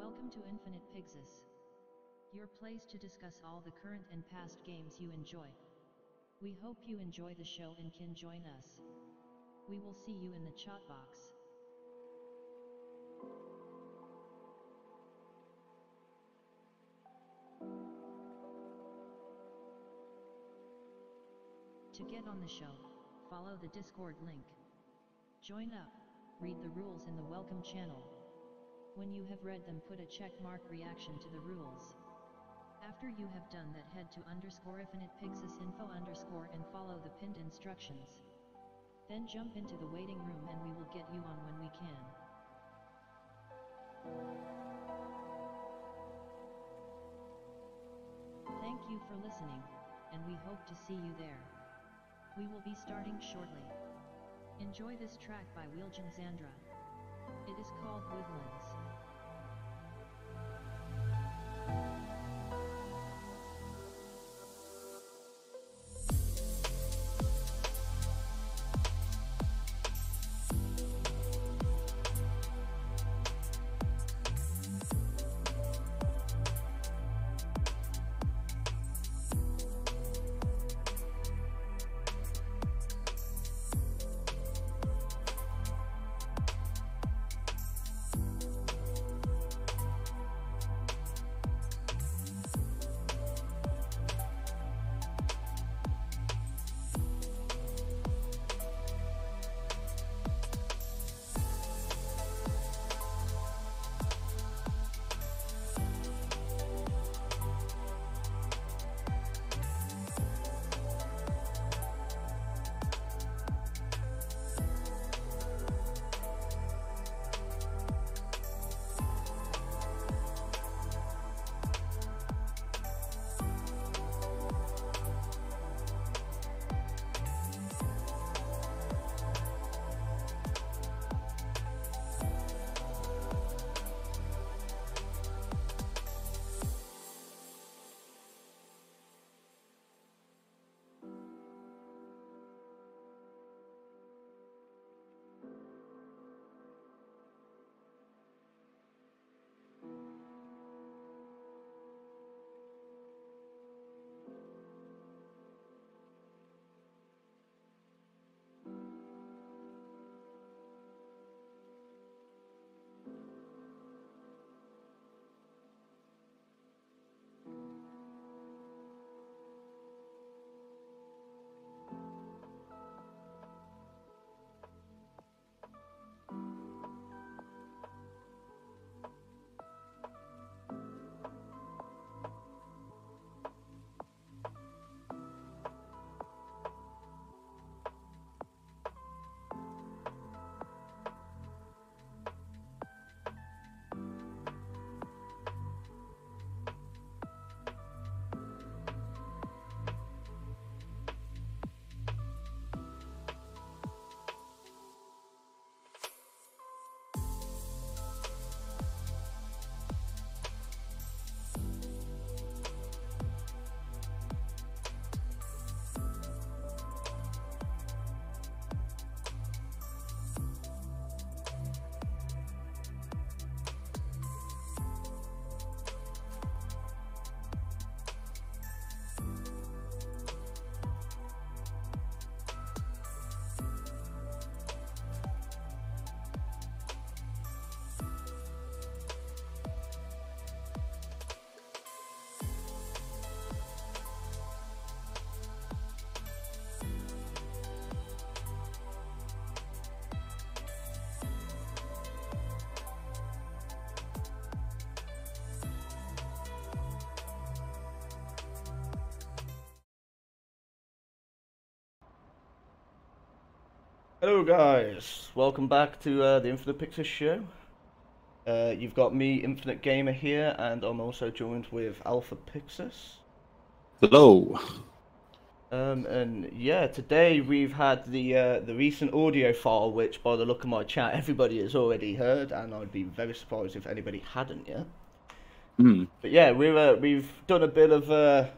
Welcome to InfinitePyxis, your place to discuss all the current and past games you enjoy. We hope you enjoy the show and can join us. We will see you in the chat box. To get on the show, follow the Discord link. Join up, read the rules in the welcome channel. When you have read them, put a checkmark reaction to the rules. After you have done that, head to _InfinitePyxis_info_ and follow the pinned instructions. Then jump into the waiting room and we will get you on when we can. Thank you for listening, and we hope to see you there. We will be starting shortly. Enjoy this track by Wheeljan Zandra. It is called Woodlands. Hello guys, welcome back to the InfinitePyxis Show. You've got me, Infinite Gamer here, and I'm also joined with Alpha Pixis. Hello. And yeah, today we've had the recent audio file, which by the look of my chat, everybody has already heard, and I'd be very surprised if anybody hadn't yet. But yeah, we've done a bit of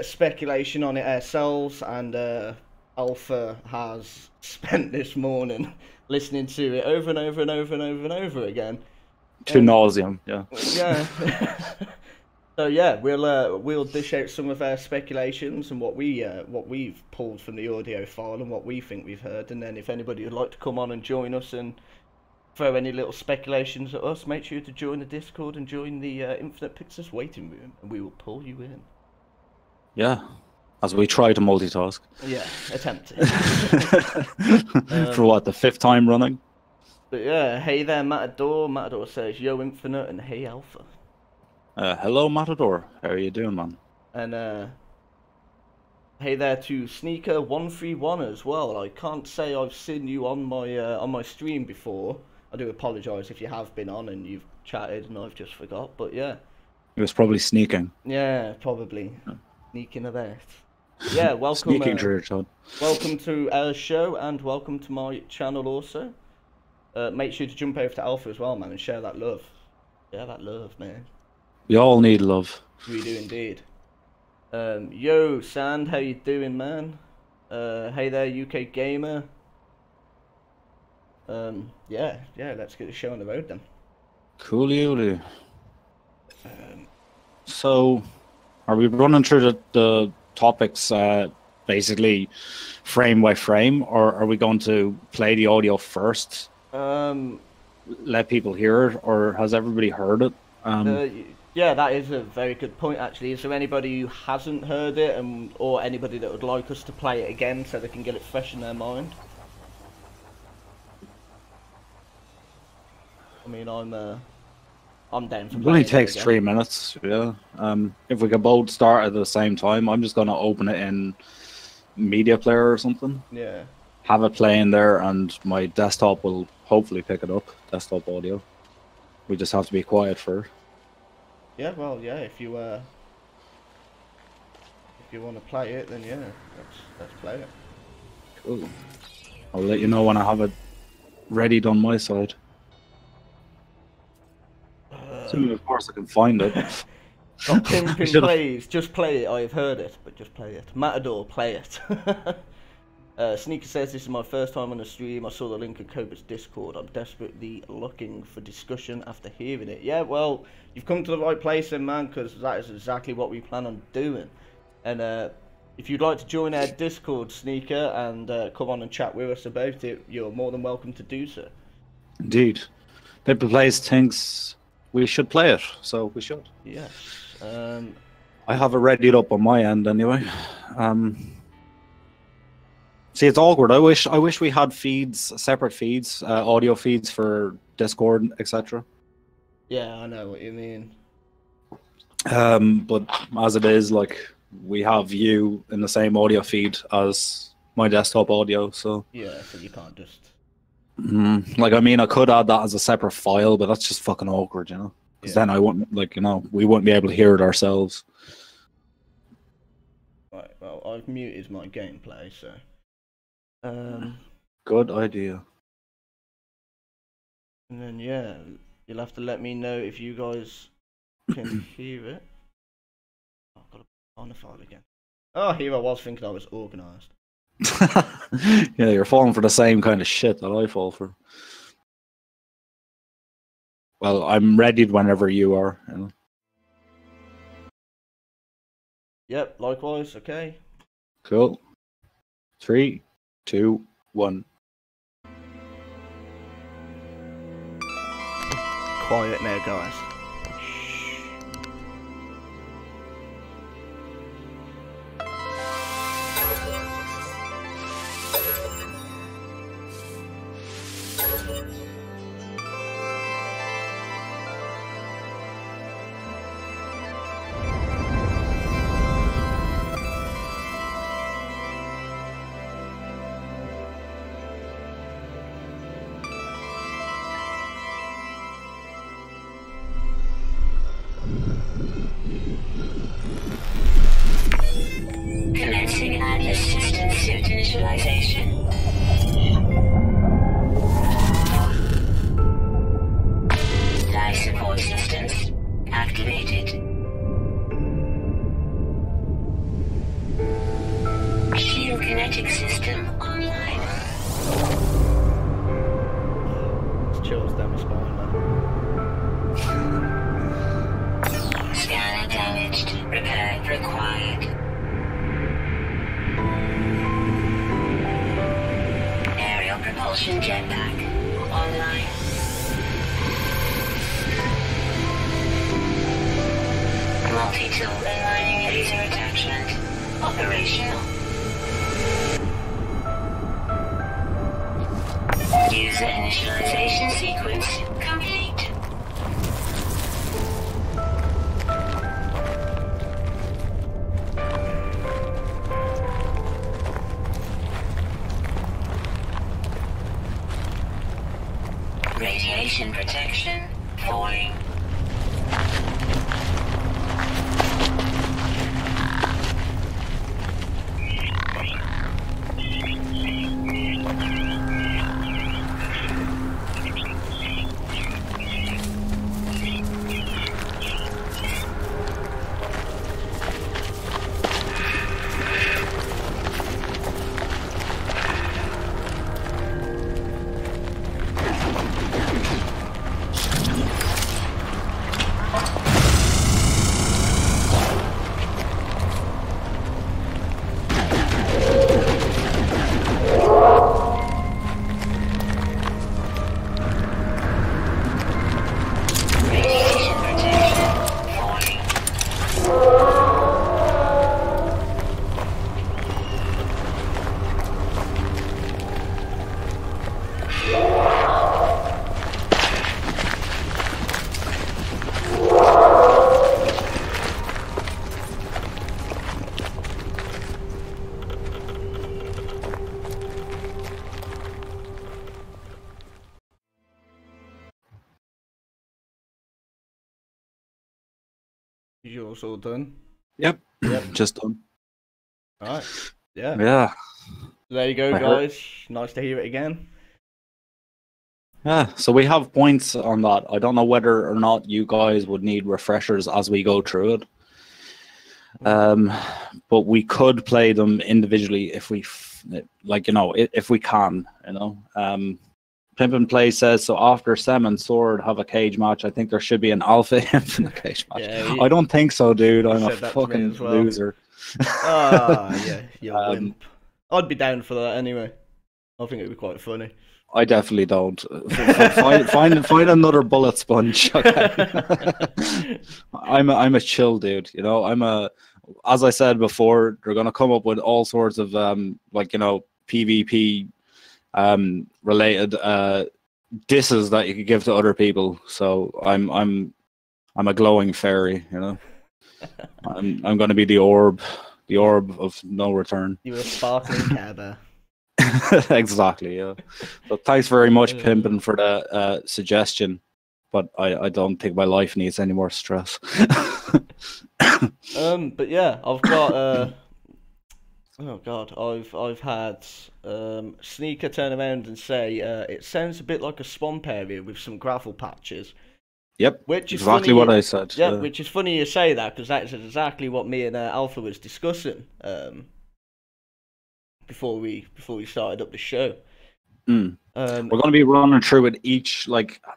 speculation on it ourselves, and Alpha has spent this morning listening to it over and over and over and over and over again. To nauseam, yeah. Yeah. So yeah, we'll dish out some of our speculations and what we've pulled from the audio file and what we think we've heard, and then if anybody would like to come on and join us and throw any little speculations at us, make sure to join the Discord and join the InfinitePyxis waiting room, and we will pull you in. Yeah, as we try to multitask. Yeah, attempt. For what, the 5th time running? But yeah, hey there, Matador. Matador says, "Yo, Infinite," and "Hey, Alpha." Hello, Matador. How are you doing, man? And hey there to Sneaker131 as well. I can't say I've seen you on my stream before. I do apologise if you have been on and you've chatted and I've just forgot. But yeah, He was probably sneaking. yeah, probably sneaking about. Yeah, welcome. Sneaking through your chat. Welcome to our show and welcome to my channel also. Make sure to jump over to Alpha as well, man, and share that love. Share that love, man. We all need love. We do indeed. Yo, Sand, how you doing, man? Hey there, UK Gamer. Yeah, let's get the show on the road then. Coolio. So, are we running through the topics basically frame by frame, or are we going to play the audio first? Let people hear it, or has everybody heard it? Yeah, that is a very good point, actually. Is there anybody who hasn't heard it, or anybody that would like us to play it again so they can get it fresh in their mind? I mean, I'm down for It playing only it takes again. 3 minutes, yeah. If we could both start at the same time, I'm just going to open it in Media Player or something. Yeah. Have it playing there, and my desktop will hopefully pick it up, desktop audio. We just have to be quiet for it. Yeah, well, yeah, if you want to play it, then yeah, let's play it. Cool. I'll let you know when I have it readied on my side. Assuming, of course, I can find it. Got Pimpin' Plays, just play it, I've heard it, but just play it. Matador, play it. Sneaker says, "This is my first time on the stream. I saw the link in Cobra's Discord. I'm desperately looking for discussion after hearing it." Yeah, well, you've come to the right place then, man, because that is exactly what we plan on doing. And if you'd like to join our Discord, Sneaker, and come on and chat with us about it, you're more than welcome to do so. Indeed. Paper Plays thinks we should play it, so we should. Yes. I have it readied up on my end anyway. See, it's awkward. I wish we had feeds, separate feeds, audio feeds for Discord, etc. Yeah, I know what you mean. But as it is, like, we have you in the same audio feed as my desktop audio, so Yeah, so you can't just... like, I mean, I could add that as a separate file, but that's just fucking awkward, you know? Because then I wouldn't, like, you know, we wouldn't be able to hear it ourselves. Right, well, I've muted my gameplay, so... Good idea. And then, yeah, you'll have to let me know if you guys can hear it. Oh, I've got to put on the file again. Oh, here I was thinking I was organised. Yeah, you're falling for the same kind of shit that I fall for. Well, I'm ready whenever you are. You know? Yep, likewise, okay. Cool. 3, 2, 1. Quiet now, guys. Commencing and assistant suit initialization. Life support systems activated. Shield kinetic system online. It's chills down my spine, man. propulsion jetpack online. Multi-tool aligning laser attachment operational. User initialization sequence complete. Radiation protection falling. Yours all done? Yep. Just done. Alright. Yeah. Yeah. There you go, guys. Nice to hear it again. Yeah, so we have points on that. I don't know whether or not you guys would need refreshers as we go through it. But we could play them individually if we, if we can, Pimp and Play says, so after Sem and Sword have a cage match, I think there should be an Alpha Infinite cage match. Yeah, I don't think so, dude. I'm a fucking loser. Yeah, you're a wimp. I'd be down for that anyway. I think it'd be quite funny. I definitely don't. Find another bullet sponge. Okay. I'm a chill dude. As I said before, they're gonna come up with all sorts of PvP related disses that you could give to other people. So I'm a glowing fairy. I'm gonna be the orb of no return. You're a sparkling Care Bear. Exactly, yeah. So thanks very much, Pimpin, for the suggestion, but I don't think my life needs any more stress. But yeah, I've got oh god, I've had Sneaker turn around and say it sounds a bit like a swamp area with some gravel patches. Yep, which is exactly what I said. Yeah, which is funny you say that, because that's exactly what me and Alpha was discussing before we started up the show. We're going to be running through it each,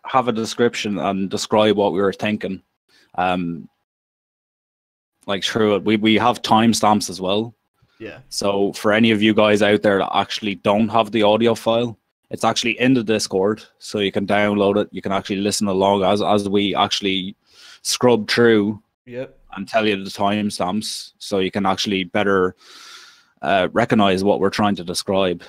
have a description and describe what we were thinking. Through it, we have timestamps as well. Yeah. So for any of you guys out there that actually don't have the audio file, it's actually in the Discord, so you can download it. You can actually listen along as we actually scrub through. Yep. And tell you the timestamps, so you can actually better recognize what we're trying to describe.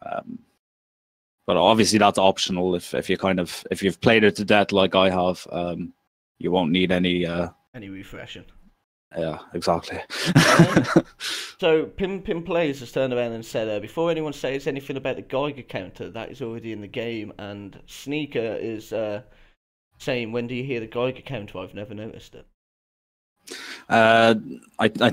But obviously that's optional. If you've played it to death like I have, you won't need any refreshing. Yeah, exactly. So Pim Plays has turned around and said, before anyone says anything about the Geiger counter, that is already in the game. And Sneaker is saying, when do you hear the Geiger counter? I've never noticed it. I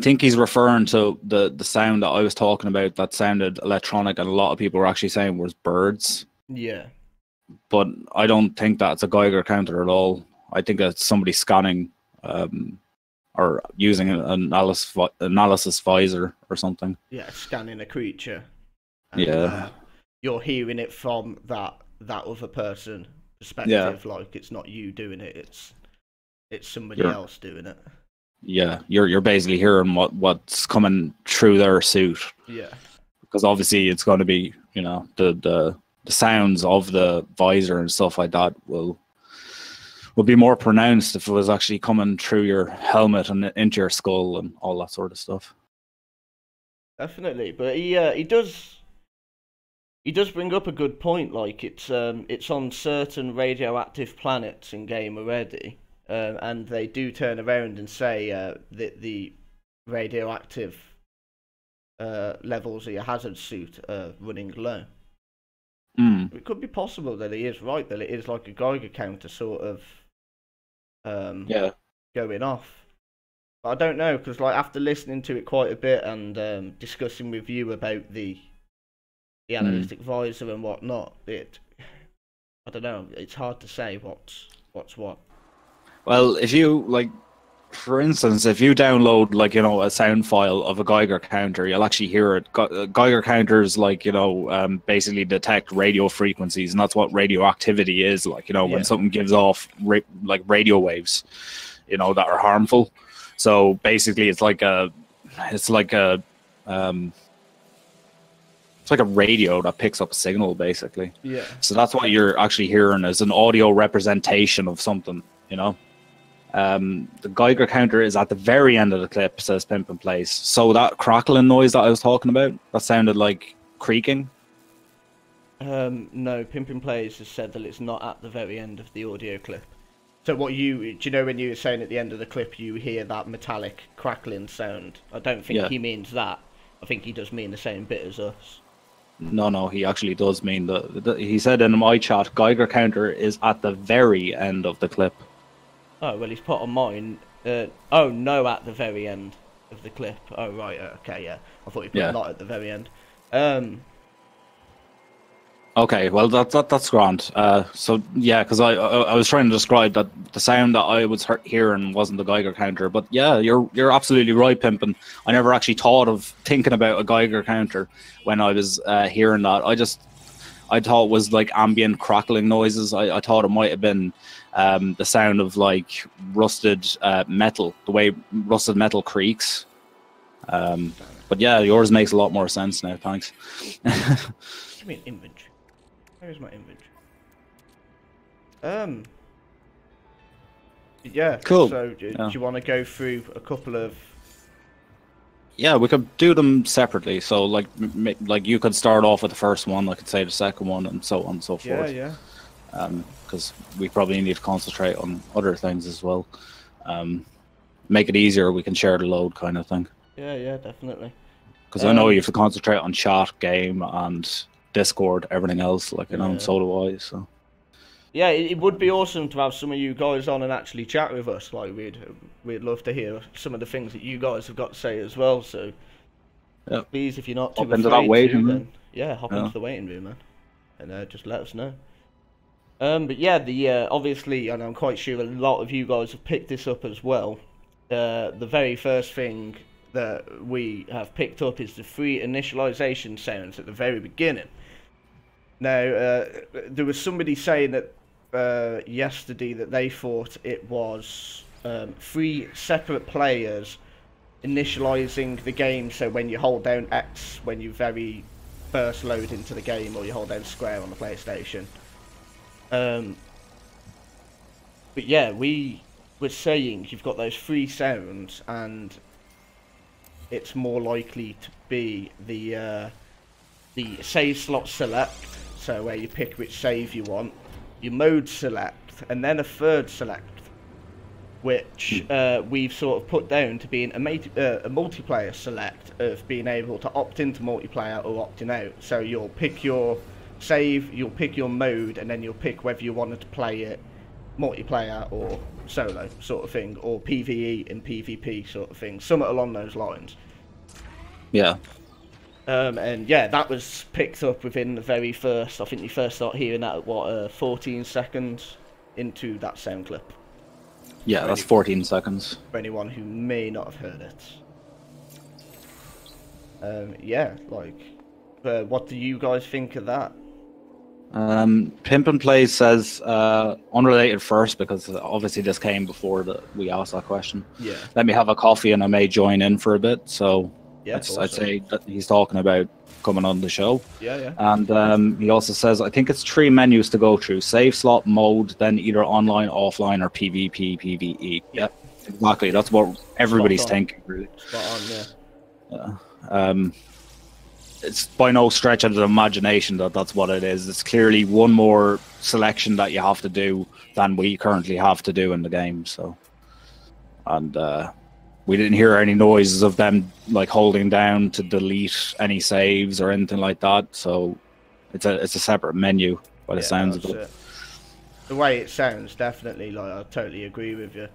think he's referring to the sound that I was talking about that sounded electronic, and a lot of people were actually saying was birds. Yeah. But I don't think that's a Geiger counter at all. I think that's somebody scanning or using an analysis visor or something. Yeah, scanning a creature. And, yeah. You're hearing it from that other person perspective, like it's not you doing it, it's somebody else doing it. Yeah, you're basically hearing what's coming through their suit. Yeah. Because obviously it's going to be, the sounds of the visor and stuff like that will be more pronounced if it was actually coming through your helmet and into your skull and all that sort of stuff. Definitely, but he does bring up a good point. Like it's on certain radioactive planets in game already, and they do turn around and say that the radioactive levels of your hazard suit are running low. It could be possible that he is right, that it is like a Geiger counter sort of going off. But I don't know, because like after listening to it quite a bit and discussing with you about the analytic visor and whatnot, I don't know, it's hard to say what's what. Well, if you like, for instance, if you download like, you know, a sound file of a Geiger counter, you'll actually hear it. Geiger counters, like, you know, basically detect radio frequencies, and that's what radioactivity is. Like, you know, when something gives off like radio waves, you know, that are harmful. So basically, it's like a radio that picks up a signal, basically. Yeah. So that's what you're actually hearing, is an audio representation of something, you know. The Geiger counter is at the very end of the clip, says Pimp and Plays. So that crackling noise that I was talking about, that sounded like creaking. No, Pimp and Plays has said that it's not at the very end of the audio clip. So do you know when you were saying at the end of the clip you hear that metallic crackling sound? I don't think he means that. I think he does mean the same bit as us. No, he actually does mean he said in my chat, Geiger counter is at the very end of the clip. Oh, well, he's put on mine. Oh, no, at the very end of the clip. Oh, right, okay, yeah. I thought he put not at the very end. Okay, well, that's grand. So, yeah, because I was trying to describe that the sound that I was hearing wasn't the Geiger counter. But, yeah, you're absolutely right, Pimpin'. I never actually thought of thinking about a Geiger counter when I was hearing that. I thought it was like ambient crackling noises. I thought it might have been the sound of like rusted metal, the way rusted metal creaks. But yeah, yours makes a lot more sense now. Thanks. Give me an inventory. Where's my inventory? Yeah. Cool. So do you want to go through a couple of? Yeah, we could do them separately. So like you could start off with the first one, I could say the second one, and so on and so forth. Yeah. Because we probably need to concentrate on other things as well. Make it easier, we can share the load kind of thing. Yeah, definitely. Because I know you have to concentrate on chat, game, and Discord, everything else, like, you know, and so do I, so. Yeah, it would be awesome to have some of you guys on and actually chat with us. Like, we'd love to hear some of the things that you guys have got to say as well. So, please, if you're not too afraid to, then hop into the waiting room, man, and just let us know. But yeah, obviously, and I'm quite sure a lot of you guys have picked this up as well. The very first thing that we have picked up is the free initialization sounds at the very beginning. Now, there was somebody saying that yesterday that they thought it was 3 separate players initializing the game. So when you hold down X when you very first load into the game, or you hold down square on the PlayStation. But yeah, we were saying you've got those 3 sounds, and it's more likely to be the save slot select, so where you pick which save you want, your mode select, and then a third select, which we've sort of put down to being a multiplayer select, of being able to opt into multiplayer or opting out. So you'll pick your save, you'll pick your mode, and then you'll pick whether you wanted to play it multiplayer or solo sort of thing, or PvE and PvP sort of thing, something along those lines. Yeah. And yeah, that was picked up within the very first, I think you first start hearing that at 14 seconds into that sound clip. Yeah, that's 14 seconds. For anyone who may not have heard it. Yeah, like, what do you guys think of that? Pimp and Play says, unrelated first, because obviously this came before we asked that question. Yeah. Let me have a coffee and I may join in for a bit, so yeah, I'd say that he's talking about coming on the show. Yeah. And he also says, I think it's 3 menus to go through: save, slot, mode, then either online, offline, or PvP, PvE. Yeah, exactly. That's what everybody's thinking, really. Spot on, yeah. It's by no stretch of the imagination that that's what it is. It's clearly one more selection that you have to do than we currently have to do in the game. So, and we didn't hear any noises of them like holding down to delete any saves or anything like that. So, it's a separate menu by the sounds of it. The way it sounds, definitely. Like, I totally agree with you.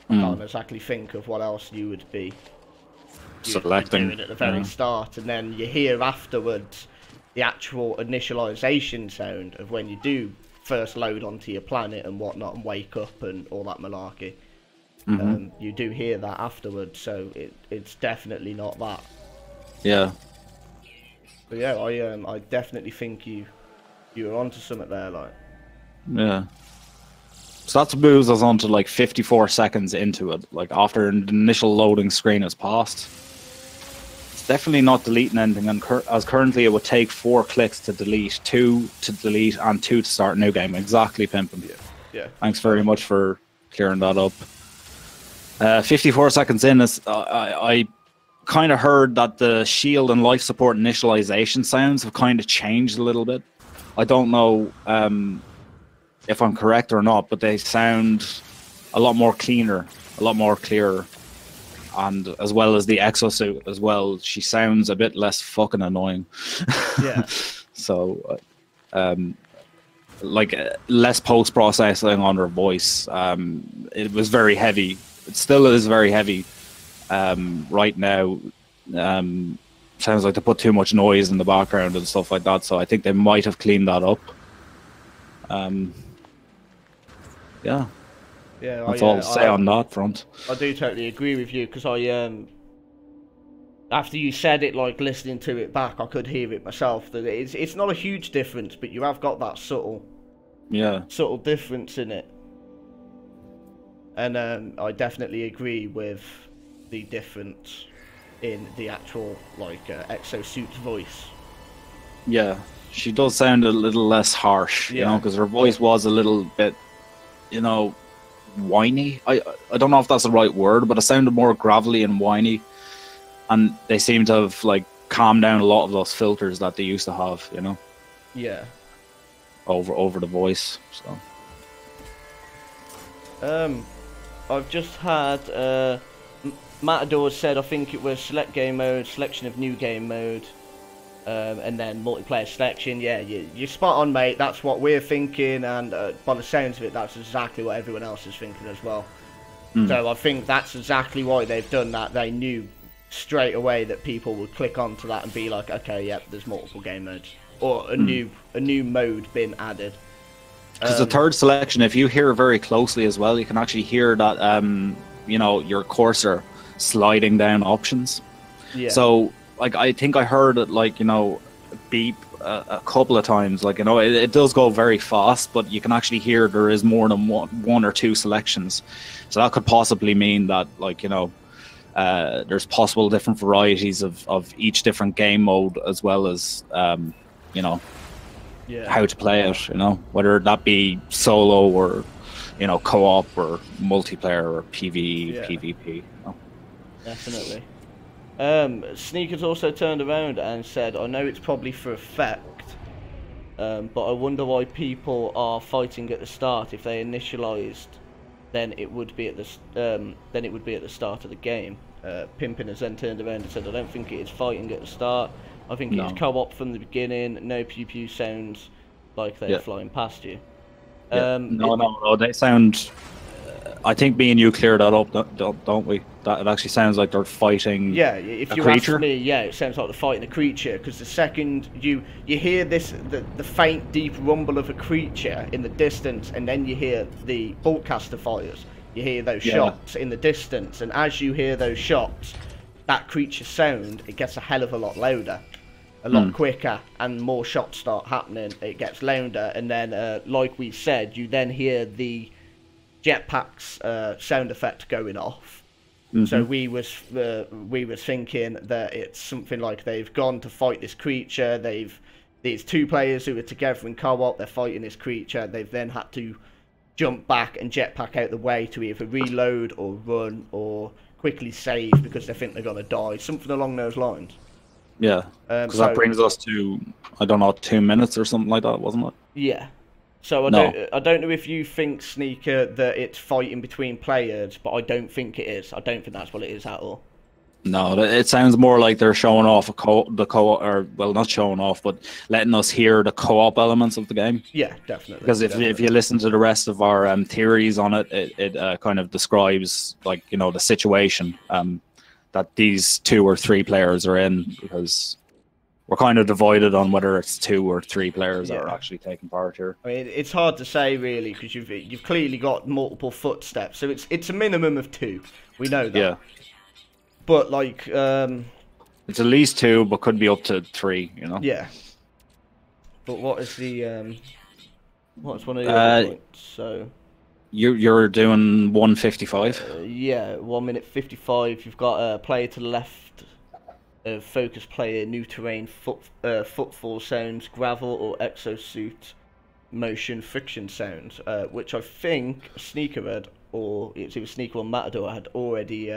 Can't exactly think of what else you would be selecting at the very start, and then you hear afterwards the actual initialization sound of when you do first load onto your planet and whatnot and wake up and all that malarkey. You do hear that afterwards, so it's definitely not that. Yeah. But yeah, I definitely think you were onto something there, like. Yeah. So that moves us on to like 54 seconds into it, like after an initial loading screen has passed. Definitely not deleting anything, and as currently it would take 4 clicks to delete, 2 to delete, and 2 to start a new game. Exactly, Pimpin'. Yeah. Thanks very much for clearing that up. 54 seconds in, I kind of heard that the shield and life support initialization sounds have kind of changed a little bit. I don't know if I'm correct or not, but they sound a lot more cleaner, a lot more clearer. And as well as the exosuit as well, she sounds a bit less fucking annoying. Yeah. So, like less post-processing on her voice. It was very heavy. It still is very heavy right now. Sounds like they put too much noise in the background and stuff like that. So I think they might have cleaned that up. Yeah. Yeah, that's all to say on that front. I do totally agree with you, because after you said it, like listening to it back, I could hear it myself. That it's not a huge difference, but you have got that subtle difference in it. And I definitely agree with the difference in the actual exosuit's voice. Yeah, she does sound a little less harsh, you know, because her voice was a little bit, whiny. I don't know if that's the right word, but it sounded more gravelly and whiny, and they seem to have calmed down a lot of those filters that they used to have, over the voice. So I've just had Matador said, I think it was select game mode, selection of new game mode, and then multiplayer selection. Yeah, you're spot on, mate. That's what we're thinking, and by the sounds of it, that's exactly what everyone else is thinking as well. So I think that's exactly why they've done that. They knew straight away that people would click onto that and be like, okay, yep, there's multiple game modes, or a new mode been added. Because the third selection, if you hear very closely as well, you can actually hear that your cursor sliding down options. Yeah. So I think I heard it beep a couple of times. It does go very fast, but you can actually hear there is more than one or two selections. So that could possibly mean that there's possible different varieties of each different game mode, as well as how to play it. Whether that be solo or co-op or multiplayer or PvE, PvP. Definitely. Sneakers also turned around and said, I know it's probably for effect, but I wonder why people are fighting at the start. If they initialized, then it would be at the start of the game. Pimpin has then turned around and said, I don't think it is fighting at the start. I think it's co-op from the beginning. No pew pew sounds like they're flying past you. No, they sound. I think me and you cleared that up, don't we? That it actually sounds like they're fighting. Yeah, if you ask me, it sounds like they're fighting a creature. Because the second you hear the faint, deep rumble of a creature in the distance, and then you hear the boltcaster fires. You hear those shots in the distance, and as you hear those shots, that creature sound, it gets a hell of a lot louder, a lot quicker, and more shots start happening. It gets louder, and then, like we said, you then hear the jetpack's sound effect going off, So we was thinking that it's something like they've gone to fight this creature. These two players who are together in co-op. They're fighting this creature. They've then had to jump back and jetpack out the way to either reload or run or quickly save because they think they're gonna die. Something along those lines. Yeah, because that brings us to, I don't know, 2 minutes or something like that, wasn't it? Yeah. So I don't know if you think, Sneaker, that it's fighting between players, but I don't think it is. I don't think that's what it is at all. No, it sounds more like they're showing off the co-op, or well, not showing off, but letting us hear the co-op elements of the game. Yeah, definitely. Because if you listen to the rest of our theories on it, it kind of describes, like, you know, the situation that these 2 or 3 players are in, because we're kind of divided on whether it's 2 or 3 players that are actually taking part here. I mean, it's hard to say really, because you've clearly got multiple footsteps, so it's a minimum of 2. We know that. Yeah. But like, it's at least 2, but could be up to 3. You know. Yeah. But what is the what's one of the other points? So. You're doing 1:55. Yeah, 1 minute 55. You've got a player to the left. Focus player, new terrain, footfall sounds, gravel or exosuit, motion, friction sounds, which I think Sneaker had, or it's either Sneaker or Matador had already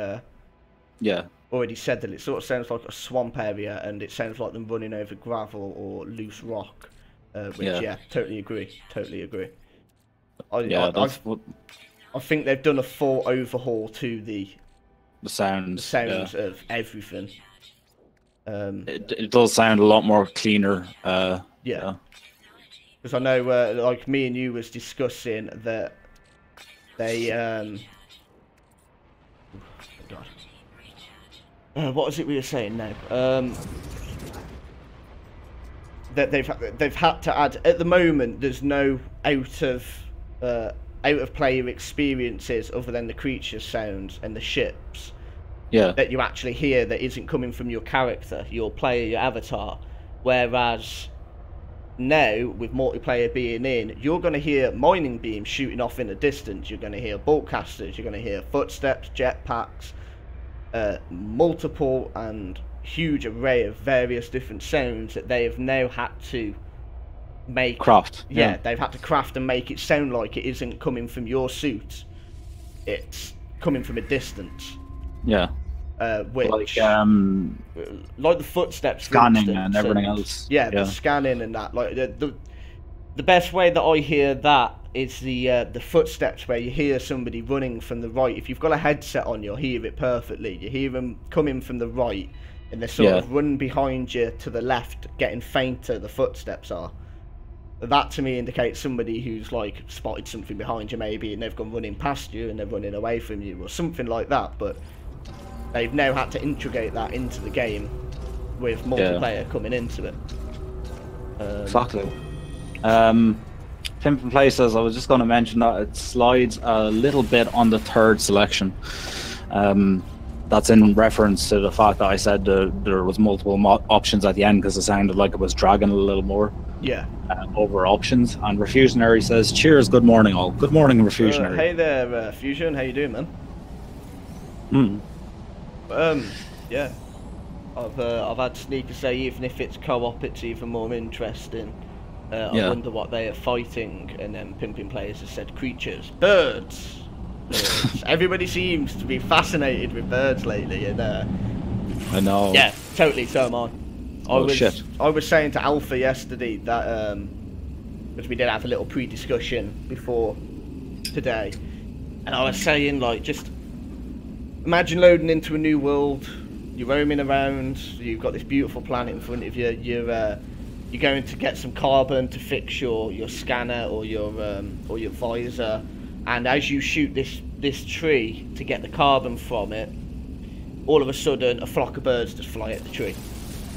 said that it sort of sounds like a swamp area, and it sounds like them running over gravel or loose rock, which totally agree. I think they've done a full overhaul to the sounds of everything. It does sound a lot more cleaner. Yeah. Because I know, like me and you was discussing that they what was it we were saying now? That they've had to add, at the moment there's no out of player experiences other than the creature sounds and the ships. Yeah. That you actually hear that isn't coming from your character, your player, your avatar. Whereas now, with multiplayer being in, you're going to hear mining beams shooting off in the distance. You're going to hear bulkcasters. You're going to hear footsteps, jetpacks, multiple and huge array of various different sounds that they have now had to make. Craft. Yeah, they've had to craft and make it sound like it isn't coming from your suit. It's coming from a distance. Yeah. Which, like the footsteps, scanning for instance, and everything else. Yeah, the scanning and that. Like the best way that I hear that is the footsteps, where you hear somebody running from the right. If you've got a headset on, you'll hear it perfectly. You hear them coming from the right, and they're sort of running behind you to the left, getting fainter. The footsteps are. That to me indicates somebody who's like spotted something behind you, maybe, and they've gone running past you and they're running away from you, or something like that. But they've now had to integrate that into the game with multiplayer coming into it. Exactly. Pimp and Play says, I was just going to mention that it slides a little bit on the 3rd selection. That's in reference to the fact that I said there was multiple options at the end, because it sounded like it was dragging a little more. Yeah. Over options. And Refusionary says, cheers, good morning all. Good morning, Refusionary. Hey there, Fusion. How you doing, man? Yeah. I've had Sneaker say even if it's co-op, it's even more interesting. I wonder what they are fighting, and then Pimping Players has said creatures, birds. Everybody seems to be fascinated with birds lately, and I know. Yeah, totally. So am I. Shit. I was saying to Alpha yesterday that because we did have a little pre-discussion before today, and I was saying, like, just imagine loading into a new world. You're roaming around. You've got this beautiful planet in front of you. You're going to get some carbon to fix your scanner or your visor, and as you shoot this tree to get the carbon from it, all of a sudden a flock of birds just fly at the tree.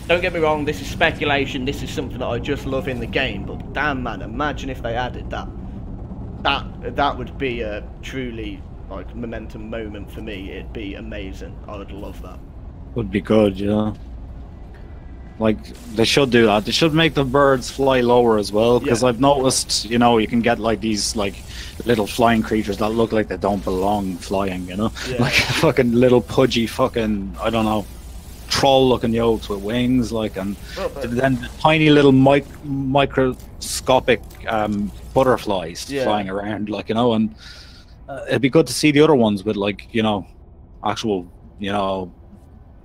Don't get me wrong, this is speculation. This is something that I just love in the game, but damn man, imagine if they added that. That would be a truly like momentum moment for me. It'd be amazing. I would love that. Would be good, yeah. Like, they should do that. They should make the birds fly lower as well, because I've noticed, you know, you can get like these like little flying creatures that look like they don't belong flying, you know? Like fucking little pudgy fucking, I don't know, troll-looking yolks with wings, like, and then tiny little microscopic butterflies flying around, like, you know, and it'd be good to see the other ones with, like, you know, actual, you know,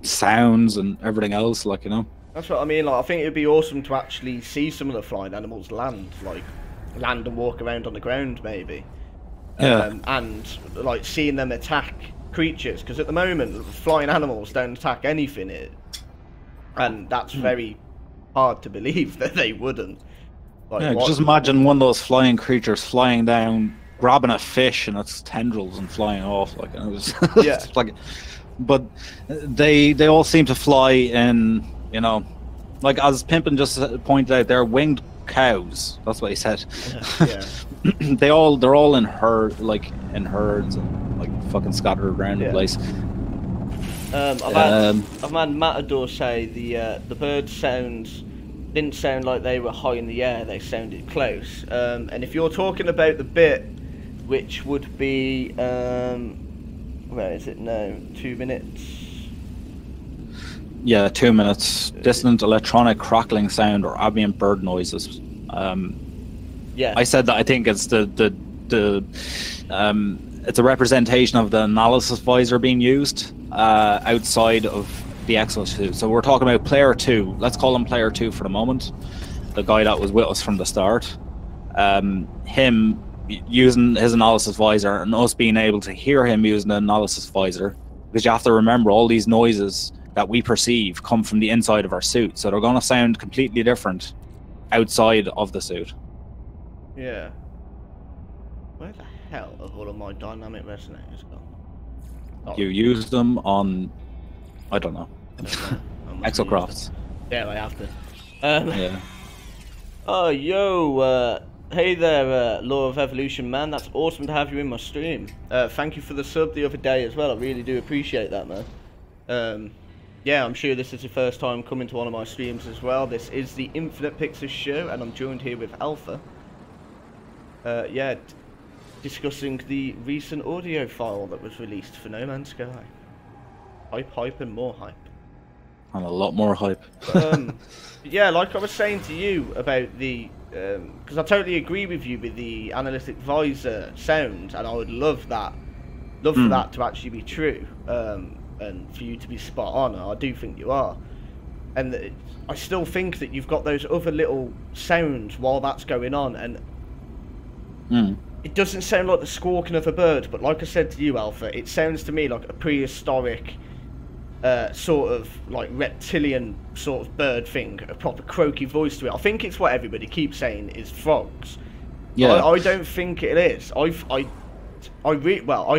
sounds and everything else, like, you know. That's what I mean. Like, I think it'd be awesome to actually see some of the flying animals land and walk around on the ground, maybe. And like seeing them attack creatures, because at the moment flying animals don't attack anything, and that's very hard to believe that they wouldn't. Like, just imagine one of those flying creatures flying down, grabbing a fish and its tendrils and flying off, like, it was like, but they all seem to fly in, you know, like as Pimpin just pointed out, they're winged cows. That's what he said. They're all in herds and like fucking scattered around the place. I've had Matador say the bird sounds didn't sound like they were high in the air. They sounded close. And if you're talking about the bit, which would be where is it now? 2 minutes. Yeah, 2 minutes. Distant electronic crackling sound or ambient bird noises. I said that I think it's it's a representation of the analysis visor being used outside of the exosuit. So we're talking about player 2. Let's call him player 2 for the moment. The guy that was with us from the start. Him using his analysis visor and us being able to hear him using the analysis visor, because you have to remember all these noises that we perceive come from the inside of our suit, so they're going to sound completely different outside of the suit. Yeah. Where the hell have all of my dynamic resonators gone? You use them on, I don't know, exocrafts. Yeah, I have to. Oh, yo, hey there, Law of Evolution man. That's awesome to have you in my stream. Thank you for the sub the other day as well. I really do appreciate that, man. Yeah, I'm sure this is your first time coming to one of my streams as well. This is the InfinitePyxis Show, and I'm joined here with Alpha. Discussing the recent audio file that was released for No Man's Sky. Hype, and more hype. And a lot more hype. Yeah, like I was saying to you about the... because I totally agree with you with the analytic visor sound, and I would love that. For that to actually be true. And for you to be spot on, and I do think you are. And I still think that you've got those other little sounds while that's going on, and it doesn't sound like the squawking of a bird, but like I said to you, Alpha, it sounds to me like a prehistoric sort of like reptilian sort of bird thing, a proper croaky voice to it. I think it's what everybody keeps saying is frogs. Yeah. I don't think it is. I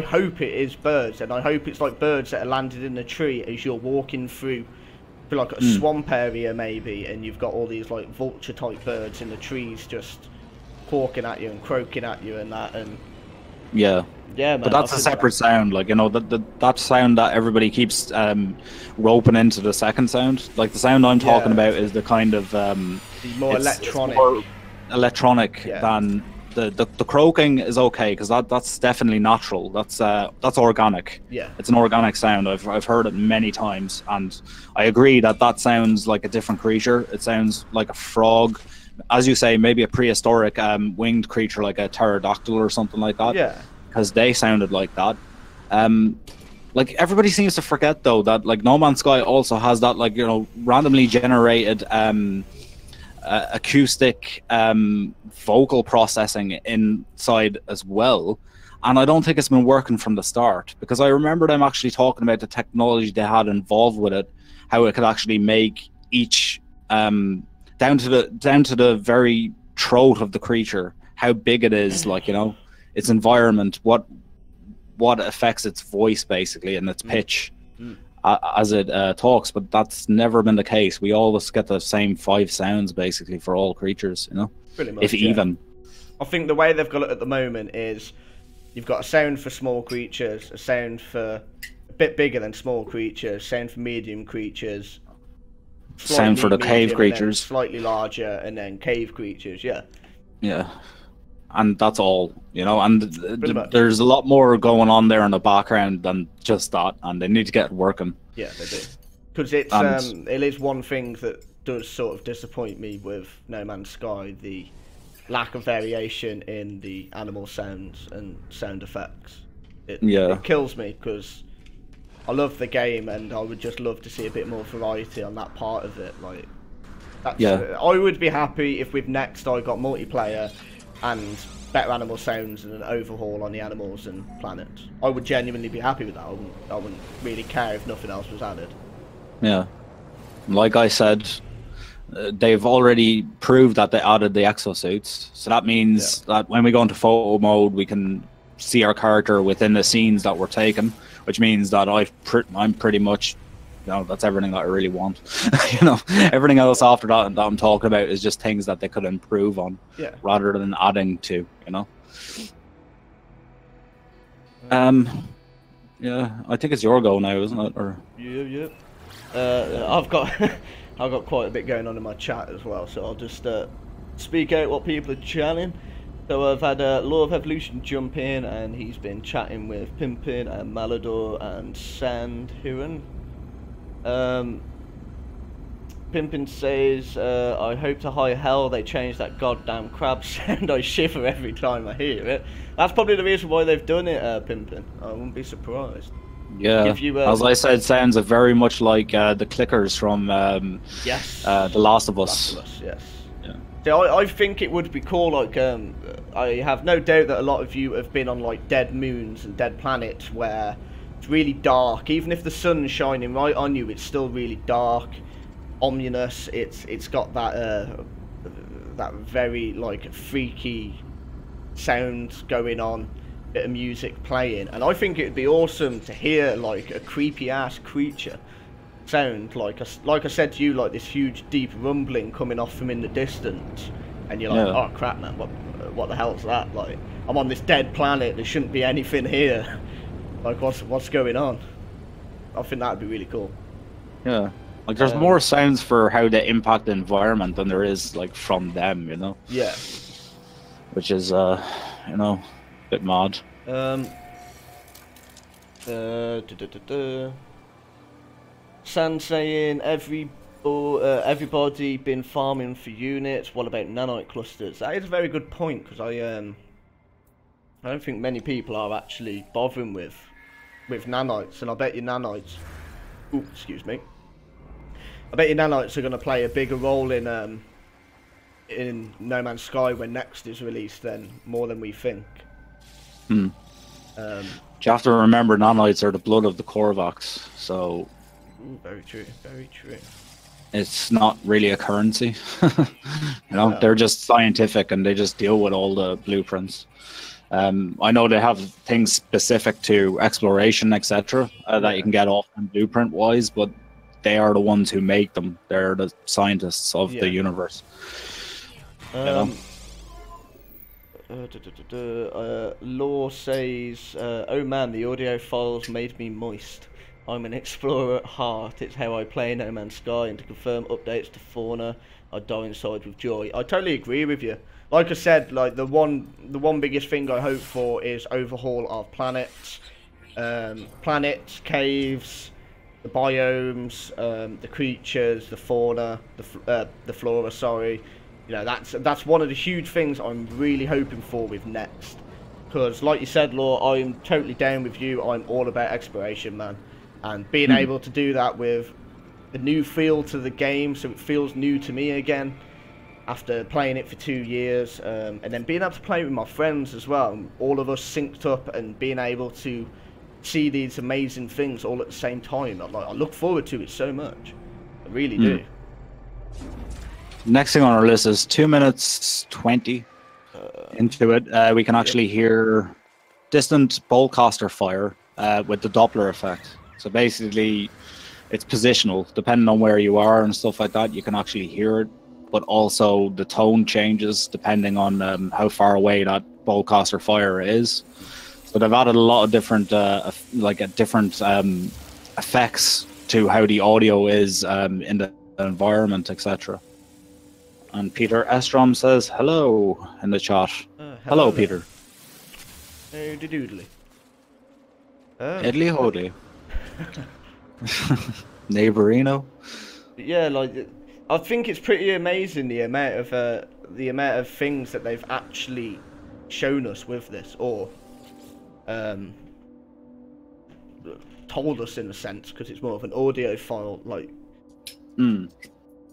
hope it is birds, and I hope it's like birds that are landed in a tree as you're walking through like a swamp area maybe, and you've got all these like vulture type birds in the trees just hawking at you and croaking at you and that, and yeah man, but that's a separate sound, like, you know, that sound that everybody keeps roping into the second sound. Like, the sound I'm talking about is the kind of more electronic. It's more electronic than the croaking is okay, because that's definitely natural. That's organic. Yeah, it's an organic sound. I've heard it many times, and I agree that sounds like a different creature. It sounds like a frog, as you say, maybe a prehistoric winged creature like a pterodactyl or something like that. Yeah, because they sounded like that. Like, everybody seems to forget though that, like, No Man's Sky also has that, like, you know, randomly generated acoustic vocal processing inside as well, and I don't think it's been working from the start, because I remember them actually talking about the technology they had involved with it, how it could actually make each down to the very throat of the creature, how big it is, like, you know, its environment, what affects its voice basically and its pitch as it talks. But that's never been the case. We always get the same 5 sounds basically for all creatures, you know. Pretty much, if even. I think the way they've got it at the moment is you've got a sound for small creatures, a sound for a bit bigger than small creatures, sound for medium creatures, Same for the cave medium, creatures. and then slightly larger, and then cave creatures. Yeah. Yeah. And that's all, you know, and much. there's a lot more going on there in the background than just that, and they need to get working. Yeah, they do. Because it's it is one thing that does sort of disappoint me with No Man's Sky, the lack of variation in the animal sounds and sound effects. It kills me, because I love the game and I would just love to see a bit more variety on that part of it. Like, that's, I would be happy if with next I got multiplayer and better animal sounds and an overhaul on the animals and planets. I would genuinely be happy with that. I wouldn't really care if nothing else was added. Yeah. Like I said, they've already proved that they added the exosuits. So that means that when we go into photo mode, we can see our character within the scenes that we're taking, which means that I'm pretty much, you know, that's everything that I really want. You know, everything else after that I'm talking about is just things that they could improve on, rather than adding to, you know. Yeah, I think it's your go now, isn't it? Or I've got I've got quite a bit going on in my chat as well, so I'll just speak out what people are chatting. So I've had Law of Evolution jump in, and he's been chatting with Pimpin and Malador and Sandhuan. Pimpin says, I hope to high hell they change that goddamn crab sound. I shiver every time I hear it. That's probably the reason why they've done it, Pimpin. I wouldn't be surprised. Yeah, as I said, sounds very much like the clickers from The Last of Us. Yes. Yeah. So I think it would be cool, like, I have no doubt that a lot of you have been on, like, dead moons and dead planets where it's really dark. Even if the sun's shining right on you, it's still really dark, ominous. It's got that that very, like, freaky sound going on. Bit of music playing, and I think it'd be awesome to hear, like, a creepy ass creature sound, like I said to you, like this huge deep rumbling coming off from in the distance, and you're like, oh crap, man, what the hell's that? Like, I'm on this dead planet, there shouldn't be anything here. Like, what's going on? I think that'd be really cool. Yeah, like there's more sounds for how they impact the environment than there is, like, from them, you know. Yeah. Which is you know, bit mad. Sand saying everybody been farming for units. What about nanite clusters? That is a very good point, because I don't think many people are actually bothering with nanites, and I bet you nanites. Ooh, excuse me. I bet you nanites are going to play a bigger role in No Man's Sky when Next is released, then more than we think. You have to remember, nanites are the blood of the Korvax, so... Ooh, very true, very true. It's not really a currency. You know, they're just scientific, and they just deal with all the blueprints. I know they have things specific to exploration, etc., that you can get off them blueprint-wise, but they are the ones who make them. They're the scientists of the universe. You know? Law says, oh man, the audio files made me moist. I'm an explorer at heart. It's how I play No Man's Sky, and to confirm updates to fauna, I die inside with joy. I totally agree with you. Like I said, like the one biggest thing I hope for is overhaul of planets, caves, the biomes, the creatures, the fauna, the flora. Sorry. You know, that's one of the huge things I'm really hoping for with Next. Because, like you said, Law, I'm totally down with you. I'm all about exploration, man. And being able to do that with a new feel to the game, so it feels new to me again, after playing it for 2 years. And then being able to play it with my friends as well. All of us synced up and being able to see these amazing things all at the same time. I look forward to it so much. I really do. Next thing on our list is 2 minutes 20 into it. We can actually hear distant bowcaster fire with the Doppler effect. So basically, it's positional. Depending on where you are and stuff like that, you can actually hear it. But also, the tone changes depending on how far away that bowcaster fire is. So they've added a lot of different, different effects to how the audio is in the environment, etc. And Peter Estrom says hello in the chat. Hello, there. Peter. Howdy doodly. Idly hodly. Neighborino. Yeah, like I think it's pretty amazing the amount of things that they've actually shown us with this, or told us in a sense, because it's more of an audio file. Like,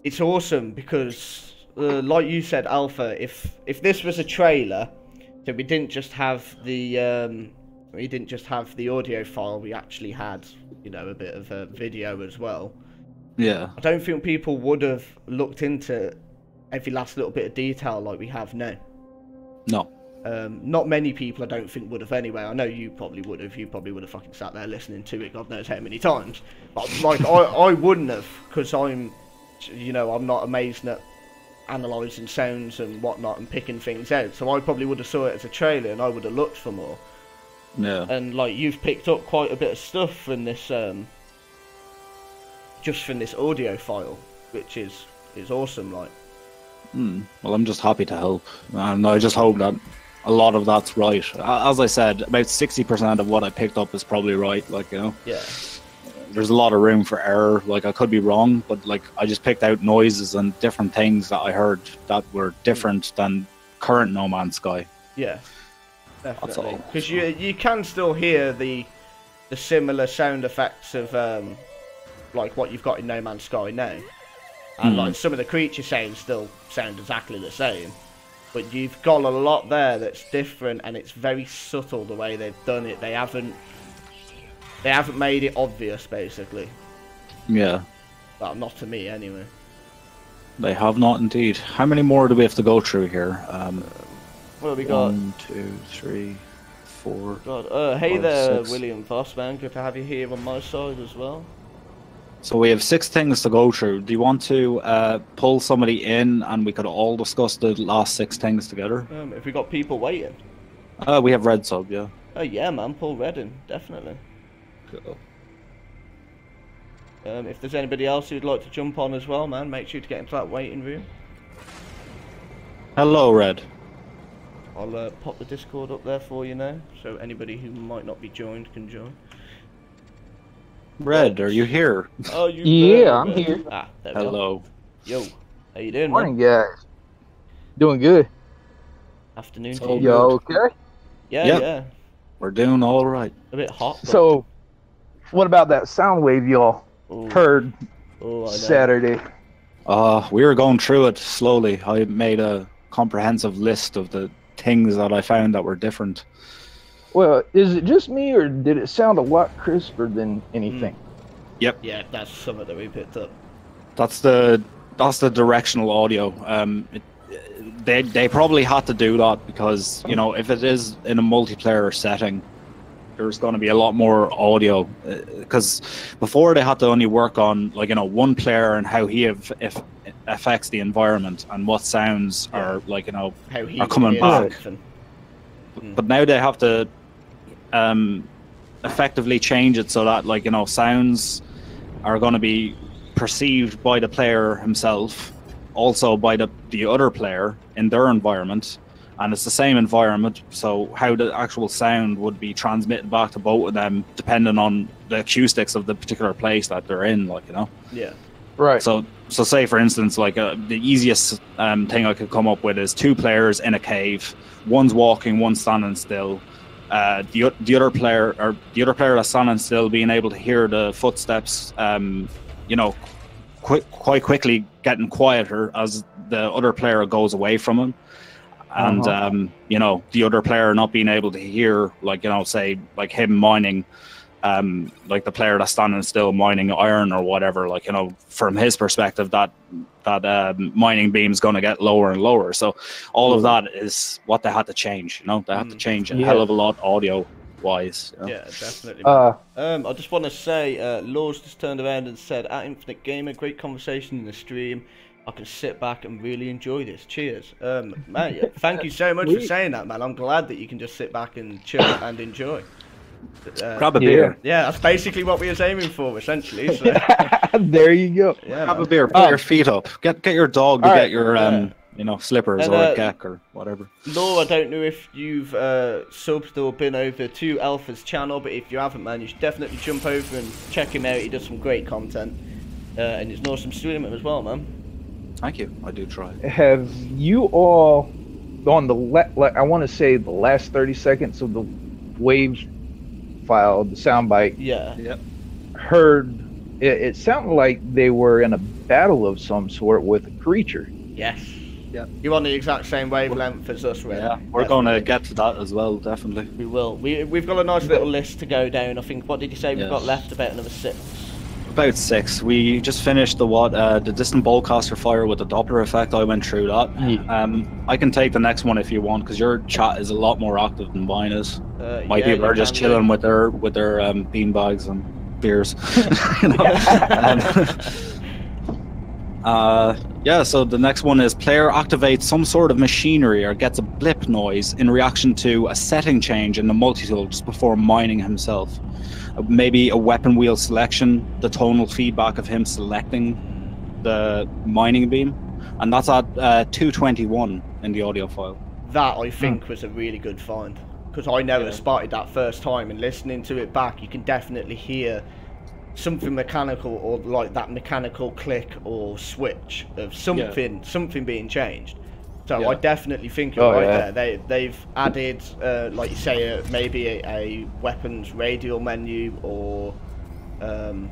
it's awesome because, like you said, Alpha. If this was a trailer, so we didn't just have the audio file, we actually had, you know, a bit of a video as well. Yeah. I don't think people would have looked into every last little bit of detail like we have now. No. Not many people, I don't think, would have anyway. I know you probably would have. You probably would have fucking sat there listening to it God knows how many times. But, like, I wouldn't have, because I'm not amazing at analysing sounds and whatnot and picking things out. So I probably would have saw it as a trailer and I would have looked for more. Yeah. And, like, you've picked up quite a bit of stuff from this, just from this audio file, which is awesome, like. Well, I'm just happy to help, and I just hope that a lot of that's right. As I said, about 60% of what I picked up is probably right, like, you know. Yeah. There's a lot of room for error, like, I could be wrong, but, like, I just picked out noises and different things that I heard that were different than current No Man's Sky. Yeah, definitely. Because you can still hear the similar sound effects of like what you've got in No Man's Sky now, and like some of the creature sounds still sound exactly the same, but you've got a lot there that's different, and it's very subtle the way they've done it. They haven't made it obvious, basically. Yeah. Well, not to me anyway. They have not indeed. How many more do we have to go through here? Well, we got 1, 2, 3, 4. God, hey 5, there, 6. William Voss, man. Good to have you here on my side as well. So we have 6 things to go through. Do you want to pull somebody in and we could all discuss the last 6 things together? If we got people waiting. We have Red Sub, yeah. Oh yeah, man, pull Red in, definitely. Cool. If there's anybody else who'd like to jump on as well, man, make sure to get into that waiting room. Hello, Red. I'll pop the Discord up there for you now, so anybody who might not be joined can join. Red, are you here? Oh, you yeah, I'm here. Ah, there we Hello. go. Yo, how you doing, Morning, man? guys. Doing good. Afternoon to So you. Y'all okay? Yeah, Yep. yeah. We're doing all right. A bit hot. But... So, what about that sound wave y'all heard I know. Saturday? We were going through it slowly. I made a comprehensive list of the things that I found that were different. Well, is it just me, or did it sound a lot crisper than anything? Yep. Yeah, that's something that we picked up. That's the directional audio. They probably had to do that because, you know, if it is in a multiplayer setting, there's going to be a lot more audio, because before they had to only work on, like, you know, one player and how he affects the environment and what sounds are, like, you know, How he are coming back. But now they have to effectively change it so that, like, you know, sounds are going to be perceived by the player himself, also by the other player in their environment, and it's the same environment, so how the actual sound would be transmitted back to both of them depending on the acoustics of the particular place that they're in, like, you know. Yeah. Right. So say for instance, like, the easiest thing I could come up with is 2 players in a cave, one's walking, one's standing still. The other player that's standing still being able to hear the footsteps, you know, quite quickly getting quieter as the other player goes away from him, and you know, the other player not being able to hear, like, you know, say like him mining, like the player that's standing still mining iron or whatever, like, you know, from his perspective, that mining beam is going to get lower and lower. So all of that is what they had to change. You know, they had to change a hell of a lot audio wise. You know? Yeah, definitely. I just want to say, Laws just turned around and said, "At Infinite Gamer, great conversation in the stream. I can sit back and really enjoy this. Cheers." Man, thank you so much for saying that, man. I'm glad that you can just sit back and chill and enjoy. Grab a beer. Yeah, that's basically what we was aiming for, essentially. So. There you go. Yeah, Grab a beer. Put your feet up. Get your dog to get your slippers And, or a geck or whatever. Law, I don't know if you've subbed or been over to Alpha's channel, but if you haven't, man, you should definitely jump over and check him out. He does some great content, and he's an awesome streamer as well, man. Thank you. I do try. Have you all, on the I want to say the last 30 seconds of the wave file, the soundbite, Yep. heard it sounded like they were in a battle of some sort with a creature. Yes. Yeah. You're on the exact same wavelength as us, right? Yeah, we're going to get to that as well, definitely. We will. We've got a nice little list to go down. I think, what did you say we've got Yes. left? About another 6? About 6. We just finished the distant bowcaster fire with the Doppler effect. I went through that. Yeah. I can take the next one if you want, because your chat is a lot more active than mine is. My people are just chilling with their bean bags and beers. You know? Yeah, so the next one is player activates some sort of machinery or gets a blip noise in reaction to a setting change in the multi-tool just before mining himself. Maybe a weapon wheel selection, the tonal feedback of him selecting the mining beam, and that's at 221 in the audio file. That, I think, was a really good find, because I never spotted that first time, and listening to it back, you can definitely hear something mechanical, or like that mechanical click or switch of something being changed. So I definitely think you're right there. They've added, like you say, maybe a weapons radial menu, or God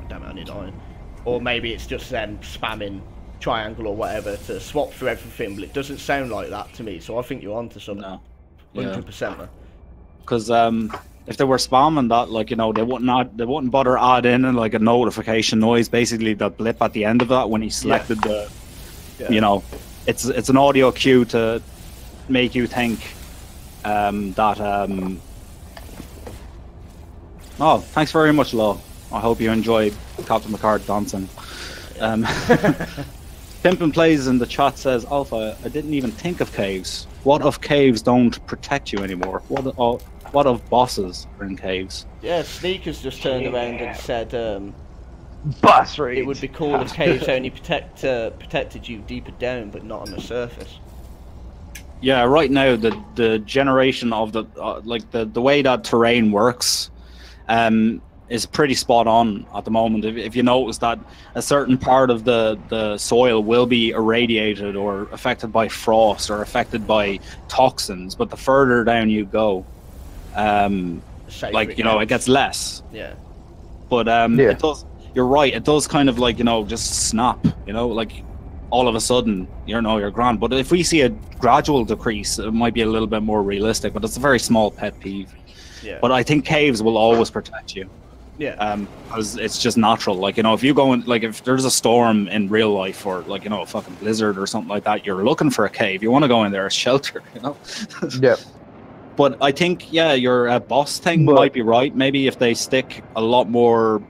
damn it, I need iron. Or maybe it's just them spamming triangle or whatever to swap through everything, but it doesn't sound like that to me. So I think you're onto something. No. 100%, man. Because if they were spamming that, like, you know, they wouldn't bother adding in like a notification noise, basically the blip at the end of that when he selected the, you know, it's an audio cue to make you think that. Oh, thanks very much, Law. I hope you enjoy Captain Picard dancing. Pimpin' Plays in the chat says, Alpha, I didn't even think of caves. What if caves don't protect you anymore? What if bosses are in caves? Yeah, Sneakers just turned around and said Boss raids. it would be cool if caves only protected you deeper down, but not on the surface. Yeah, right now the generation of the like the way that terrain works is pretty spot on at the moment. If you notice that a certain part of the soil will be irradiated or affected by frost or affected by toxins, but the further down you go, like, you know, it gets less. Yeah. But it does. You're right. It does kind of, like, you know, just snap. You know, like all of a sudden, you know, you're grand. But if we see a gradual decrease, it might be a little bit more realistic. But it's a very small pet peeve. Yeah. But I think caves will always protect you. Yeah. Because it's just natural. Like, you know, if you go in, like, if there's a storm in real life or, like, you know, a fucking blizzard or something like that, you're looking for a cave. You want to go in there as shelter, you know? Yeah. But I think, yeah, your boss thing might be right. Maybe if they stick a lot more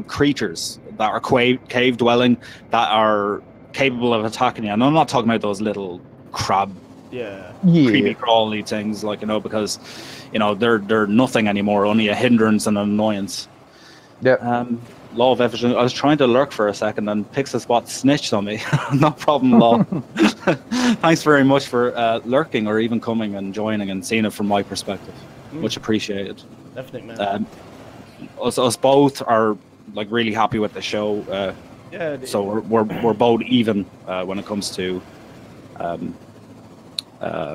creatures that are cave dwelling, that are capable of attacking you. And I'm not talking about those little crab, creepy crawly things, like, you know, because, you know, they're nothing anymore, only a hindrance and an annoyance. Yeah. Law of Efficient. I was trying to lurk for a second and Pixelspot snitched on me. No problem, Law. Thanks very much for lurking or even coming and joining and seeing it from my perspective. Much appreciated. Definitely, man. Us both are, like, really happy with the show. So we're both even when it comes to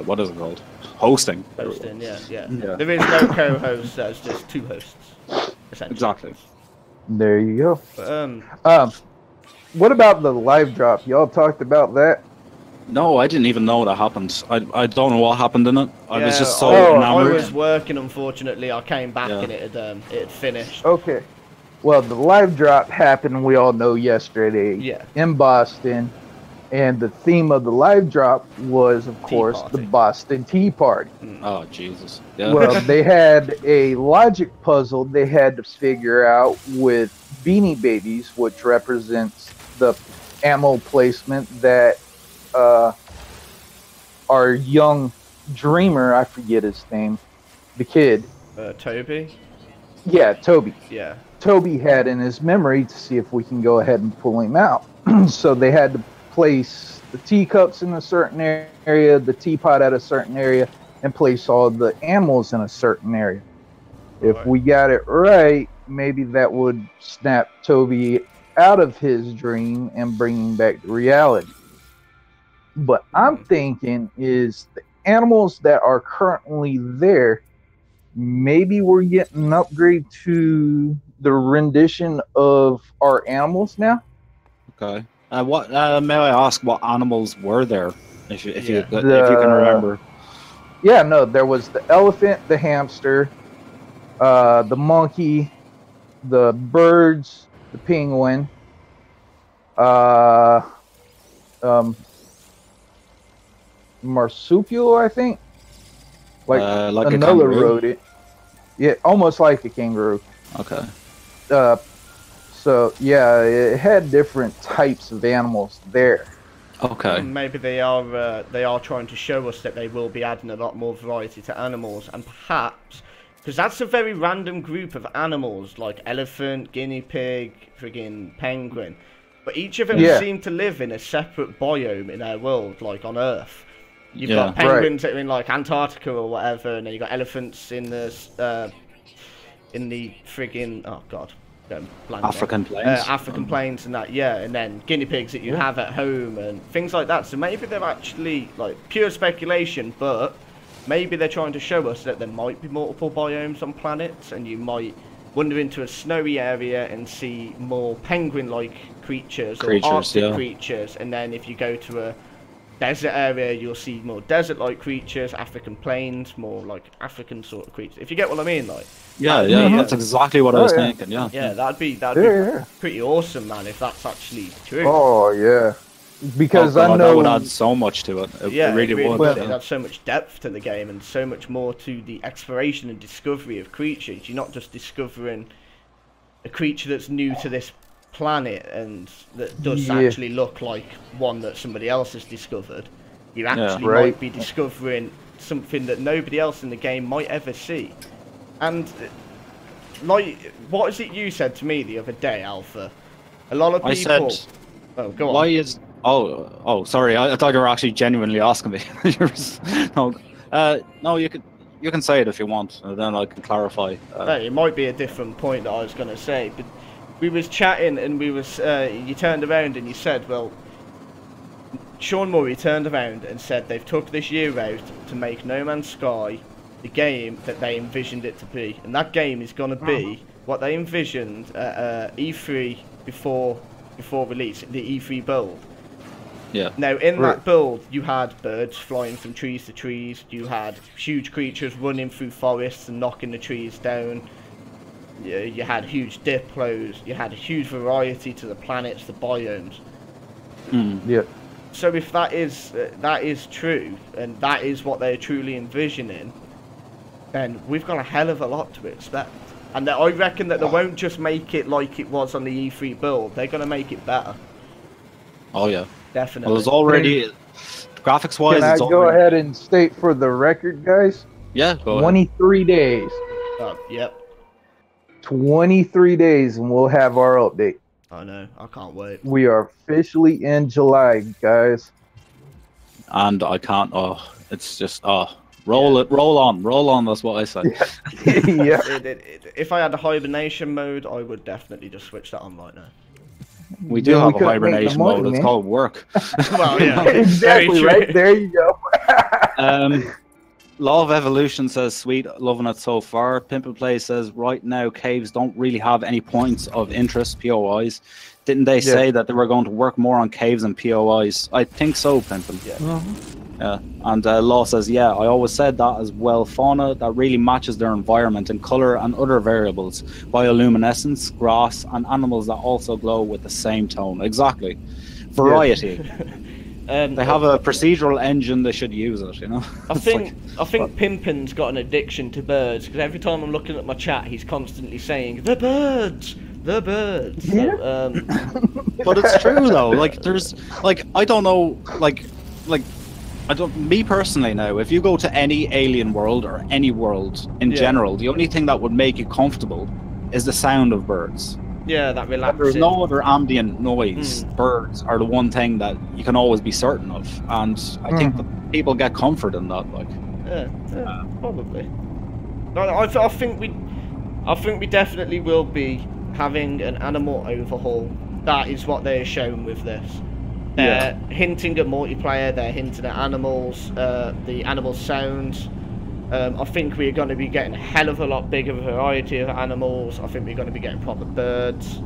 what is it called? Hosting. Hosting, yeah. There is no co-host, there's just 2 hosts, essentially. Exactly. There you go. But, what about the live drop? Y'all talked about that? No, I didn't even know that happened. I don't know what happened in it. I was just so I enamored. was working, unfortunately. I came back and it had finished. Okay. Well, the live drop happened, we all know, yesterday in Boston. And the theme of the live drop was, of course, the Boston Tea Party. Oh, Jesus. Yeah. Well, they had a logic puzzle they had to figure out with Beanie Babies, which represents the ammo placement that our young dreamer, I forget his name, the kid, Toby? Yeah, Toby. Yeah. Toby had in his memory to see if we can go ahead and pull him out. So they had to place the teacups in a certain area, the teapot at a certain area, and place all the animals in a certain area. If we got it right, maybe that would snap Toby out of his dream and bring him back to reality. But I'm thinking is the animals that are currently there, maybe we're getting an upgrade to the rendition of our animals now. Okay. What may I ask? What animals were there? If you can remember. Yeah, no, there was the elephant, the hamster, the monkey, the birds, the penguin, marsupial, I think. Like another rodent. Yeah, almost like a kangaroo. Okay. So yeah, it had different types of animals there. Okay. Maybe they are trying to show us that they will be adding a lot more variety to animals, and perhaps because that's a very random group of animals like elephant, guinea pig, friggin' penguin, but each of them seem to live in a separate biome in our world, like on Earth. You've got penguins that are in like Antarctica or whatever, and then you've got elephants in the friggin' African plains. African plains and that, and then guinea pigs that you have at home and things like that. So maybe they're actually like pure speculation, but maybe they're trying to show us that there might be multiple biomes on planets, and you might wander into a snowy area and see more penguin-like creatures or Arctic creatures, and then if you go to a desert area, you'll see more desert-like creatures, African plains, more like African sort of creatures. If you get what I mean, like. Yeah, that's exactly what I was thinking. Yeah. Yeah, that'd be pretty awesome, man. If that's actually true. Oh yeah, because I know that would add so much to it. It really would. It adds so much depth to the game and so much more to the exploration and discovery of creatures. You're not just discovering a creature that's new to this planet and that does actually look like one that somebody else has discovered. You actually might be discovering something that nobody else in the game might ever see. And like, what is it you said to me the other day, Alpha? A lot of people. I said, "Oh, go on." Why is? Oh, sorry. I thought you were actually genuinely asking me. No, you can say it if you want, and then I can clarify. Hey, it might be a different point that I was going to say, but we was chatting and we was. You turned around and you said, "Well." Sean Murray turned around and said they've took this year out to make No Man's Sky the game that they envisioned it to be, and that game is going to be what they envisioned at E3 before release, the E3 build. Yeah. Now in that build, you had birds flying from trees to trees. You had huge creatures running through forests and knocking the trees down. You had huge diplos. You had a huge variety to the planets, the biomes. Yeah. So if that is true, and that is what they're truly envisioning, then we've got a hell of a lot to expect. And I reckon that they won't just make it like it was on the E3 build. They're going to make it better. Oh, yeah. Definitely. Well, it's already... Graphics-wise, Can I go ahead and state for the record, guys? Yeah, go ahead. 23 days. Yep. 23 days, and we'll have our update. I know. I can't wait. We are officially in July, guys. And I can't... it's just... roll on, that's what I say. Yeah. If I had a hibernation mode, I would definitely just switch that on right now. We do have a hibernation mode, it's called work. Well, yeah. Exactly, right? There you go. Law of Evolution says, sweet, loving it so far. Pimple Play says, right now, caves don't really have any points of interest, POIs. Didn't they say that they were going to work more on caves and POIs? I think so, Pimple. Yeah. And Law says, I always said that as well. Fauna that really matches their environment in color and other variables. Bioluminescence, grass, and animals that also glow with the same tone. Exactly. Variety. They have a procedural engine, they should use it, you know? I think Pimpin's got an addiction to birds, because every time I'm looking at my chat, he's constantly saying, the birds! The birds! Yeah. So, but it's true, though. Like, there's, like, I don't know, like, I don't. Me personally, now, if you go to any alien world or any world in general, the only thing that would make you comfortable is the sound of birds. Yeah, that relaxing. There's no other ambient noise. Birds are the one thing that you can always be certain of, and I think that people get comfort in that. Like, yeah, probably. I think we definitely will be having an animal overhaul. That is what they are showing with this. They're hinting at multiplayer. They're hinting at animals. The animal sounds. I think we're going to be getting a hell of a lot bigger variety of animals. I think we're going to be getting proper birds.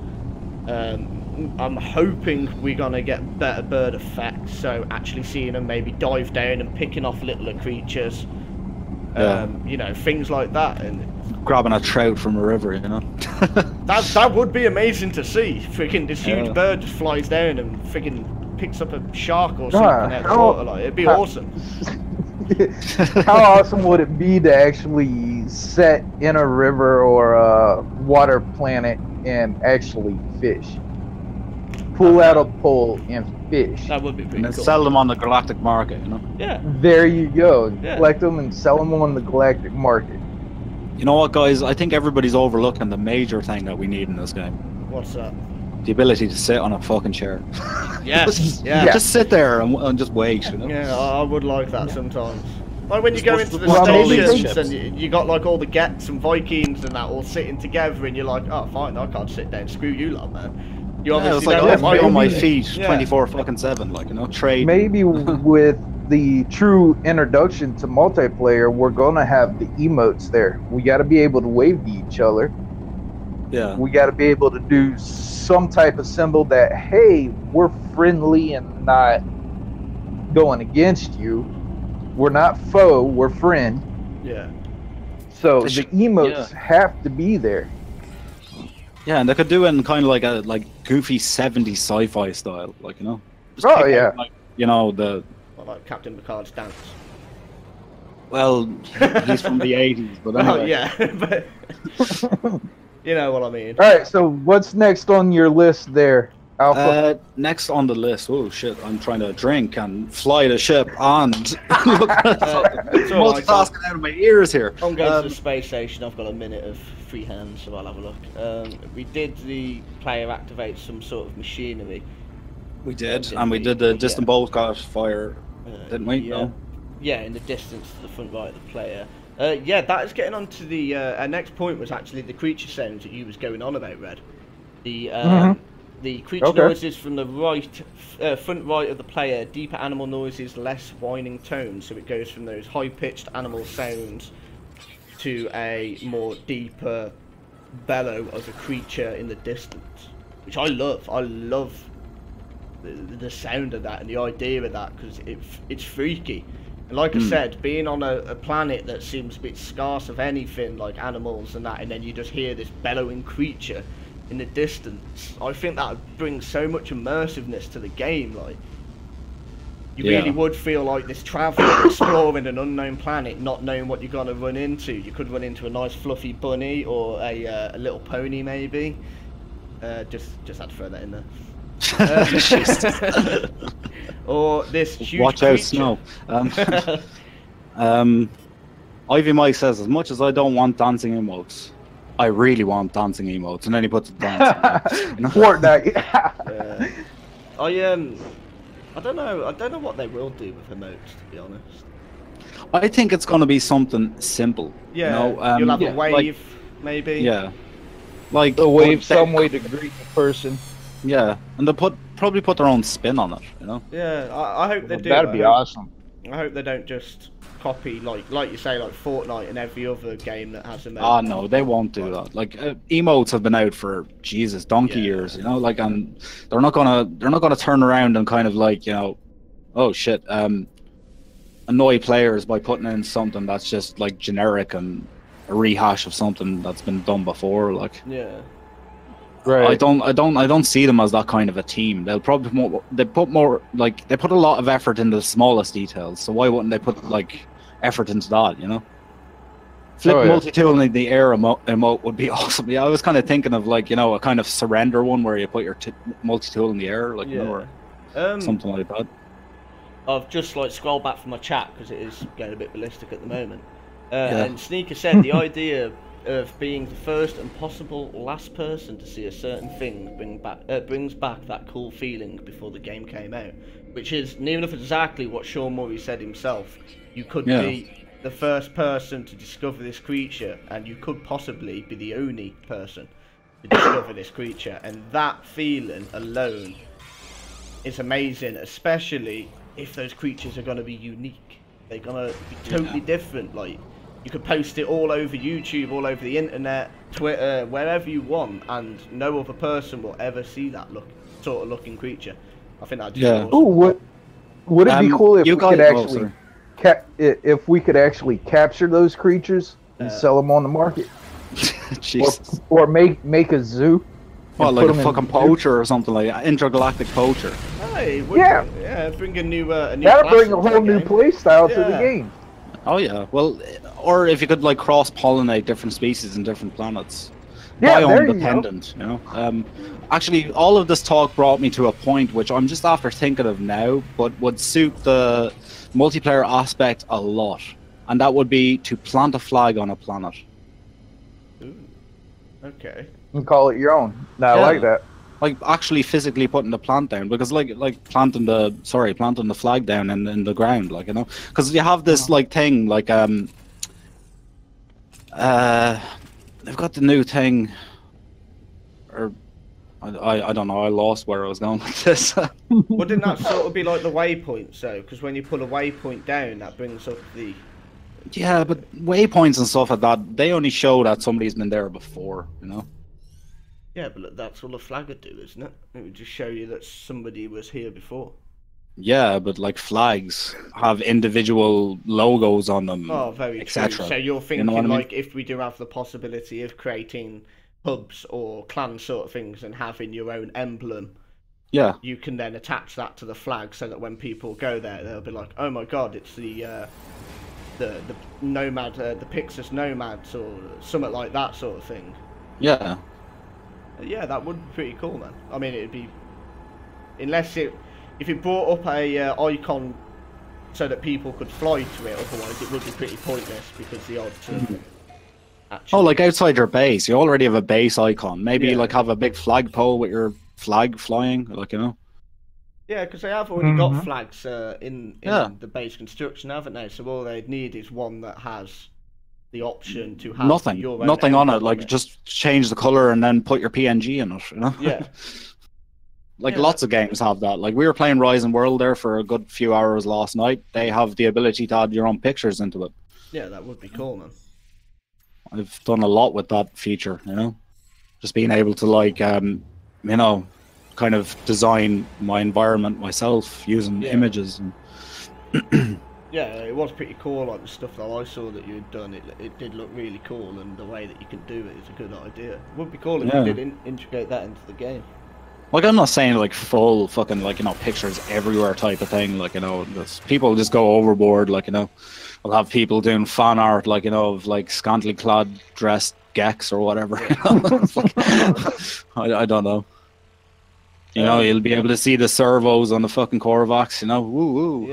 I'm hoping we're going to get better bird effects. So actually seeing them maybe dive down and picking off littler creatures. You know, things like that. And grabbing a trout from a river, you know. that would be amazing to see. Freaking this huge bird just flies down and freaking picks up a shark or something out of the water. Like, it'd be awesome. How awesome would it be to actually set in a river or a water planet and actually fish? Pull out a pole and fish. That would be pretty and cool. Sell them on the galactic market, you know. Yeah. There you go. Yeah. Collect them and sell them on the galactic market. You know what, guys? I think everybody's overlooking the major thing that we need in this game. What's that? The ability to sit on a fucking chair. Yes. Just sit there and just wait, you know? Yeah, I would like that sometimes. Like when you go into the Well, stations and you got like all the Gets and Vikings and that all sitting together and you're like, oh fine, I can't sit down, screw you lot, man. You Yeah, it's obviously like don't I have to be on my maybe- feet Yeah. 24/7, like, you know, trade. Maybe with the true introduction to multiplayer, we're gonna have the emotes there. We got to be able to wave to each other. Yeah. We got to be able to do some type of symbol that, hey, we're friendly and not going against you. We're not foe, we're friend. Yeah. So They the should- emotes have to be there. Yeah, and they could do it in kind of like a goofy 70s sci-fi style, like, you know. Just Oh, pick out, yeah. like, you know, the Or like Captain Picard's dance. well, he's from the 80s, but anyway. Oh yeah, but you know what I mean. All right, so what's next on your list there, Alpha? Next on the list, oh shit, I'm trying to drink and fly the ship and look at It's all right, multitasking out of my ears here. I'm going to the space station. I've got a minute of free hands, so I'll have a look. We did the player activate some sort of machinery. We did, and we did the distant bolt fire, didn't we? Yeah. No? Yeah, in the distance to the front right of the player. Yeah, that is getting on to the. Our next point was actually the creature sounds that you was going on about, Red. The creature noises from the right, front right of the player, deeper animal noises, less whining tones. So it goes from those high-pitched animal sounds to a more deeper bellow of a creature in the distance, which I love. I love the sound of that and the idea of that because it's freaky. And like I said, being on a planet that seems a bit scarce of anything like animals and that, and then you just hear this bellowing creature in the distance, I think that would bring so much immersiveness to the game. Like, you really would feel like this traveller exploring an unknown planet, not knowing what you're gonna run into. You could run into a nice fluffy bunny or a little pony maybe. Just had to throw that in there. Or this huge Watch out, creature. snow. Ivy Mike says, as much as I don't want dancing emotes, I really want dancing emotes, and then he puts it dancing. You know? Fortnite. I don't know what they will do with emotes, to be honest. I think it's going to be something simple. Yeah, you know? you'll have a like- wave, maybe. Yeah. Like The wave, some way to greet the person. Yeah, and they probably put their own spin on it, you know. Yeah, I hope they do. That'd be awesome. I hope they don't just copy, like you say, like Fortnite and every other game that has emotes. Ah, no, they won't do that. Like emotes have been out for donkey years, you know. Like, and they're not gonna turn around and kind of like, you know, oh shit, annoy players by putting in something that's just like generic and a rehash of something that's been done before. Like, Yeah. Right. I don't see them as that kind of a team. They'll probably they put a lot of effort into the smallest details. So why wouldn't they put like effort into that? You know, flip multi-tool in the air emote would be awesome. Yeah, I was kind of thinking of like, you know, a kind of surrender one where you put your multi-tool in the air, like, you know, or something like that. I've just like scrolled back from my chat because it is going a bit ballistic at the moment. And Sneaker said the idea of being the first and possible last person to see a certain thing brings back that cool feeling before the game came out, which is near enough exactly what Sean Murray said himself. You could be the first person to discover this creature, and you could possibly be the only person to discover this creature, and that feeling alone is amazing, especially if those creatures are going to be unique. They're going to be totally different. Like, you could post it all over YouTube, all over the internet, Twitter, wherever you want, and no other person will ever see that sort of looking creature. I think that'd be awesome. Ooh, would it be cool if we could actually if we could actually capture those creatures and sell them on the market? or make a zoo? Well, like a fucking poacher or something, like an intergalactic poacher. Hey, bring a new that'll bring a whole new play style to the game. Oh yeah, well, or if you could like cross-pollinate different species and different planets, biome-dependent, you know. Actually, all of this talk brought me to a point which I'm just after thinking of now, but would suit the multiplayer aspect a lot, and that would be to plant a flag on a planet. Ooh. Okay. And call it your own. I like that. Like actually physically putting the plant down, because like planting the flag down in the ground, like, you know, because you have this like thing like they've got the new thing, or I don't know, I lost where I was going with this. Well, didn't that sort of be like the waypoints though? Because when you put a waypoint down, that brings up the... Yeah, but waypoints and stuff like that, they only show that somebody's been there before, you know. Yeah, but that's all a flag would do, isn't it? It would just show you that somebody was here before. Yeah, but like flags have individual logos on them. Oh, very true. So you're thinking, you know, like, if we do have the possibility of creating hubs or clan sort of things and having your own emblem, you can then attach that to the flag so that when people go there, they'll be like, oh my god, it's the nomad, the Pyxis nomads, or something like that sort of thing. Yeah. Yeah, that would be pretty cool, man. I mean, it'd be, if it brought up a icon so that people could fly to it, otherwise it would be pretty pointless because the odds are actually... Oh, like outside your base, you already have a base icon. Maybe like have a big flagpole with your flag flying, like, you know. Yeah, because they have already got flags in the base construction, haven't they? So all they'd need is one that has the option to have nothing on it. Like, just change the color and then put your PNG in it, you know. Yeah. Like, lots of games have that. Like, we were playing Rise and World there for a good few hours last night. They have the ability to add your own pictures into it. Yeah, that would be cool, man. I've done a lot with that feature, you know. Just being able to, like, you know, kind of design my environment myself using images. And yeah, it was pretty cool. Like the stuff that I saw that you'd done, it did look really cool, and the way that you could do it is a good idea. It would be cool if you did integrate that into the game. Like, I'm not saying like full fucking, like, you know, pictures everywhere type of thing. Like, you know, people just go overboard. Like, you know, we'll have people doing fan art, like, you know, of like scantily clad dressed Gex or whatever. Like, I don't know. You know, you'll be able to see the servos on the fucking Corvax, you know. Woo woo.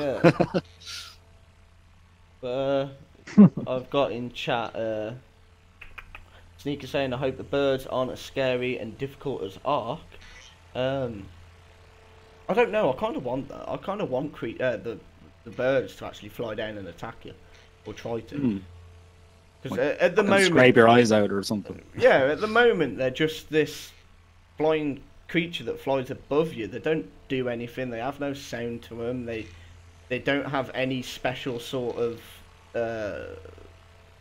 Yeah. I've got in chat Sneaker saying, I hope the birds aren't as scary and difficult as Ark. I don't know, I kind of want that. I kind of want the birds to actually fly down and attack you, or try to. Because at the moment, scrape your eyes out or something. Yeah, at the moment they're just this flying creature that flies above you. They don't do anything. They have no sound to them. They don't have any special sort of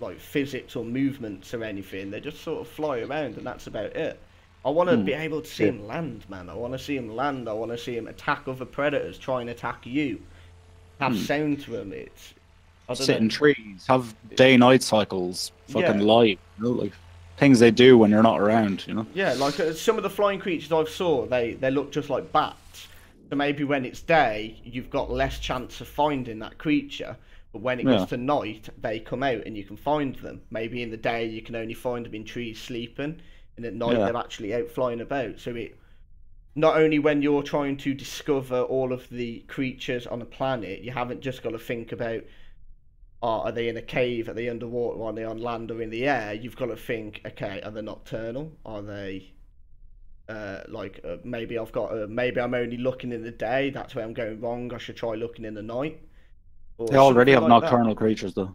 like physics or movements or anything. They just sort of fly around, and that's about it. I want to be able to see him land, man. I want to see him land. I want to see him attack other predators, try and attack you. Have sound to him. Sit in trees, have day-night cycles, fucking light, you know, like things they do when you're not around, you know. Yeah, like some of the flying creatures I've saw, they look just like bats. So maybe when it's day, you've got less chance of finding that creature. But when it gets to night, they come out and you can find them. Maybe in the day you can only find them in trees sleeping, and at night they're actually out flying about. So not only when you're trying to discover all of the creatures on a planet, you haven't just got to think about, are they in a cave, are they underwater, are they on land or in the air? You've got to think, okay, are they nocturnal? Are they maybe maybe I'm only looking in the day, that's where I'm going wrong, I should try looking in the night. They already have like nocturnal creatures, though.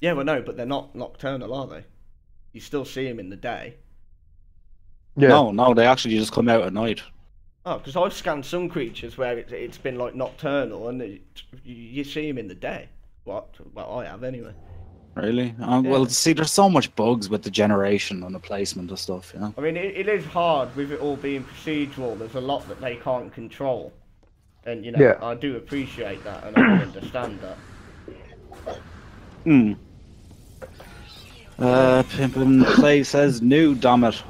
Yeah, well, no, but they're not nocturnal, are they? You still see them in the day. Yeah. No, they actually just come out at night. Oh, because I've scanned some creatures where it's been like nocturnal, and you see them in the day. Well, I have anyway. Really? Yeah. Well, see, there's so much bugs with the generation and the placement of stuff, you know? I mean, it is hard with it all being procedural. There's a lot that they can't control. And, you know, Yeah. I do appreciate that, and I understand that. Pimpin' Play says, no, damn it.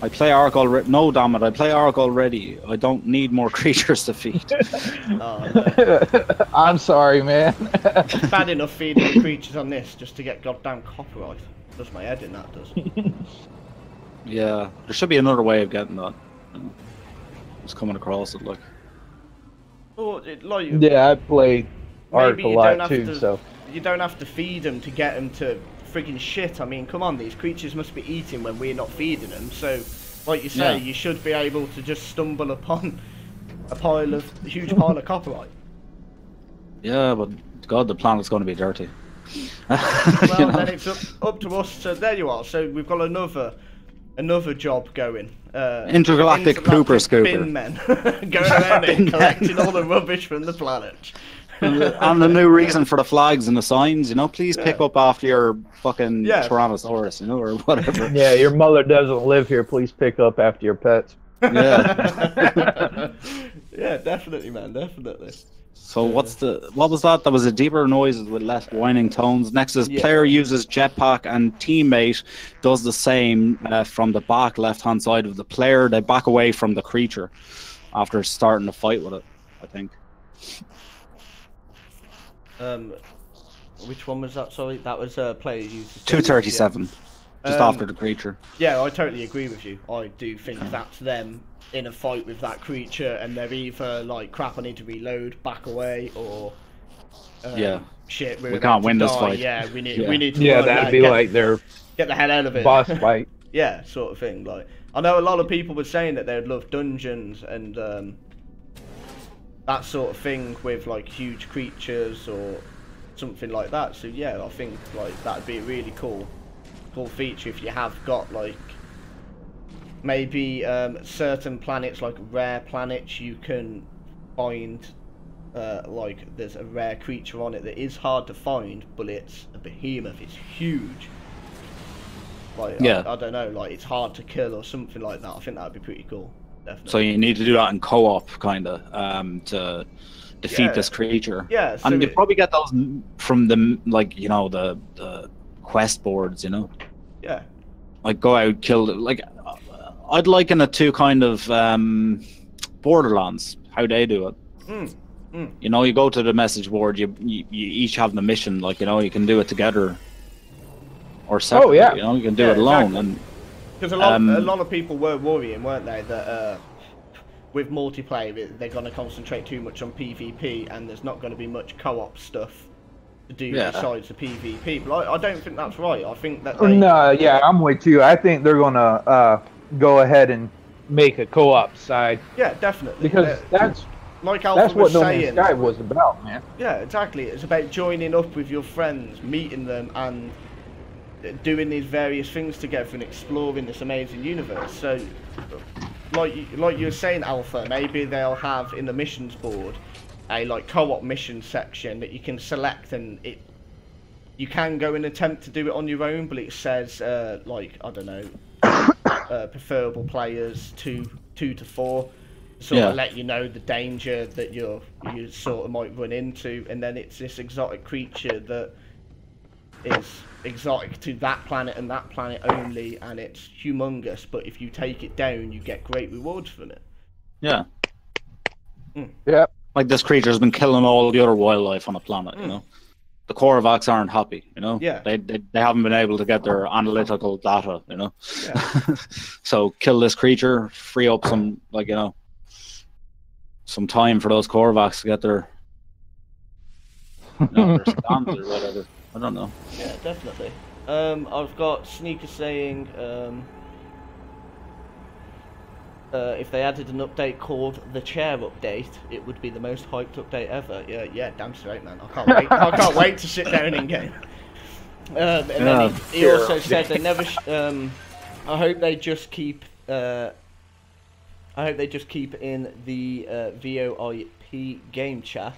I play Ark already. No, damn it, I play Ark already. I don't need more creatures to feed. Oh, no. I'm sorry, man. It's bad enough feeding the creatures on this just to get goddamn copyright. Does my head in, that does. Yeah, there should be another way of getting that. Just coming across it, like. Or, Yeah, I played Ark maybe a you lot don't have too, to, so. You don't have to feed them to get them to friggin' shit. I mean, come on, these creatures must be eating when we're not feeding them. So, like you say, you should be able to just stumble upon a huge pile of copyright. Yeah, but God, the planet's going to be dirty. Well, You know? then it's up to us. So there you are. So we've got another job going. Intergalactic pooper scooper. Bin men going around and collecting all the rubbish from the planet. And the new reason for the flags and the signs, you know, please pick up after your fucking Yeah. Tyrannosaurus, you know, or whatever. Yeah, your mother doesn't live here. Please pick up after your pets. Yeah. Yeah, definitely, man, definitely. So what was that? That was a deeper noise with less whining tones. Next is player uses jetpack and teammate does the same from the back left-hand side of the player. They back away from the creature after starting to fight with it, I think. Which one was that? Sorry, that was player uses 237, just after the creature. Yeah, I totally agree with you. I do think that's them in a fight with that creature, and they're either like, crap, I need to reload, back away, or shit, we can't win this fight. Yeah, we need to. Yeah, that'd be like their get the hell out of it. boss fight. Yeah, sort of thing. Like, I know a lot of people were saying that they'd love dungeons and that sort of thing with like huge creatures or something like that. So yeah, I think like that'd be a really cool feature if you have got like maybe certain planets, like rare planets, you can find like there's a rare creature on it that is hard to find, but it's a behemoth, it's huge. Like, yeah. I don't know, like it's hard to kill or something like that. I think that'd be pretty cool. Definitely. So you need to do that in co-op, kind of, to defeat this creature. Yeah, so and you probably get those from the, like, you know, the quest boards, you know. Yeah. Like go out, kill. Like, I'd liken it to kind of Borderlands, how they do it. You know, you go to the message board, you each have the mission. Like, you know, you can do it together or separately. You know, you can do it alone. Exactly. And because a lot of people were worrying, weren't they, that with multiplayer they're going to concentrate too much on PvP and there's not going to be much co-op stuff to do besides the PvP. But I don't think that's right. I think that No, yeah, I'm with you. I think they're gonna go ahead and make a co-op side. Yeah, definitely. Because that's like Alpha that's what was No saying. Man's Sky was about, man. Yeah, exactly. It's about joining up with your friends, meeting them, and doing these various things together and exploring this amazing universe. So, like you were saying, Alpha, maybe they'll have in the missions board a like co-op mission section that you can select, and you can go and attempt to do it on your own, but it says like, I don't know, preferable players 2 to 4, sort of let you know the danger that you sort of might run into, and then it's this exotic creature that is exotic to that planet and that planet only, and it's humongous, but if you take it down you get great rewards from it. yeah, Yeah. like this creature has been killing all the other wildlife on the planet, you know. the Korvax aren't happy, you know. Yeah. They haven't been able to get their analytical data, you know. Yeah. So kill this creature, free up some, like, you know, some time for those Korvax to get their, you know, their scans or whatever. I don't know. Yeah, definitely. I've got Sneaker saying if they added an update called the Chair Update, it would be the most hyped update ever. Yeah, damn straight, man. I can't wait. I can't wait to sit down in game. And then he also said they never. I hope they just keep. I hope they just keep in the VoIP game chat.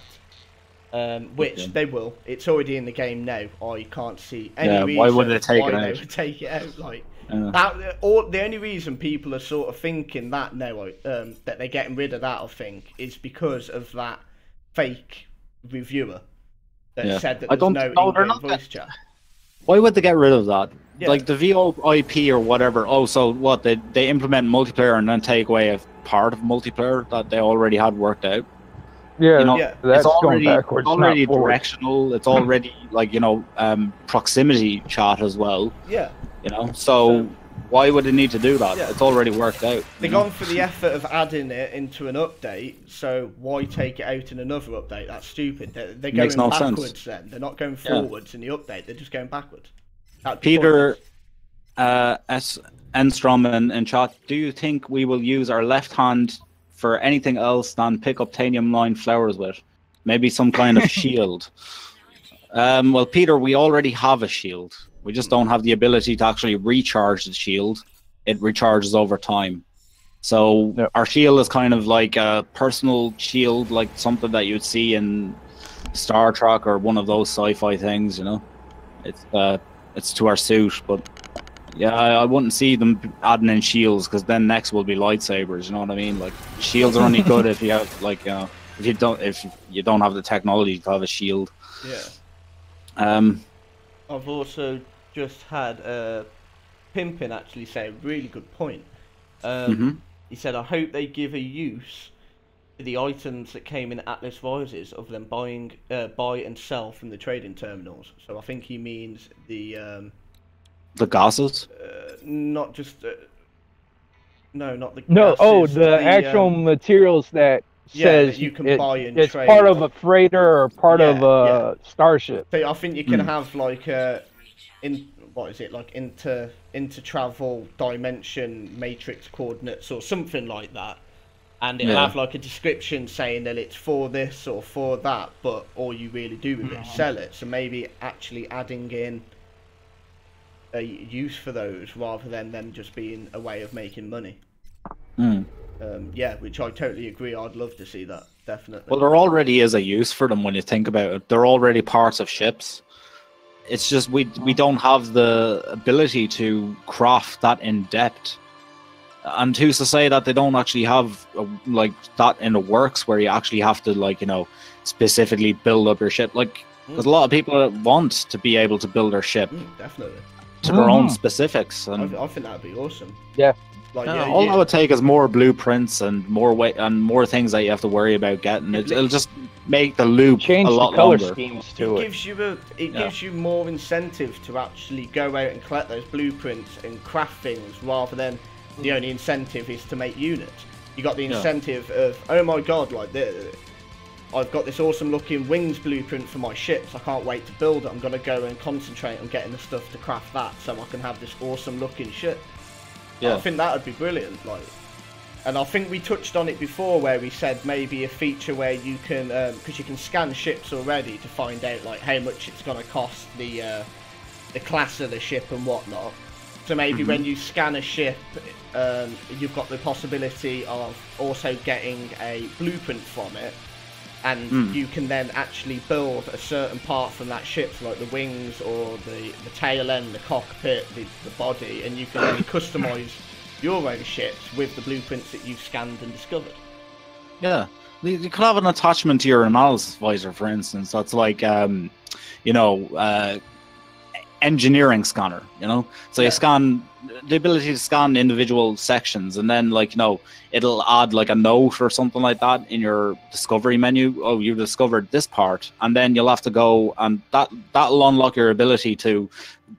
Which they will. It's already in the game now. I can't see any reason why would they take it why they out? would take it out. Like that. Or the only reason people are sort of thinking that now, that they're getting rid of that, I think, is because of that fake reviewer that said that there's no in-game voice chat. Why would they get rid of that? Yeah. Like the VoIP or whatever. Oh, so what? They implement multiplayer and then take away a part of multiplayer that they already had worked out. Yeah, you know, that's it's already, going backwards. It's already not forward. directional. It's already like, you know, proximity chat as well. Yeah. You know, so why would they need to do that? Yeah. It's already worked out. They've gone for the effort of adding it into an update, so why take it out in another update? That's stupid. They're going Makes no backwards sense. then. They're not going forwards in the update, they're just going backwards. Peter S. Enstrom in chat, do you think we will use our left hand for anything else than pick up Tanium line flowers with? Maybe some kind of shield. Well, Peter, we already have a shield. We just don't have the ability to actually recharge the shield. It recharges over time. So our shield is kind of like a personal shield, like something that you'd see in Star Trek or one of those sci-fi things, you know. It's to our suit, but yeah, I wouldn't see them adding in shields, because then next will be lightsabers. You know what I mean? Like, shields are only good if you have, like, if you don't have the technology to have a shield. Yeah. I've also just had Pimpin actually say a really good point. He said, I hope they give a use to the items that came in Atlas Rises of them buy and sell from the trading terminals. So I think he means the gases? Not just... no, not the No, gases. the actual materials that says that you can buy and it's trade. part of a freighter or part of a starship. So I think you can have like like inter-travel dimension matrix coordinates or something like that, and it'll have like a description saying that it's for this or for that, but all you really do with it is sell it. So maybe actually adding in a use for those rather than them just being a way of making money. Which I totally agree. I'd love to see that, definitely. Well, there already is a use for them when you think about it. They're already parts of ships. It's just we don't have the ability to craft that in depth. And who's to say that they don't actually have like that in the works, where you actually have to, like, you know, specifically build up your ship, like, because a lot of people want to be able to build their ship definitely to their own specifics. And I think that'd be awesome. Yeah. Like, all that would take is more blueprints and more weight and more things that you have to worry about getting. It'll just make the loop change a lot the color longer. schemes to it. Gives you more incentive to actually go out and collect those blueprints and craft things, rather than the only incentive is to make units. You got the incentive of, oh my god, like I've got this awesome looking wings blueprint for my ships. I can't wait to build it. I'm gonna go and concentrate on getting the stuff to craft that, so I can have this awesome looking ship. Yeah. I think that would be brilliant. Like, and I think we touched on it before, where we said maybe a feature where you can, because you can scan ships already to find out like how much it's gonna cost, the class of the ship and whatnot. So maybe when you scan a ship, you've got the possibility of also getting a blueprint from it, and you can then actually build a certain part from that ship, so like the wings or the tail end, the cockpit, the body, and you can then customize your own ships with the blueprints that you've scanned and discovered. Yeah, you could have an attachment to your analysis visor, for instance, that's like, you know, engineering scanner, you know. So you scan the ability to scan individual sections, and then like, you know, it'll add like a note or something like that in your discovery menu. Oh, you discovered this part, and then you'll have to go, and that'll unlock your ability to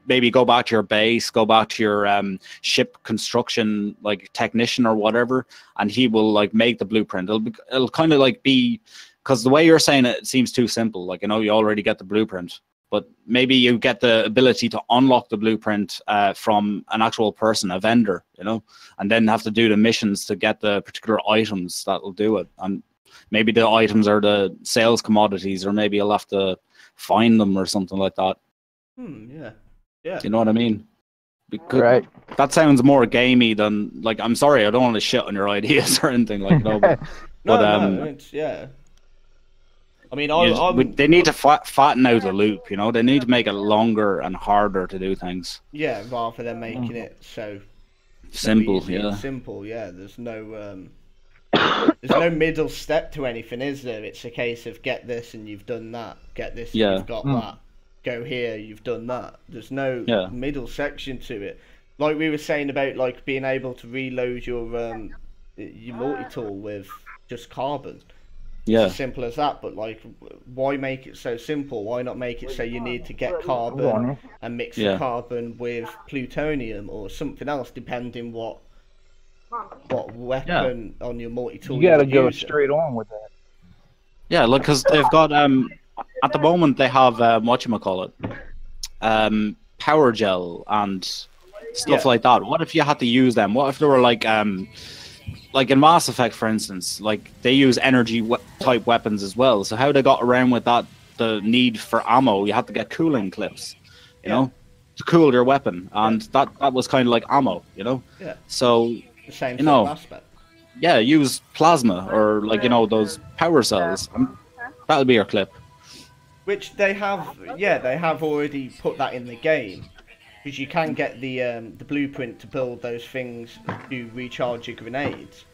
maybe go back to your base, go back to your ship construction like technician or whatever, and he will like make the blueprint. It'll kind of like be, because the way you're saying it seems too simple. Like, you know, you already get the blueprint, but maybe you get the ability to unlock the blueprint from an actual person, a vendor, you know, and then have to do the missions to get the particular items that'll do it. And maybe the items are the sales commodities, or maybe you'll have to find them or something like that. Yeah. Yeah. Do you know what I mean? Because Right. that sounds more gamey than, like, I'm sorry, I don't want to shit on your ideas or anything, like, no, but, No, it's, yeah. I mean, they need to fatten out the loop, you know. They need to make it longer and harder to do things. Yeah, rather than making it so simple. easy and Yeah. simple. Yeah, there's no middle step to anything, is there? It's a case of get this and you've done that. Get this, and you've got that. Go here, you've done that. There's no middle section to it. Like we were saying about like being able to reload your multi-tool with just carbon. Yeah. It's as simple as that, but like, why make it so simple? Why not make it so you need to get carbon and mix the carbon with plutonium or something else, depending what weapon on your multi-tool you gotta go using. straight on with that. Yeah, look, because they've got at the moment they have whatchamacallit, power gel and stuff like that. What if you had to use them? What if they were like in Mass Effect, for instance, like they use energy type weapons as well. So how they got around with that, the need for ammo, you had to get cooling clips, you know, to cool your weapon, and that was kind of like ammo, you know. Yeah. So the same you know, aspect. Yeah, use plasma or like, you know, those power cells. That'll be your clip. Which they have, they have already put that in the game, because you can get the blueprint to build those things to recharge your grenades.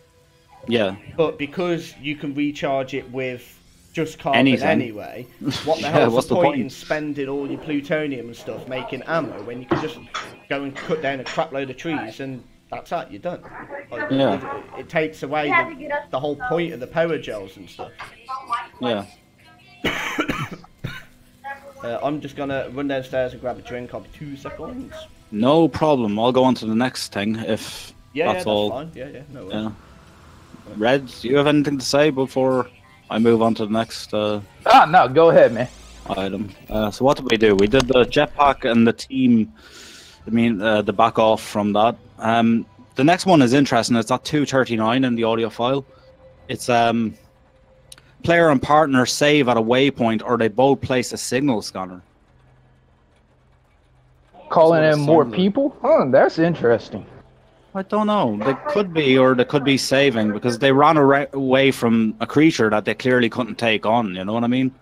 Yeah. But because you can recharge it with just carbon anyway, what the hell's the point in spending all your plutonium and stuff making ammo when you can just go and cut down a crap load of trees and that's it, you're done. Like, it takes away the whole point of the power gels and stuff. Yeah. I'm just gonna run downstairs and grab a drink. I'll be 2 seconds. No problem. I'll go on to the next thing if that's all. Fine. Yeah, no worries. Yeah. Red, do you have anything to say before I move on to the next no, go ahead, man. item? So what did we do? We did the jetpack and the team. I mean, the back off from that. The next one is interesting. It's at 239 in the audio file. It's player and partner save at a waypoint, or they both place a signal scanner. Calling in more people? Huh, that's interesting. I don't know. They could be, or they could be saving, because they ran away from a creature that they clearly couldn't take on, you know what I mean?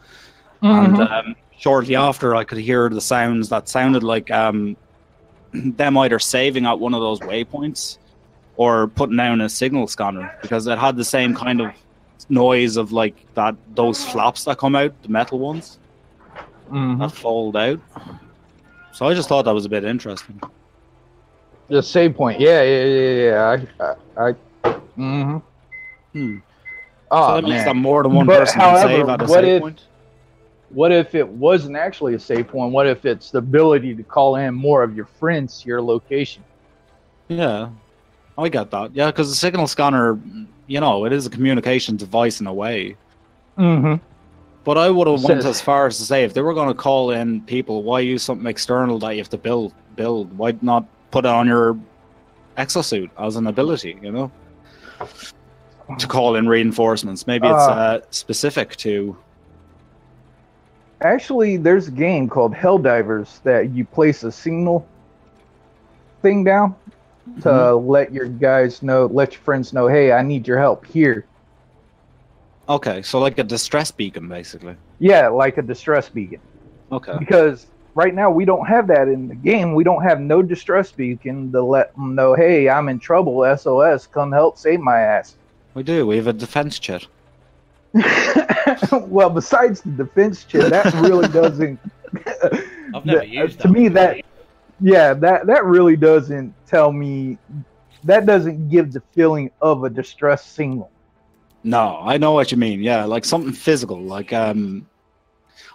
And shortly after, I could hear the sounds that sounded like them either saving at one of those waypoints or putting down a signal scanner, because it had the same kind of noise of like those flaps that come out, the metal ones that fold out. So I just thought that was a bit interesting. The save point, yeah. Oh, so that means that more than one person can save at a save point. What if it wasn't actually a save point? What if it's the ability to call in more of your friends to your location? Yeah, I get that. Yeah, because the signal scanner, you know, it is a communication device in a way. But I would have went as far as to say, if they were going to call in people, why use something external that you have to build? Why not put it on your exosuit as an ability, you know? To call in reinforcements. Maybe it's specific to... Actually, there's a game called Helldivers that you place a signal thing down to let your guys know, let your friends know, hey, I need your help here. Okay, so like a distress beacon, basically. Yeah, like a distress beacon. Okay. Because right now we don't have that in the game. We don't have no distress beacon to let them know, hey, I'm in trouble, SOS, come help save my ass. We do. We have a defense chit. Well, besides the defense chit, that really doesn't I've never used that. To me, that really doesn't tell me. That doesn't give the feeling of a distress signal. No, I know what you mean. Yeah, like something physical. Like I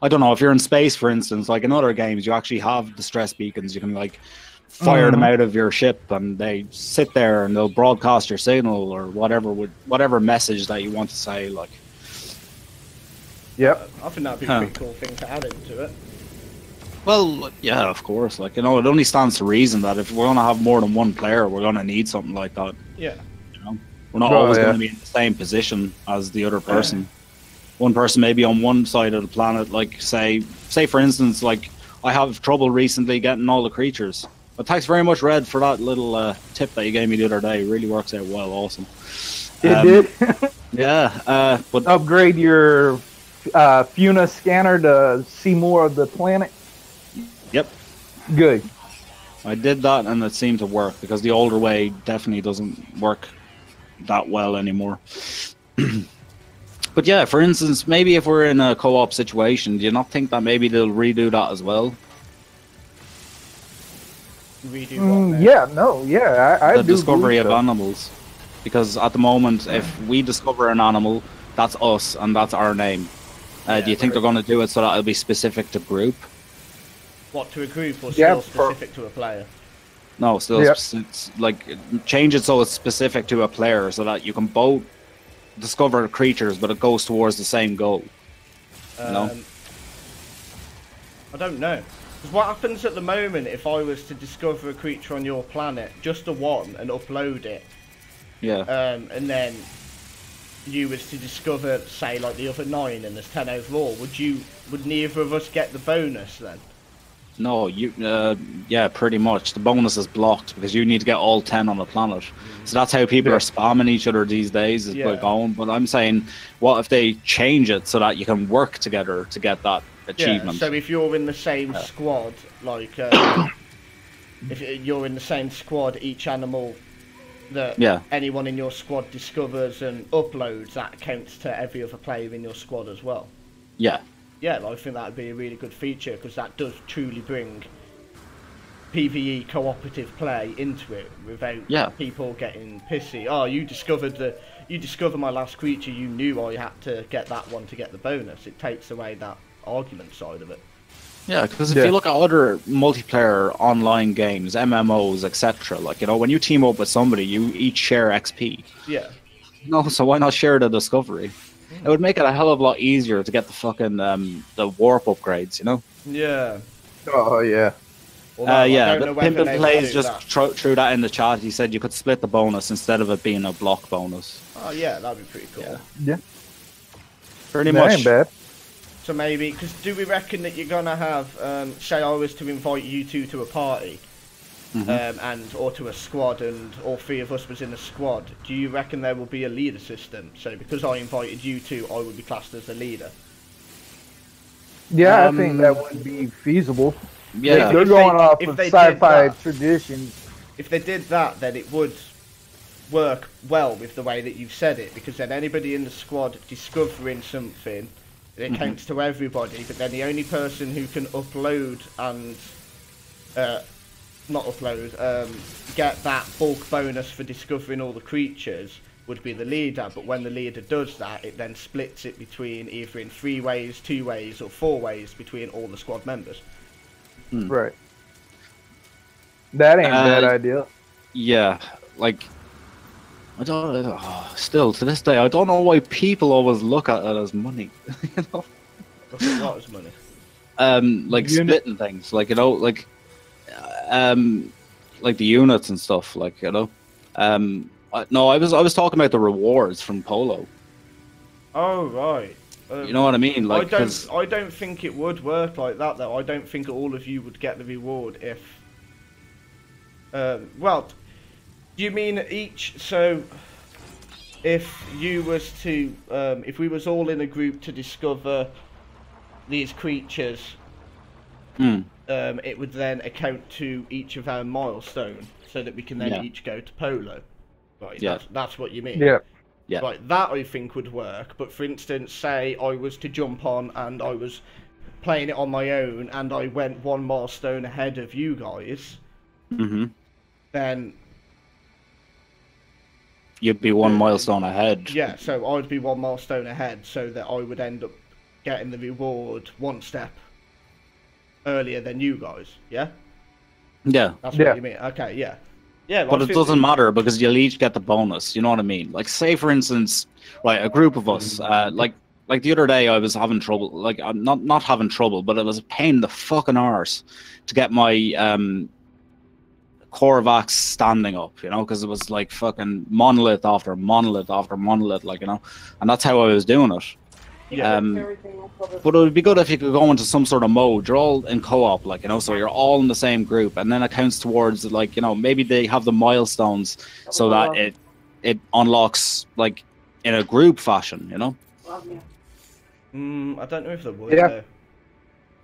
don't know, if you're in space, for instance, like in other games, you actually have distress beacons. You can like fire them out of your ship, and they sit there and they'll broadcast your signal or whatever message that you want to say. Like, yep, I think that'd be a pretty cool thing to add into it. Well, yeah, of course. Like, you know, it only stands to reason that if we're gonna have more than one player, we're gonna need something like that. Yeah. You know, we're not always going to be in the same position as the other person. One person may be on one side of the planet, like say for instance, like I have trouble recently getting all the creatures. But thanks very much, Red, for that little tip that you gave me the other day. It really works out well. Awesome. It did. Yeah. But upgrade your Funa scanner to see more of the planet. Yep. Good. I did that, and it seemed to work because the older way definitely doesn't work that well anymore. But yeah, for instance, maybe if we're in a co-op situation, do you not think that maybe they'll redo that as well? Redo what? I the do discovery of so. animals, because at the moment, if we discover an animal, that's us and that's our name. Do you think they're going to do it so that it'll be specific to group? What, to a group or still specific to a player? No, still it's like change it so it's specific to a player, so that you can both discover creatures, but it goes towards the same goal. You know? I don't know. Because what happens at the moment if I was to discover a creature on your planet, just the one, and upload it? Yeah. And then you was to discover, say, like the other 9, and there's 10 overall. Would neither of us get the bonus then? No, yeah, pretty much. The bonus is blocked because you need to get all 10 on the planet. So that's how people are spamming each other these days, is by going. But I'm saying, what if they change it so that you can work together to get that achievement? So if you're in the same squad, like, if you're in the same squad, each animal that anyone in your squad discovers and uploads, that counts to every other player in your squad as well. Yeah. Yeah, I think that would be a really good feature, because that does truly bring PvE cooperative play into it without people getting pissy. Oh, you discovered my last creature, you knew I had to get that one to get the bonus. It takes away that argument side of it. Yeah, because if you look at other multiplayer online games, MMOs, etc., like, you know, when you team up with somebody, you each share XP. Yeah. No, so why not share the discovery? It would make it a hell of a lot easier to get the fucking the warp upgrades, you know? Yeah. Oh yeah. Well, the Pimpin' Plays just threw that in the chat. He said you could split the bonus instead of it being a block bonus. Oh yeah, that'd be pretty cool. Yeah. Pretty much. Ain't bad. So maybe, because do we reckon that you're gonna have, say I was to invite you two to a party, or to a squad, and all 3 of us was in a squad, do you reckon there will be a leader system? So because I invited you two, I would be classed as the leader. Yeah, I think that would be feasible. Yeah, they're going off of sci-fi traditions. If they did that, then it would work well with the way that you've said it, because then anybody in the squad discovering something, it counts to everybody, but then the only person who can upload and get that bulk bonus for discovering all the creatures would be the leader. But when the leader does that, it then splits it between either in 3 ways, 2 ways, or 4 ways between all the squad members. Right. That ain't a bad idea. Yeah, like, I don't. Still to this day, I don't know why people always look at it as money. You know? Look at what as money? Like splitting things, like, you know, like the units and stuff, like, you know. No, I was talking about the rewards from Polo. Oh right. You know what I mean? Like, I don't think it would work like that though. I don't think all of you would get the reward if. Well, do you mean each? So, if you was to, if we was all in a group to discover these creatures, it would then account to each of our milestone, so that we can then each go to Polo. Right. Yeah. That's what you mean. Yeah. Yeah. Right, that I think would work, but for instance, say I was to jump on and I was playing it on my own and I went one milestone ahead of you guys, then you'd be one milestone ahead. Yeah, so I'd be one milestone ahead, so that I would end up getting the reward one step earlier than you guys. Yeah. Yeah. That's what you mean. Okay. Yeah. Yeah. But it doesn't matter because you'll each get the bonus. You know what I mean? Like, say for instance, right, a group of us, like the other day, I was having trouble. Like, I'm not having trouble, but it was a pain in the fucking arse to get my Corvax standing up, you know, because it was like fucking monolith after monolith after monolith, like, you know, and that's how I was doing it. Yeah. But it would be good if you could go into some sort of mode. You're all in co-op, like, you know, so you're all in the same group, and then it counts towards, like, you know, maybe they have the milestones so that it unlocks like in a group fashion, you know. I don't know if they would. Though.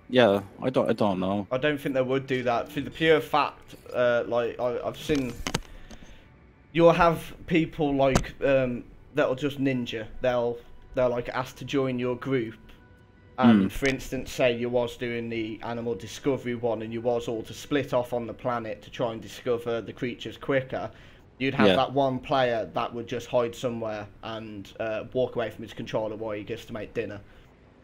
Yeah, I don't know. I don't think they would do that for the pure fact. Like I've seen, you'll have people like that'll just ninja. They'll like ask to join your group, and for instance, say you was doing the animal discovery one, and you was all to split off on the planet to try and discover the creatures quicker. You'd have that one player that would just hide somewhere and walk away from his controller while he gets to make dinner,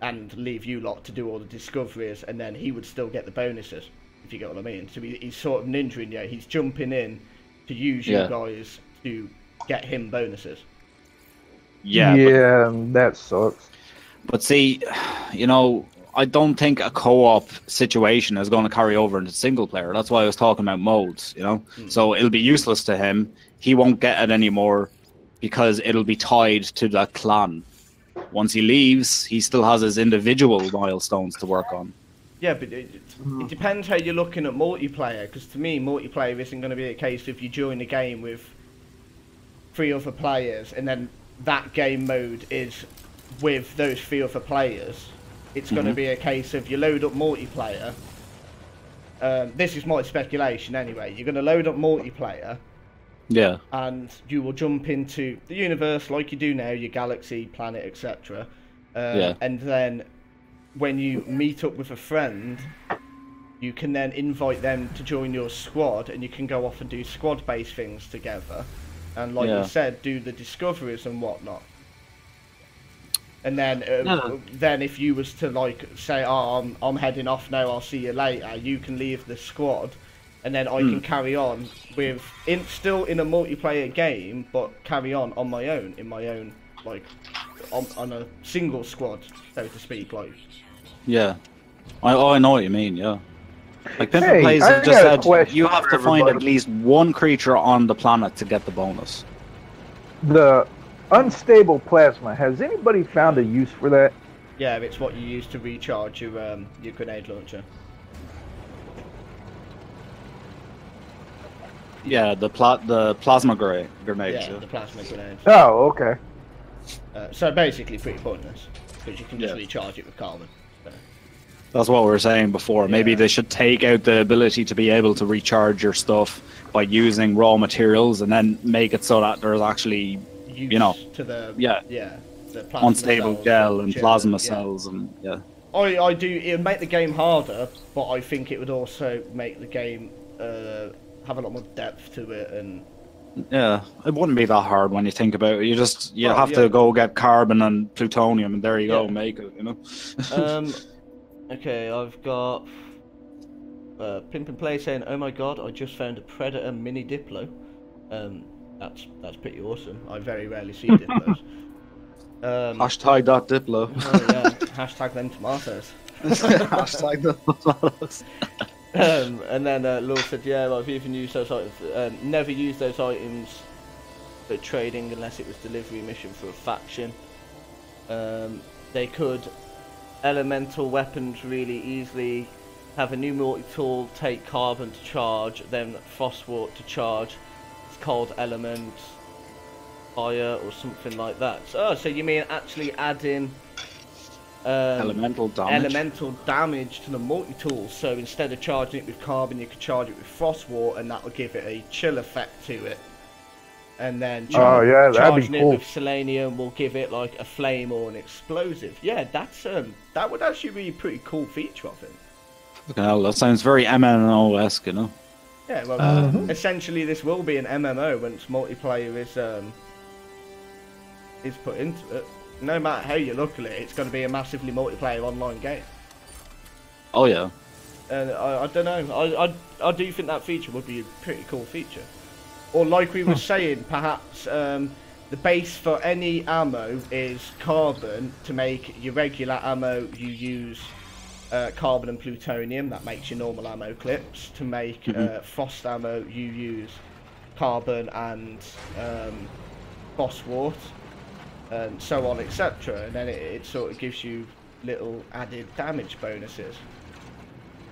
and leave you lot to do all the discoveries, and then he would still get the bonuses, if you get what I mean. So he's sort of ninjaing you. He's jumping in to use you guys to get him bonuses. Yeah, that sucks. But see, you know, I don't think a co-op situation is going to carry over into single player. That's why I was talking about modes, you know. So it'll be useless to him. He won't get it anymore because it'll be tied to that clan. Once he leaves, he still has his individual milestones to work on. Yeah, but it depends how you're looking at multiplayer, because to me, multiplayer isn't going to be a case if you join a game with 3 other players, and then that game mode is with those 3 other players. It's going to be a case of you load up multiplayer. This is my speculation anyway. You're going to load up multiplayer. Yeah. And you will jump into the universe like you do now, your galaxy, planet, etc. And then when you meet up with a friend, you can then invite them to join your squad, and you can go off and do squad-based things together. And like you said, do the discoveries and whatnot. And then, then if you was to like say, "Oh, I'm heading off now. I'll see you later," you can leave the squad, and then I can carry on with still in a multiplayer game, but carry on my own, in my own like on a single squad, so to speak. Like, yeah, I know what you mean. Yeah, like Pimpin' Plays just said, you have to find at least one creature on the planet to get the bonus. The unstable plasma, has anybody found a use for that? Yeah, it's what you use to recharge your grenade launcher. Yeah, the plasma grenade. Yeah, the plasma grenade. Oh, okay. So basically pretty pointless, because you can just recharge it with carbon. So. That's what we were saying before. Maybe they should take out the ability to be able to recharge your stuff by using raw materials, and then make it so that there's actually you know, to the the unstable gel and plasma cells, and I do. It would make the game harder, but I think it would also make the game have a lot more depth to it, and it wouldn't be that hard when you think about it. You have to go get carbon and plutonium, and there you go, make it. You know. Okay, I've got Pimpin' Play saying, "Oh my god, I just found a Predator mini Diplo." That's pretty awesome. I very rarely see Diplos. Hashtag that Diplo. Oh yeah, hashtag them tomatoes. Hashtag the tomatoes. And then Lil said, yeah, I've even used those items. Never used those items for trading unless it was delivery mission for a faction. They could elemental weapons really easily, have a new multi-tool, take carbon to charge, then frostwort to charge. Cold element, fire, or something like that. So you mean actually adding elemental damage to the multi-tool? So instead of charging it with carbon, you could charge it with frostwort, and that would give it a chill effect to it. and then that'd be charging cool. it with selenium will give it like a flame or an explosive. Yeah, that's that would actually be a pretty cool feature, I think. Fucking hell, that sounds very MMO-esque, you know? Yeah, well, essentially this will be an MMO once multiplayer is put into it. No matter how you look at it, it's going to be a massively multiplayer online game. Oh yeah. And I don't know. I do think that feature would be a pretty cool feature. Or like we were saying, perhaps the base for any ammo is carbon. To make your regular ammo, you use carbon and plutonium. That makes your normal ammo clips. To make frost ammo, you use carbon and phosphorus, and so on, etc. And then it sort of gives you little added damage bonuses.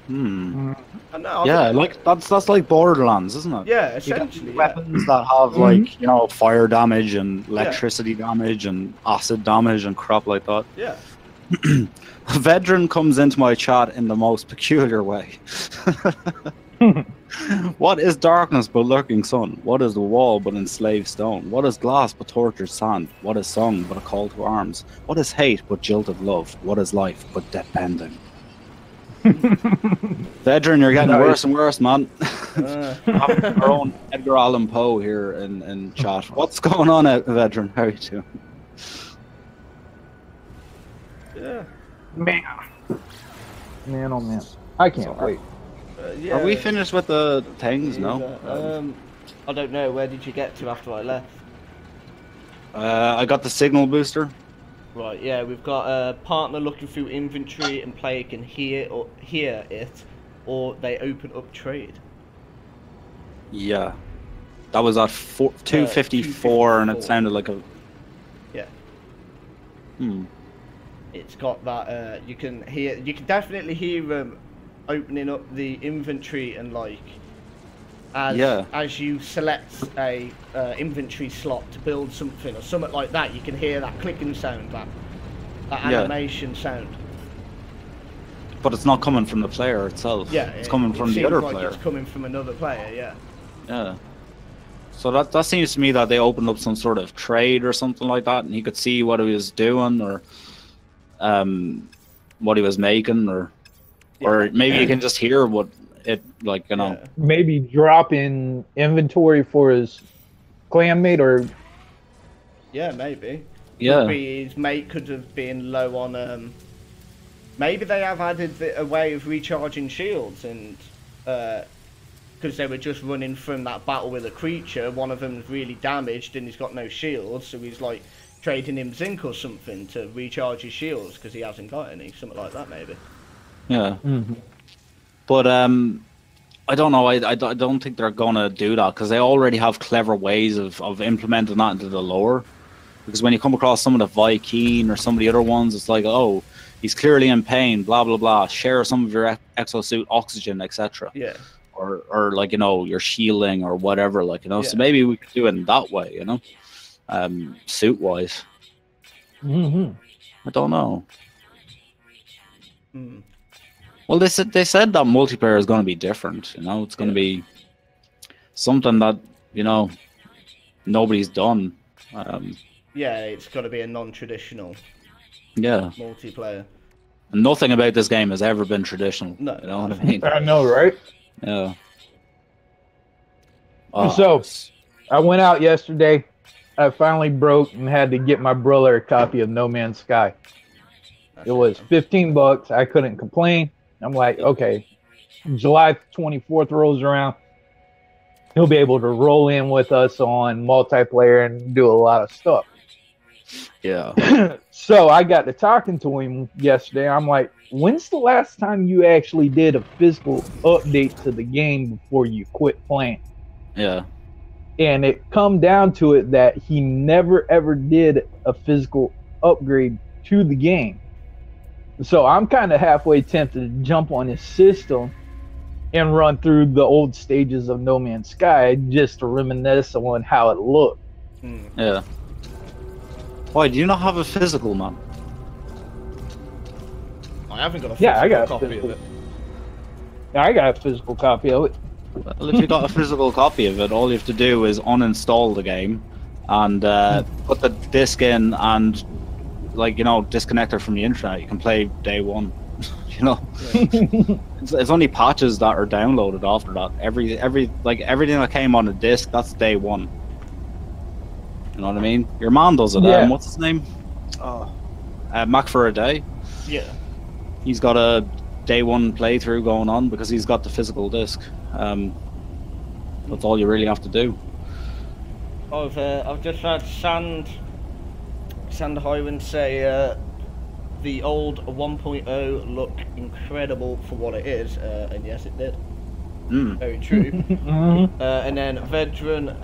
Yeah, like that's like Borderlands, isn't it? Yeah, essentially. Weapons that have like, you know, fire damage and electricity damage and acid damage and crap like that. Yeah. A veteran comes into my chat in the most peculiar way. What is darkness but lurking sun? What is the wall but enslaved stone? What is glass but tortured sand? What is song but a call to arms? What is hate but jilted love? What is life but death pending? Veteran, you're getting worse and worse, man. Having our own Edgar Allan Poe here in chat. What's going on, Veteran? How are you doing? Yeah. Man, oh man, I can't wait. Yeah. Are we finished with the things? No. I don't know. Where did you get to after I left? I got the signal booster. Right. Yeah, we've got a partner looking through inventory and player can hear it, or they open up trade. Yeah, that was at 254, and it sounded like a. Yeah. It's got that. You can definitely hear them opening up the inventory and like. As you select a inventory slot to build something or something like that, you can hear that clicking sound, that animation sound. But it's not coming from the player itself. Yeah, it's coming from the other player. It's coming from another player. Yeah. Yeah. So that seems to me that they opened up some sort of trade or something like that, and he could see what he was doing or what he was making, or maybe you can just hear what. It like, you know, maybe drop in inventory for his clanmate, or maybe his mate could have been low on maybe they have added a way of recharging shields, and because they were just running from that battle with a creature, one of them's really damaged and he's got no shields, so he's like trading him zinc or something to recharge his shields because he hasn't got any, something like that maybe. But I don't know. I don't think they're gonna do that because they already have clever ways of implementing that into the lore. Because when you come across some of the Viking or some of the other ones, it's like, oh, he's clearly in pain, blah blah blah. Share some of your exosuit oxygen, etc. Yeah. Or like, you know, your shielding or whatever, like, you know. So maybe we could do it in that way, you know, suit wise. I don't know. Well, they said that multiplayer is going to be different. You know, it's going to be something that, you know, nobody's done. It's got to be a non-traditional. Multiplayer. Nothing about this game has ever been traditional. No, you know what I mean? I know, right? Yeah. So, I went out yesterday. I finally broke and had to get my brother a copy of No Man's Sky. It was $15. I couldn't complain. I'm like, okay, July 24th rolls around. He'll be able to roll in with us on multiplayer and do a lot of stuff. Yeah. So I got to talking to him yesterday. I'm like, when's the last time you actually did a physical update to the game before you quit playing? Yeah. And it come down to it that he never ever did a physical upgrade to the game. So I'm kind of halfway tempted to jump on his system and run through the old stages of No Man's Sky just to reminisce on how it looked. Yeah. Why, do you not have a physical, man? I haven't got a physical copy of it. I got a physical copy of it. Well, if you got a physical copy of it, all you have to do is uninstall the game and put the disc in and, like, you know, disconnect it from the internet. You can play day one. You know, it's only patches that are downloaded after that. Everything that came on the disc, that's day one. You know what I mean? Your man does it. Yeah. What's his name? Mac for a Day. Yeah. He's got a day one playthrough going on because he's got the physical disc. That's all you really have to do. I've just had Sand Highwind say the old 1.0 looked incredible for what it is, and yes, it did. Very true. And then Vedran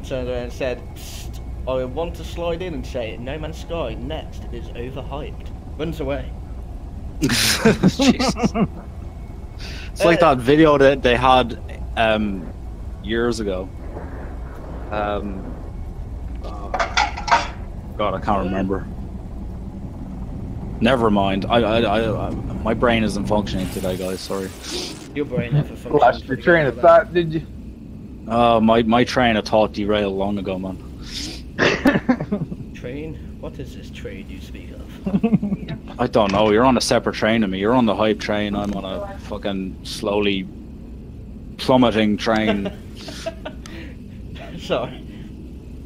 turned around and said, "Psst, I want to slide in and say No Man's Sky next is overhyped." Runs away. Jesus. It's like that video that they had years ago. God, I can't remember. Never mind. My brain isn't functioning today, guys. Sorry. Your brain never functions. Lost your train of thought, did you? My train of thought derailed long ago, man. Train? What is this train you speak of? I don't know. You're on a separate train to me. You're on the hype train. I'm on a fucking slowly plummeting train. Sorry.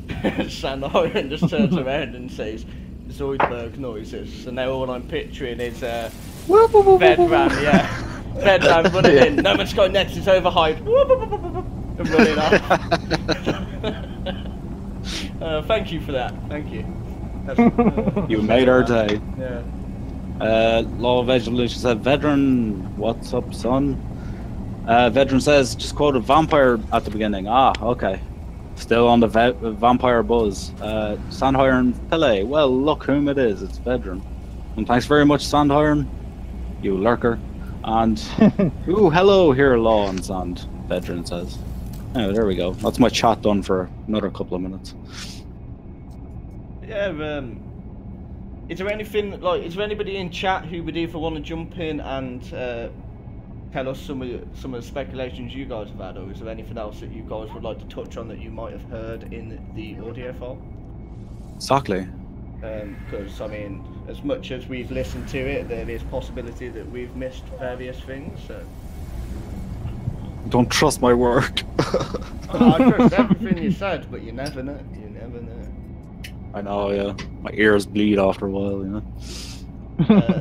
Sandhiren just turns around and says Zoidberg noises. So now all I'm picturing is Vedran, yeah. Vedran running in. No Man's Sky next is overhyped. And running off. Thank you for that. Thank you. You made our day. Yeah. Law of Evolution said, Vedran, what's up, son? Vedran says, just quoted vampire at the beginning. Ah, okay. Still on the vampire buzz. Sandhiren Pele, well, look whom it is. It's Vedran. And thanks very much, Sandhiren, you lurker. And, ooh, hello here, Law and Sand, Vedran says. Oh, there we go. That's my chat done for another couple of minutes. Yeah, is there anything, like, is there anybody in chat who would either want to jump in and tell us some of the speculations you guys have had, or is there anything else that you guys would like to touch on that you might have heard in the audio file? Exactly. Because, I mean, as much as we've listened to it, there is possibility that we've missed various things, so... Don't trust my word. I trust everything you said, but you never know. You never know. I know, yeah. My ears bleed after a while, you know.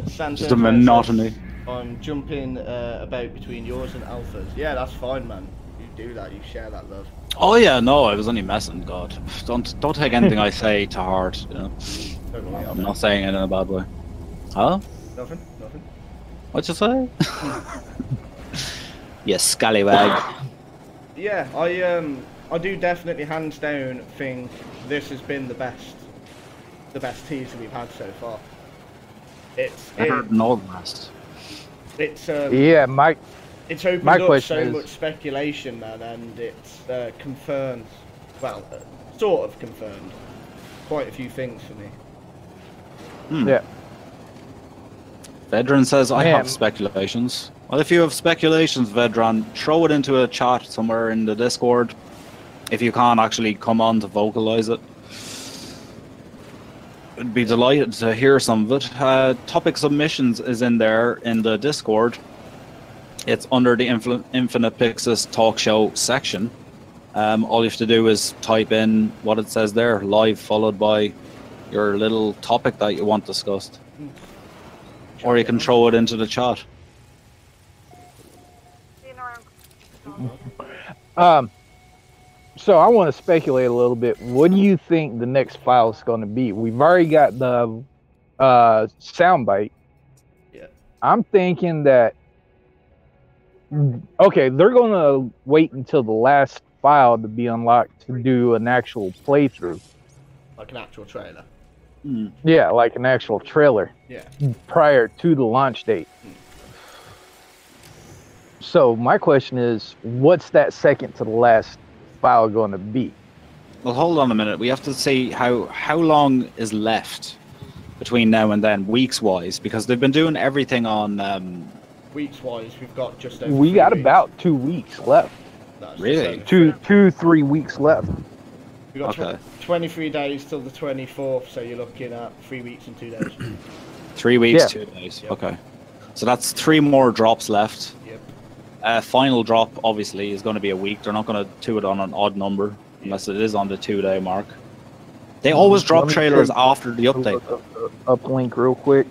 Just a monotony. Says, I'm jumping about between yours and Alpha's. Yeah, that's fine, man. You do that. You share that love. Oh yeah, no, I was only messing. God, don't take anything I say to heart. You know? I'm not saying it in a bad way. Huh? Nothing. What'd you say? You scallywag. Yeah, I do definitely hands down think this has been the best teaser we've had so far. I heard no rest. It's yeah, Mike. It's opened up so much speculation, man, and it's confirmed, well, sort of confirmed quite a few things for me. Yeah. Vedran says, I have speculations. Well, if you have speculations, Vedran, throw it into a chat somewhere in the Discord. If you can't actually come on to vocalize it. I'd be delighted to hear some of it. Topic submissions is in there in the Discord. It's under the InfinitePyxis talk show section. All you have to do is type in what it says there, live, followed by your little topic that you want discussed. Or you can throw it into the chat. So I want to speculate a little bit. What do you think the next file is going to be? We've already got the soundbite. Yeah. I'm thinking that, okay, they're going to wait until the last file to be unlocked to do an actual playthrough. Like an actual trailer. Yeah, like an actual trailer. Yeah. Prior to the launch date. So my question is, what's that second to the last file going to be? Well, hold on a minute. We have to see how long is left between now and then, weeks-wise, because they've been doing everything on weeks-wise, we've got just over We 3 got weeks. about 2 weeks left. That's Really? just over 3 weeks left. we got Okay. 23 days till the 24th, so you're looking at 3 weeks and 2 days. 3 weeks, Yeah. 2 days. Yep. Okay. So that's 3 more drops left. Yep. Final drop, obviously, is going to be a week. They're not going to do it on an odd number, unless it is on the 2-day mark. They always drop Let me trailers check. after the update. Look up the uplink real quick.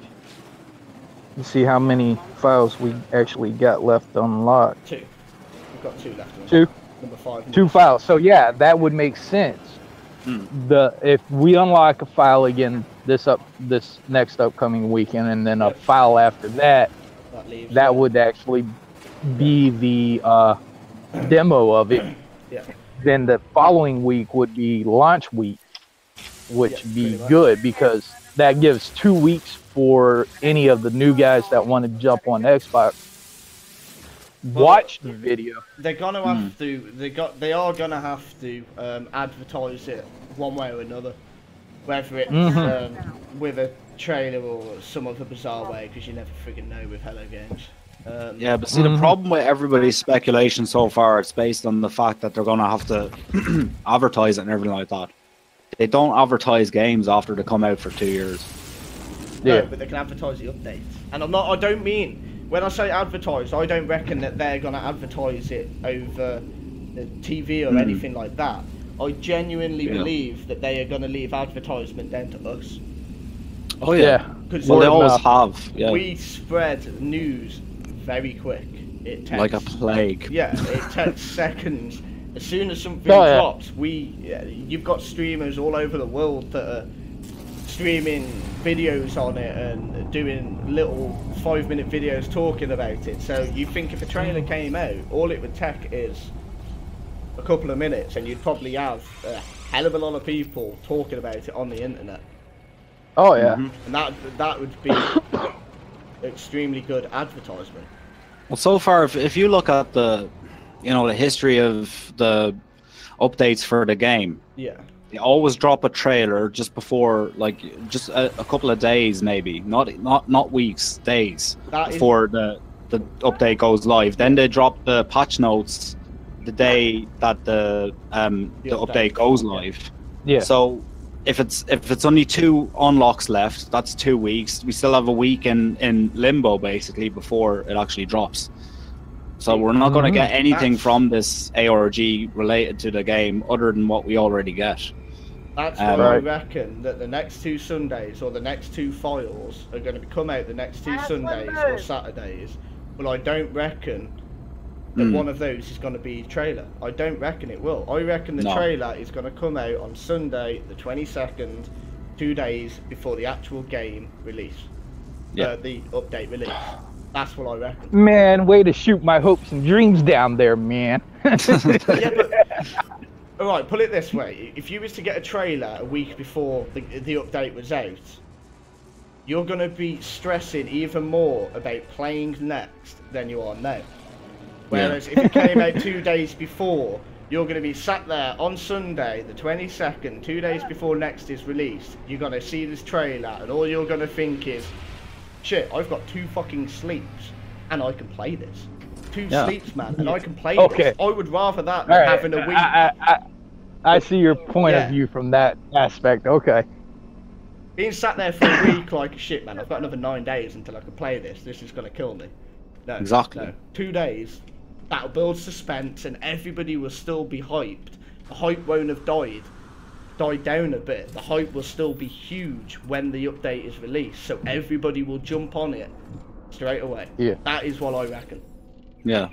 You see how many files we actually got left unlocked. 2. We've got 2 left. 2. Number 5. 2 files. So yeah, that would make sense. If we unlock a file again this next upcoming weekend, and then a file after that, That leaves. that would actually be the demo of it. Yeah. Then the following week would be launch week, which Yeah, would be pretty much. good because that gives 2 weeks for any of the new guys that want to jump on Xbox. Watch the video. They're gonna have to. They are gonna have to advertise it one way or another, whether it's with a trailer or some other bizarre way, because you never friggin' know with Hello Games. Yeah, but see, the problem with everybody's speculation so far, it's based on the fact that they're going to have to advertise it and everything like that. They don't advertise games after they come out for 2 years. No, Yeah. but they can advertise the updates. And I don't mean, when I say advertise, I don't reckon that they're going to advertise it over the TV or anything like that. I genuinely believe that they are going to leave advertisement down to us. Oh, yeah. Because Well, they Word always enough. have. Yeah. we spread news very quick. It takes, Like a plague. Yeah, it takes seconds. As soon as something Oh, yeah. drops, you've got streamers all over the world that are streaming videos on it and doing little 5-minute videos talking about it. So you think if a trailer came out, all it would take is a couple of minutes, and you'd probably have a hell of a lot of people talking about it on the internet. Oh yeah. And that would be extremely good advertisement. Well, so far, if you look at the history of the updates for the game, Yeah. they always drop a trailer just before, like, just a couple of days, maybe, not weeks, days That is- before the update goes live. Then they drop the patch notes the day that the update goes live. Yeah. So if it's only 2 unlocks left, that's 2 weeks. We still have a week in limbo basically before it actually drops. So we're not going to get anything That's- from this ARG related to the game other than what we already get. That's why I Right. reckon that the next 2 Sundays or the next 2 files are going to come out the next 2 Sundays or Saturdays. But I don't reckon that one of those is going to be trailer. I don't reckon it will. I reckon the No. trailer is going to come out on Sunday, the 22nd, 2 days before the actual game release. Yeah. The update release. That's what I reckon. Man, way to shoot my hopes and dreams down there, man. Yeah, but all right. Put it this way: if you was to get a trailer a week before the update was out, you're gonna be stressing even more about playing next than you are now. Whereas if it came out 2 days before, you're gonna be sat there on Sunday, the 22nd, 2 days before next is released. You're gonna see this trailer, and all you're gonna think is, "Shit, I've got 2 fucking sleeps, and I can play this. 2 Yeah. sleeps, man, and I can play Okay. this. I would rather that than All right. having a week." I see your point Yeah. of view from that aspect. Okay. Being sat there for a week like, "Shit, man, I've got another 9 days until I can play this. This is gonna kill me." No, Exactly. no. 2 days. That'll build suspense, and everybody will still be hyped. The hype won't have died down a bit. The hype will still be huge when the update is released, so everybody will jump on it straight away. Yeah. That is what I reckon. Yeah.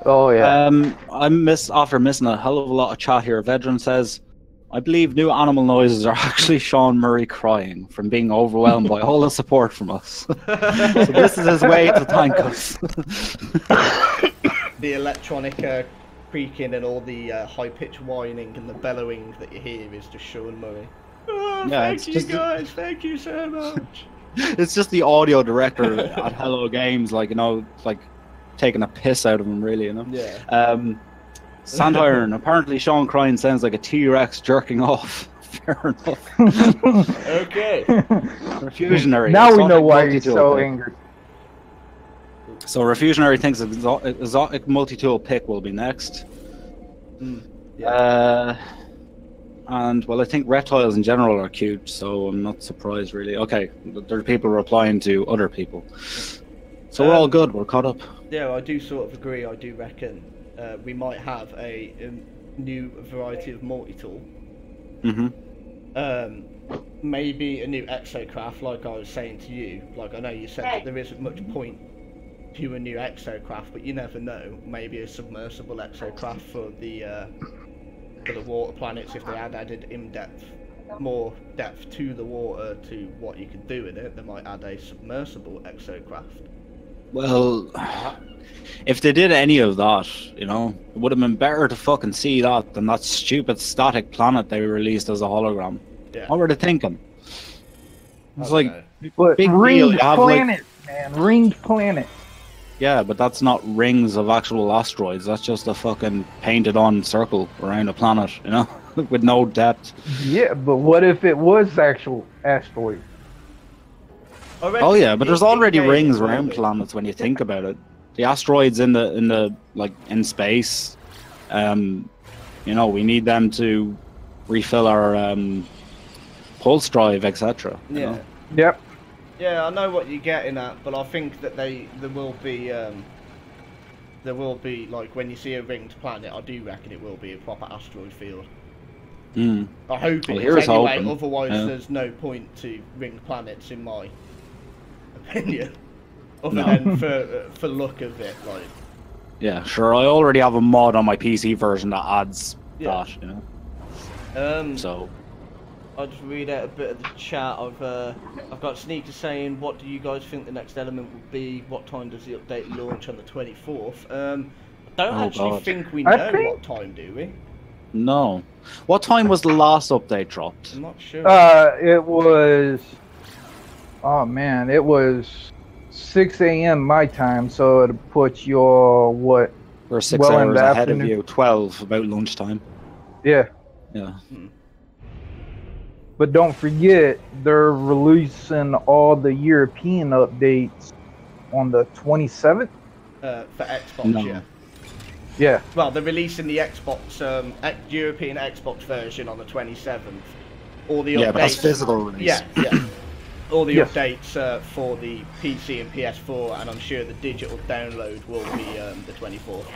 Oh yeah. After missing a hell of a lot of chat here, Veteran says, I believe new animal noises are actually Sean Murray crying from being overwhelmed by all the support from us. So this is his way to thank us. The electronic creaking and all the high-pitched whining and the bellowing that you hear is just Sean Murray. Oh, Yeah, thank it's you just- guys, thank you so much. It's just the audio director at Hello Games, like, like taking a piss out of him, really, Yeah. Sandiron, apparently Sean crying sounds like a T-Rex jerking off. Fair enough. Okay. Fusionary. Now we Sonic know why he's multi-tool so pick. angry. So Refusionary thinks exotic multi-tool pick will be next. And well, I think reptiles in general are cute, so I'm not surprised really. Okay, there are people replying to other people, so we're all good. We're caught up. Yeah, I do sort of agree. I do reckon we might have a new variety of multi-tool. Maybe a new exocraft, like I was saying to you. Like, I know you said that there isn't much point to a new exocraft, but you never know. Maybe a submersible exocraft for the water planets, if they had added more depth to the water to what you could do with it, they might add a submersible exocraft. Well, if they did any of that, you know, it would have been better to fucking see that than that stupid static planet they released as a hologram. Yeah. What were they thinking? It's like But big ringed deal. planet, man, ringed planet. Yeah, but that's not rings of actual asteroids. That's just a fucking painted-on circle around a planet, you know, with no depth. Yeah, but what if it was actual asteroid? Oh yeah, but there's already rings around planets when you think about it. The asteroids in the like in space, you know, we need them to refill our pulse drive, etc. Yeah. Know? Yep. Yeah, I know what you're getting at, but I think that there will be like when you see a ringed planet, I do reckon it will be a proper asteroid field. I hope it is anyway. Hoping. Otherwise, there's no point to ringed planets, in my opinion. Other than for look of it, like. Yeah, sure. I already have a mod on my PC version that adds that, you know. So. I'll just read out a bit of the chat. I've got Sneaker saying, what do you guys think the next element will be? What time does the update launch on the 24th? I don't actually think we know what time, do we? No. What time was the last update dropped? I'm not sure. It was... Oh, man. It was 6 a.m. my time, so it puts your, what? We're 6 hours ahead of you. 12, about lunchtime. Yeah. Yeah. But don't forget, they're releasing all the European updates on the 27th? For Xbox, yeah. Yeah. Well, they're releasing the Xbox, European Xbox version on the 27th. All the updates. Yeah, but that's physical release. Yeah. All the updates for the PC and PS4, and I'm sure the digital download will be the 24th.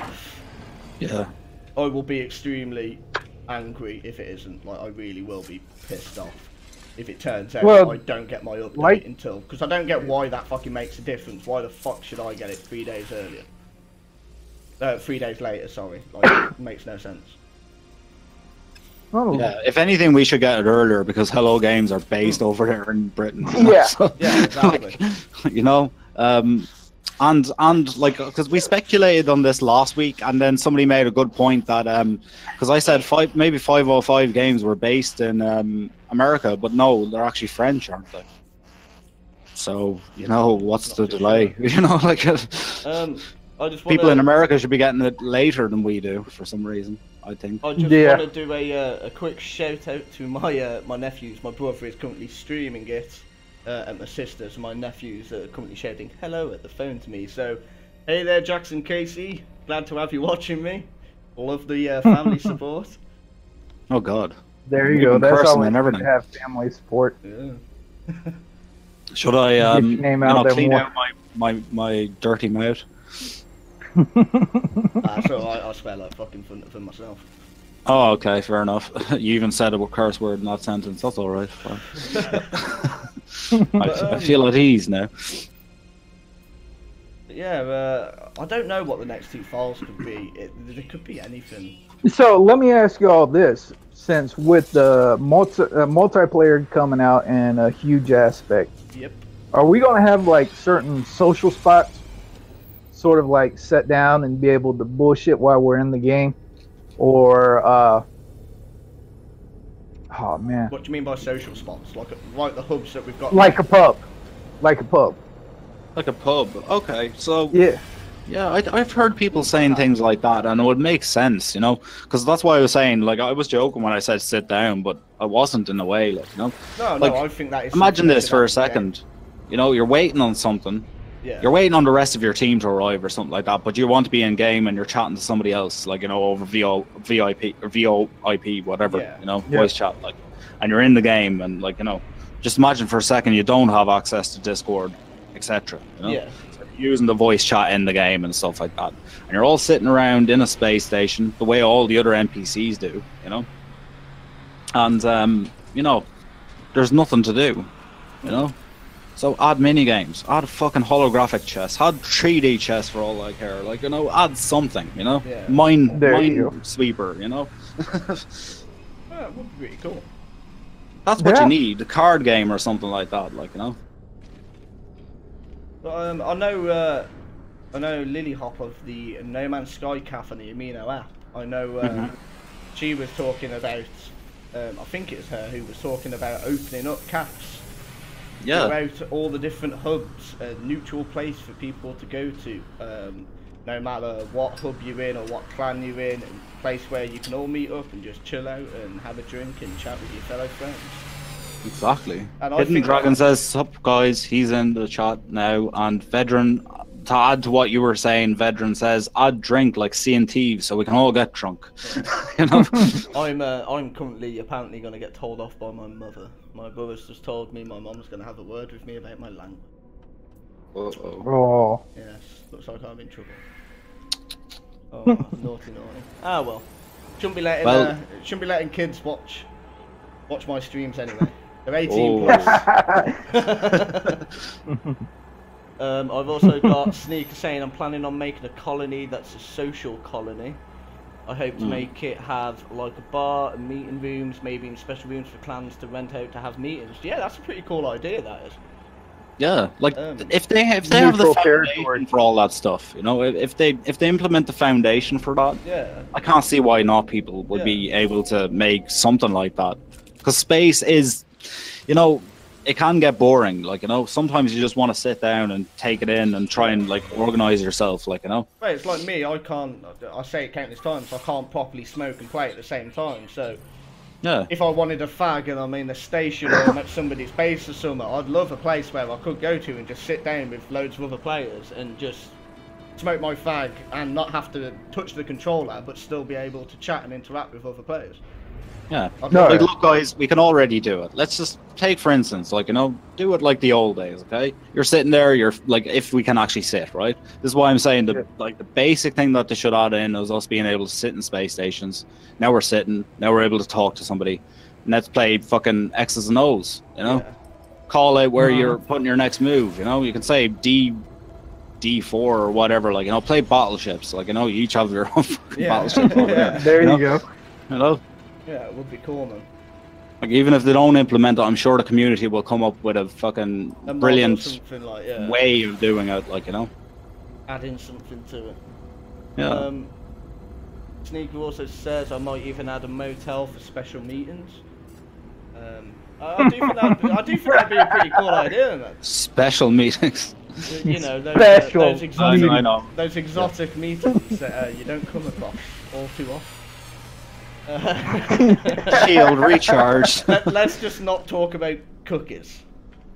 Yeah. I will be extremely angry if it isn't. Like, I really will be pissed off if it turns out I don't get my update until, because I don't get why that fucking makes a difference. Why the fuck should I get it 3 days earlier? 3 days later, sorry. Like, it makes no sense. Oh. Yeah, if anything, we should get it earlier because Hello Games are based over there in Britain. Yeah, so, yeah, exactly. Like, you know, and like, because we speculated on this last week, and then somebody made a good point that because I said maybe 505 games were based in America, but no, they're actually French, aren't they? So you know, what's the delay? You know, like I just wanna... people in America should be getting it later than we do for some reason. I think. I just want to do a quick shout out to my my nephews. My brother is currently streaming it. And my sisters and my nephews are currently shouting hello at the phone to me. So, hey there, Jackson Casey. Glad to have you watching me. Love the family support. Oh God. There you go. That's always good to have family support. Yeah. Should I clean out my dirty mouth? So I swear like fucking for myself. Oh, okay, fair enough. You even said a curse word in that sentence. That's all right. I feel at ease now. Yeah, I don't know what the next two files could be. There could be anything. So let me ask you all this: since with the multiplayer coming out in a huge aspect, yep. Are we gonna have like certain social spots, sort of like sit down and be able to bullshit while we're in the game, or oh man. What do you mean by social spots? Like the hubs that we've got? Like a pub. Like a pub. Like a pub. Okay, so yeah. Yeah, I've heard people saying things like that, and it would make sense, you know, because that's why I was saying, like, I was joking when I said sit down, but I wasn't in a way, like, you know. No, like, I think that is. Imagine this for a second. You know, you're waiting on something, Yeah. You're waiting on the rest of your team to arrive or something like that, but you want to be in game and you're chatting to somebody else, like, you know, over VIP or VoIP, whatever, Yeah. you know, voice chat, like, and you're in the game, and, like, you know, just imagine for a second you don't have access to Discord, etc. You know? Yeah. So you're using the voice chat in the game and stuff like that, and you're all sitting around in a space station the way all the other NPCs do, you know, and you know, there's nothing to do, you know. So add mini games, add a fucking holographic chess, add 3D chess for all I care. Like, you know, add something, you know. Yeah. Mind you sweeper, you know. That would be pretty cool. That's what you need, a card game or something like that, like, you know. But I know Lily Hop of the No Man's Sky Cafe and the Amino app. I know she was talking about. I think it's her who was talking about opening up caps. Yeah. About all the different hubs, a neutral place for people to go to, no matter what hub you're in or what clan you're in, a place where you can all meet up and just chill out and have a drink and chat with your fellow friends. Exactly. And Hidden Dragon says, "Sup guys, he's in the chat now." And Vedran, to add to what you were saying, Vedran says, "I'd drink like Sea and Thieves so we can all get drunk." You know. I'm currently apparently going to get told off by my mother. My brother's just told me my mom's going to have a word with me about my language. Oh. Yes, looks like I'm in trouble. Oh, naughty. Ah well, shouldn't be letting kids watch my streams anyway. They're 18 plus. I've also got Sneaker saying I'm planning on making a colony that's a social colony. I hope to make it have like a bar and meeting rooms, maybe in special rooms for clans to rent out to have meetings. Yeah, that's a pretty cool idea, that is. Yeah, like if they have the foundation for all that stuff, you know, if they implement the foundation for that, I can't see why not people would be able to make something like that. Because space is, you know, it can get boring. Like, you know, sometimes you just want to sit down and take it in and try and like organize yourself. Like, you know. Right, it's like me. I say it countless times. I can't properly smoke and play at the same time. So, if I wanted a fag and I'm in a station or I'm at somebody's base or something, I'd love a place where I could go to and just sit down with loads of other players and just smoke my fag and not have to touch the controller, but still be able to chat and interact with other players. Yeah. Like, look, guys, we can already do it. Let's just take, for instance, like, you know, do it like the old days, okay? You're sitting there, you're, like, if we can actually sit, right? This is why I'm saying, the basic thing that they should add in is us being able to sit in space stations. Now we're sitting, now we're able to talk to somebody. And let's play fucking X's and O's, you know? Call out where you're putting your next move, you know? You can say D4 or whatever, like, you know, play battleships. Like, you know, you each have your own battleship over there. There you go. You know? Yeah, it would be cool, man. Like, even if they don't implement it, I'm sure the community will come up with a fucking brilliant way of doing it, like, you know? Adding something to it. Yeah. Sneaker also says I might even add a motel for special meetings. I do think that'd be a pretty cool idea, man. Special meetings. You know, those exotic meetings that you don't come across all too often. Shield recharge. Let's just not talk about cookies.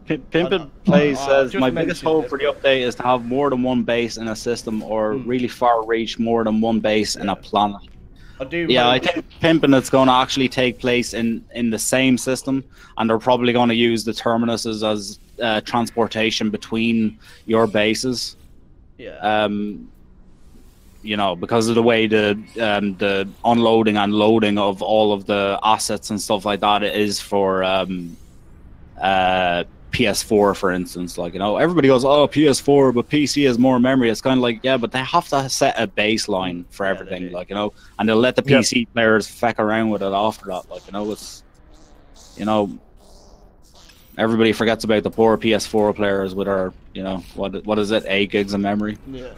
Pimpin' Plays says, my biggest hope for the update is to have more than one base in a system, or really far reach more than one base in a planet. I think Pimpin' it's going to actually take place in the same system, and they're probably going to use the terminuses as transportation between your bases. Yeah. You know, because of the way the unloading and loading of all of the assets and stuff like that is for PS4, for instance. Like, you know, everybody goes, oh, PS4, but PC has more memory. It's kind of like, yeah, but they have to set a baseline for everything, like, you know, and they'll let the PC players feck around with it after that. Like, you know, it's, you know, everybody forgets about the poor PS4 players with our, you know, what is it, 8 gigs of memory? Yeah.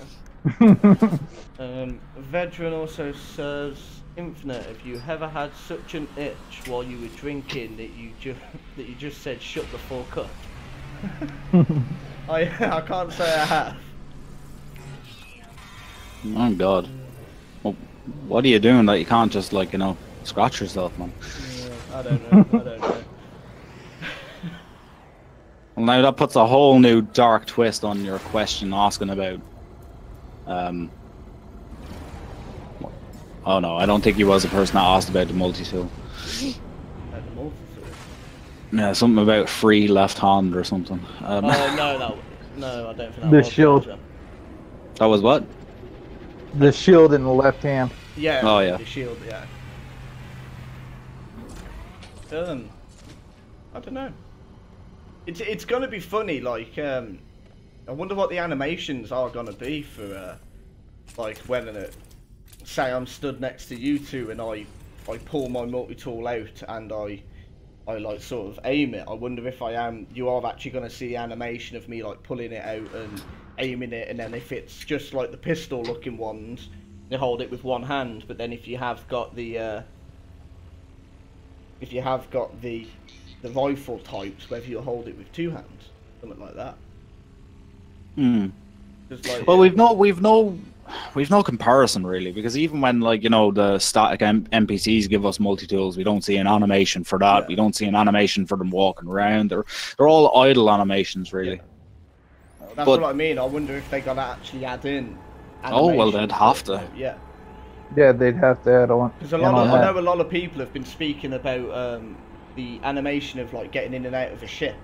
Veteran also says, Infinite, have you ever had such an itch while you were drinking that you just said shut the fuck up? I can't say I have. Oh god. Well, what are you doing that you can't just, like, you know, scratch yourself, man? Yeah, I don't know. Well, now that puts a whole new dark twist on your question asking about. Oh no, I don't think he was the person that asked about the multi-tool. At the multi-tool. Yeah, something about free left hand or something. Oh no, I don't think that The was shield. Roger. That was what? The shield in the left hand. Yeah. Oh, yeah. The shield. Yeah. I don't know. It's gonna be funny. Like, I wonder what the animations are gonna be for, like when say I'm stood next to you two and I pull my multi-tool out and I like sort of aim it. I wonder if you are actually gonna see the animation of me like pulling it out and aiming it, and then if it's just like the pistol looking ones, you hold it with one hand, but then if you have got the rifle types, whether you hold it with two hands, something like that. Like, well, we've no comparison really, because even when, like, you know, the static NPCs give us multi-tools, we don't see an animation for that. Yeah. We don't see an animation for them walking around. They're all idle animations really. Yeah. That's what I mean. I wonder if they're gonna actually add in. Oh well, they'd have to. Yeah. Yeah, they'd have to add on. Because I know a lot of people have been speaking about the animation of like getting in and out of a ship.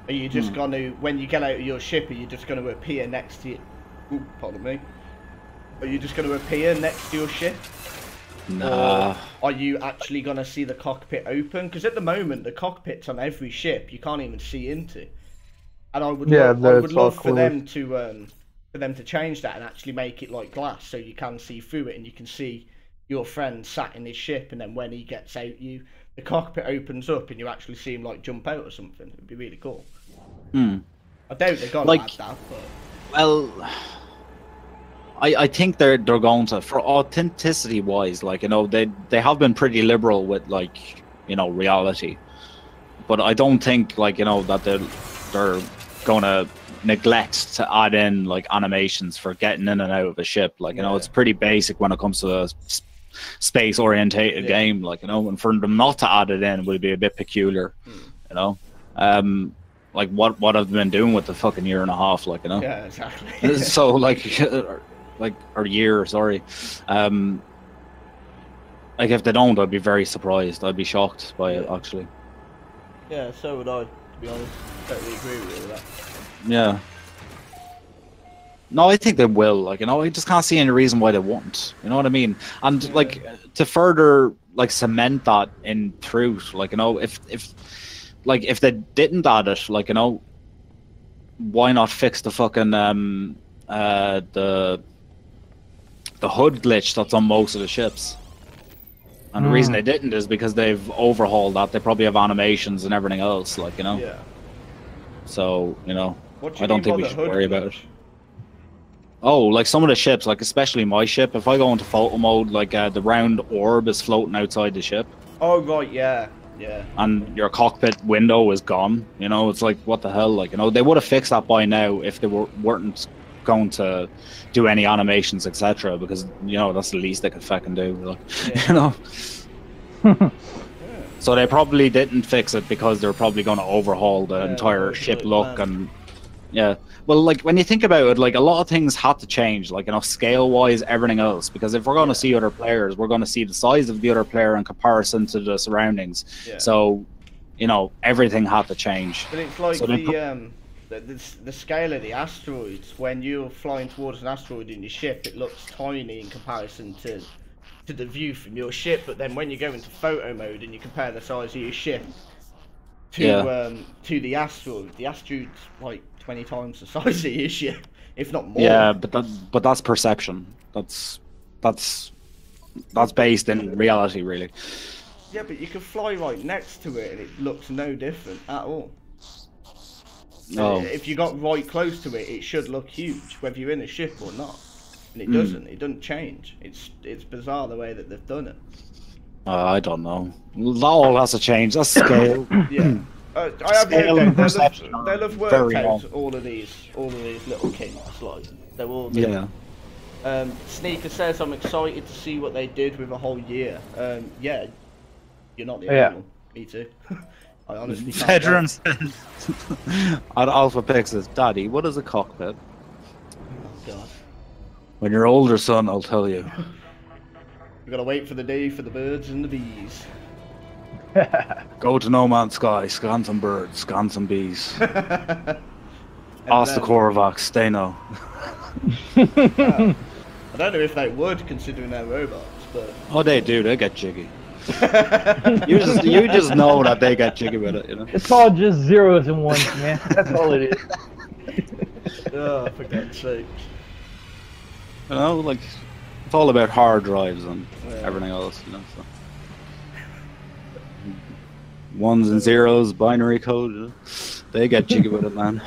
Are you just gonna, when you get out of your ship, are you just gonna appear next to you? Ooh, pardon me. Are you just gonna appear next to your ship? Nah. Or are you actually gonna see the cockpit open? Because at the moment, the cockpits on every ship you can't even see into. And I would love for them to change that and actually make it like glass, so you can see through it and you can see your friend sat in his ship, and then when he gets out, the cockpit opens up and you actually see him like jump out or something. It'd be really cool. I doubt they're gonna add that, but well, I think they're going to, for authenticity wise, like, you know, they have been pretty liberal with, like, you know, reality, but I don't think, like, you know, that they're gonna neglect to add in like animations for getting in and out of a ship. Like, you know, it's pretty basic when it comes to a space orientated game, like, you know, and for them not to add it in would be a bit peculiar. You know, like what have they been doing with the fucking year and a half, like, you know? Yeah, exactly. So like or year, sorry. Like, if they don't, I'd be very surprised. I'd be shocked by it, actually. Yeah, so would I, to be honest. Totally agree with you with that. Yeah. No, I think they will. Like, you know, I just can't see any reason why they won't. You know what I mean? And like, to further like cement that in truth, like, you know, if they didn't add it, like, you know, why not fix the fucking the HUD glitch that's on most of the ships? And the reason they didn't is because they've overhauled that. They probably have animations and everything else, like, you know. Yeah. So, you know, I don't think we should worry about it. Oh, like some of the ships, like especially my ship, if I go into photo mode, like the round orb is floating outside the ship. Oh, right, yeah. Yeah. And your cockpit window is gone. You know, it's like, what the hell? Like, you know, they would have fixed that by now if they weren't going to do any animations, etc. Because, you know, that's the least they could fucking do. Like, you know. So they probably didn't fix it because they're probably going to overhaul the entire ship look and well, like, when you think about it, like, a lot of things had to change, like, you know, scale wise, everything else, because if we're going to see other players, we're going to see the size of the other player in comparison to the surroundings. So, you know, everything had to change. But it's like, so the scale of the asteroids, when you're flying towards an asteroid in your ship, it looks tiny in comparison to the view from your ship, but then when you go into photo mode and you compare the size of your ship to the asteroid's like 20 times the size of your ship, if not more. Yeah, but that's perception. That's based in reality, really. Yeah, but you can fly right next to it and it looks no different at all. No. If you got right close to it, it should look huge, whether you're in a ship or not. And it doesn't. It doesn't change. It's bizarre the way that they've done it. I don't know. That all has to change. That's scale. Yeah. I have heard they'll have worked out all of these little kinks. Like, they're all. Sneaker says, "I'm excited to see what they did with a whole year." Yeah, you're not the only one. Me too. I honestly can't Veteran wait. says at InfinitePyxis, Daddy, what is a cockpit? Oh god. When you're older, son, I'll tell you. We gotta wait for the day for the birds and the bees. Go to No Man's Sky, scan some birds, scan some bees. Ask the then- Korvax, they know. I don't know if they would, considering they're robots, but... Oh, they do, they get jiggy. you just know that they get jiggy with it, you know? It's all just zeros and ones, man. That's all it is. Oh, for God's sake. You know, like, it's all about hard drives and Yeah. everything else, you know, so. Ones and zeros, binary code, you know? They get jiggy with it, man.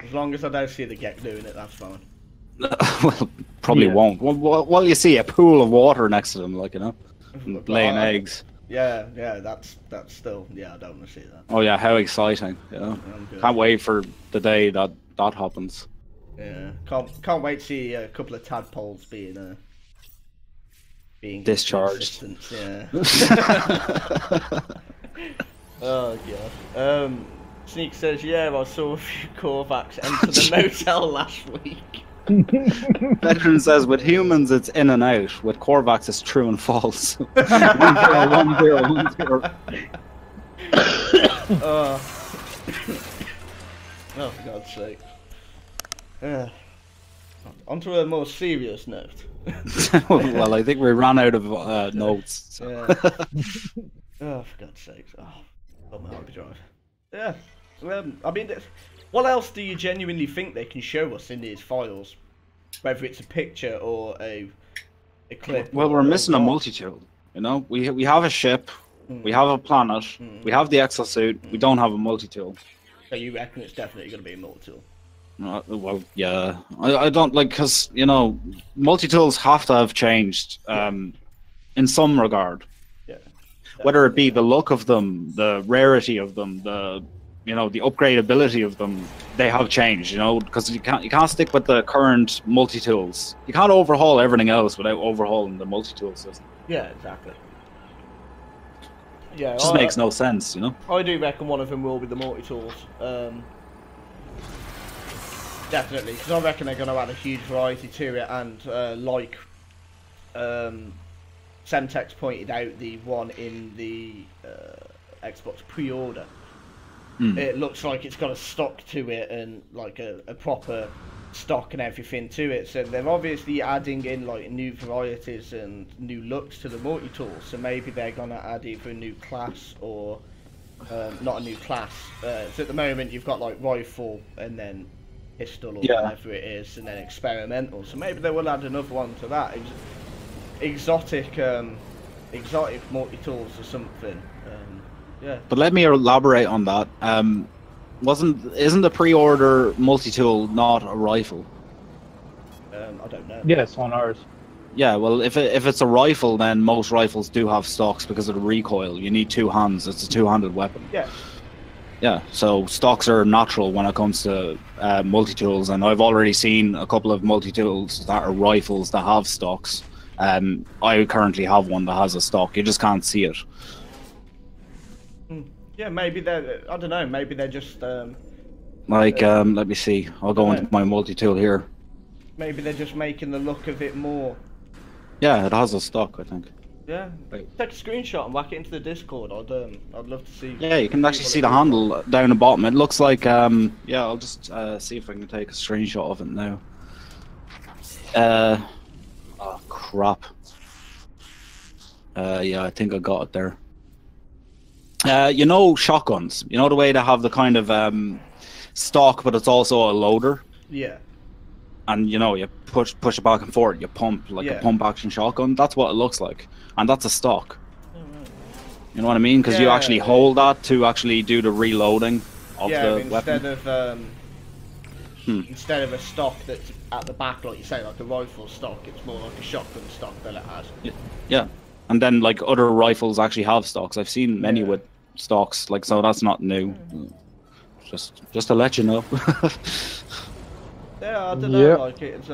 As long as I don't see the Gek doing it, that's fine. Well, probably Yeah. won't. Well, you see a pool of water next to them, like, you know, laying eggs. Yeah, that's still... Yeah, I don't want to see that. Oh yeah, how exciting! You know, I'm good. can't wait for the day that happens. Yeah, can't wait to see a couple of tadpoles being Discharged. Yeah. Oh god. Sneak says, yeah, I saw a few Korvax enter the motel last week. Veteran says, with humans it's in and out. With Korvax it's true and false. 1-0. Oh, for God's sake. Onto a more serious note. Well, I think we ran out of notes. So. Yeah. Oh, for God's sake. Oh, got my hobby drive. Yeah. I mean, what else do you genuinely think they can show us in these files? Whether it's a picture or a clip. Well, we're missing a multi-tool. You know, we have a ship, we have a planet, we have the exosuit. We don't have a multi-tool. So you reckon it's definitely going to be a multi-tool? Well, yeah. I don't like, because, you know, multi-tools have to have changed in some regard. Yeah. Whether it be the look of them, the rarity of them, the upgradability of them, they have changed, you know, because you can't stick with the current multi-tools. You can't overhaul everything else without overhauling the multi-tool system. Yeah, exactly. Yeah, It just makes no sense, you know. I do reckon one of them will be the multi-tools. Definitely, because I reckon they're going to add a huge variety to it, and like Semtex pointed out, the one in the Xbox pre-order, it looks like it's got a stock to it and like a proper stock and everything to it. So they're obviously adding in like new varieties and new looks to the multi-tools. So maybe they're going to add either a new class or not a new class. So at the moment you've got like rifle and then pistol or whatever it is, and then experimental. So maybe they will add another one to that. Exotic multi-tools or something. Yeah. But let me elaborate on that. Isn't the pre-order multi-tool not a rifle? I don't know. Yes, on ours. Yeah, well, if it's a rifle, then most rifles do have stocks because of the recoil. You need two hands. It's a two-handed weapon. Yeah. Yeah, so stocks are natural when it comes to multi-tools, and I've already seen a couple of multi-tools that are rifles that have stocks. I currently have one that has a stock. You just can't see it. Yeah, maybe they're... I don't know, maybe they're just... let me see. I'll go into my multi-tool here. Maybe they're just making the look of it more... Yeah, it has a stock, I think. Yeah. Right. Take a screenshot and whack it into the Discord. I'd love to see... Yeah, you can actually see the handle down the bottom. It looks like... yeah, I'll just see if I can take a screenshot of it now. Oh, crap. Yeah, I think I got it there. You know shotguns? You know the way they have the kind of stock, but it's also a loader? Yeah. And, you know, you push it back and forth, you pump, like a pump-action shotgun. That's what it looks like. And that's a stock. You know what I mean? Because you actually hold that to actually do the reloading of the weapon. Instead of a stock that's at the back, like you say, like a rifle stock, it's more like a shotgun stock that it has. Yeah. And then, like, other rifles actually have stocks. I've seen many with stocks, like, so that's not new. Just to let you know. Yeah, I don't know, like, it's,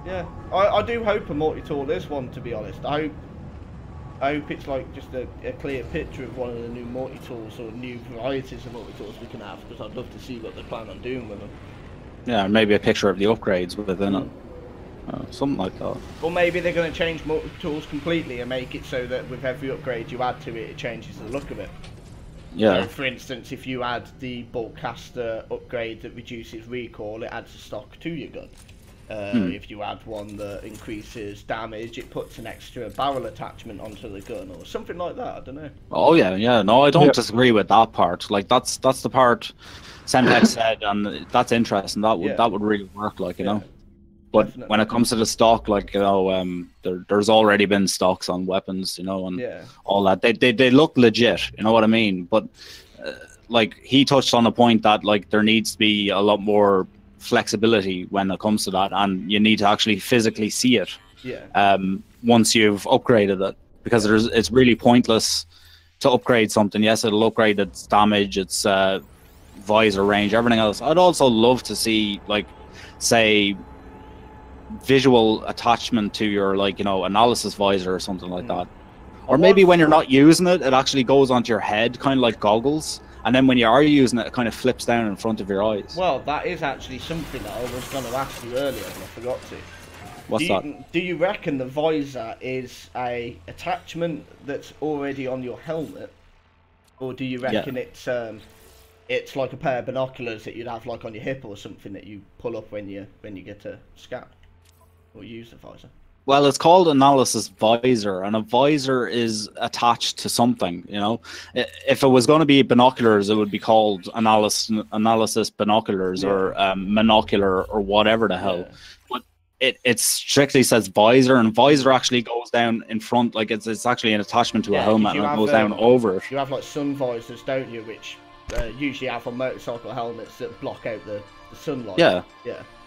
Yeah, I do hope a multi-tool is one, to be honest. I hope it's like just a clear picture of one of the new multi-tools or new varieties of multi-tools we can have, because I'd love to see what they plan on doing with them. Yeah, maybe a picture of the upgrades within it. Something like that. Or maybe they're going to change multi-tools completely and make it so that with every upgrade you add to it, it changes the look of it. Yeah. So, for instance, if you add the Boltcaster upgrade that reduces recoil, it adds a stock to your gun. If you add one that increases damage, it puts an extra barrel attachment onto the gun, or something like that. I don't know. Oh yeah. No, I don't disagree with that part. Like that's the part Semtex said, and that's interesting. That would really work, like, you know. But definitely. when it comes to the stock, like, you know, there's already been stocks on weapons, you know, and all that. They look legit, you know what I mean? But like he touched on the point that like there needs to be a lot more flexibility when it comes to that, and you need to actually physically see it. Once you've upgraded it, because it's really pointless to upgrade something. Yes, it'll upgrade its damage, its visor range, everything else. I'd also love to see, like, say, visual attachment to your, like, you know, analysis visor or something like that. Or maybe when you're not using it, it actually goes onto your head, kind of like goggles. And then when you are using it, it kind of flips down in front of your eyes. Well, that is actually something that I was going to ask you earlier, and I forgot to. What's that? Do you reckon the visor is a attachment that's already on your helmet, or do you reckon it's like a pair of binoculars that you'd have like on your hip or something that you pull up when you get to scan or use the visor? Well, it's called analysis visor, and a visor is attached to something, you know. If it was going to be binoculars, it would be called analysis binoculars or monocular or whatever the hell. But it strictly says visor, and visor actually goes down in front, like it's actually an attachment to a helmet, and it goes down over it. You have like sun visors, don't you, which usually have on motorcycle helmets that block out the sunlight. Yeah.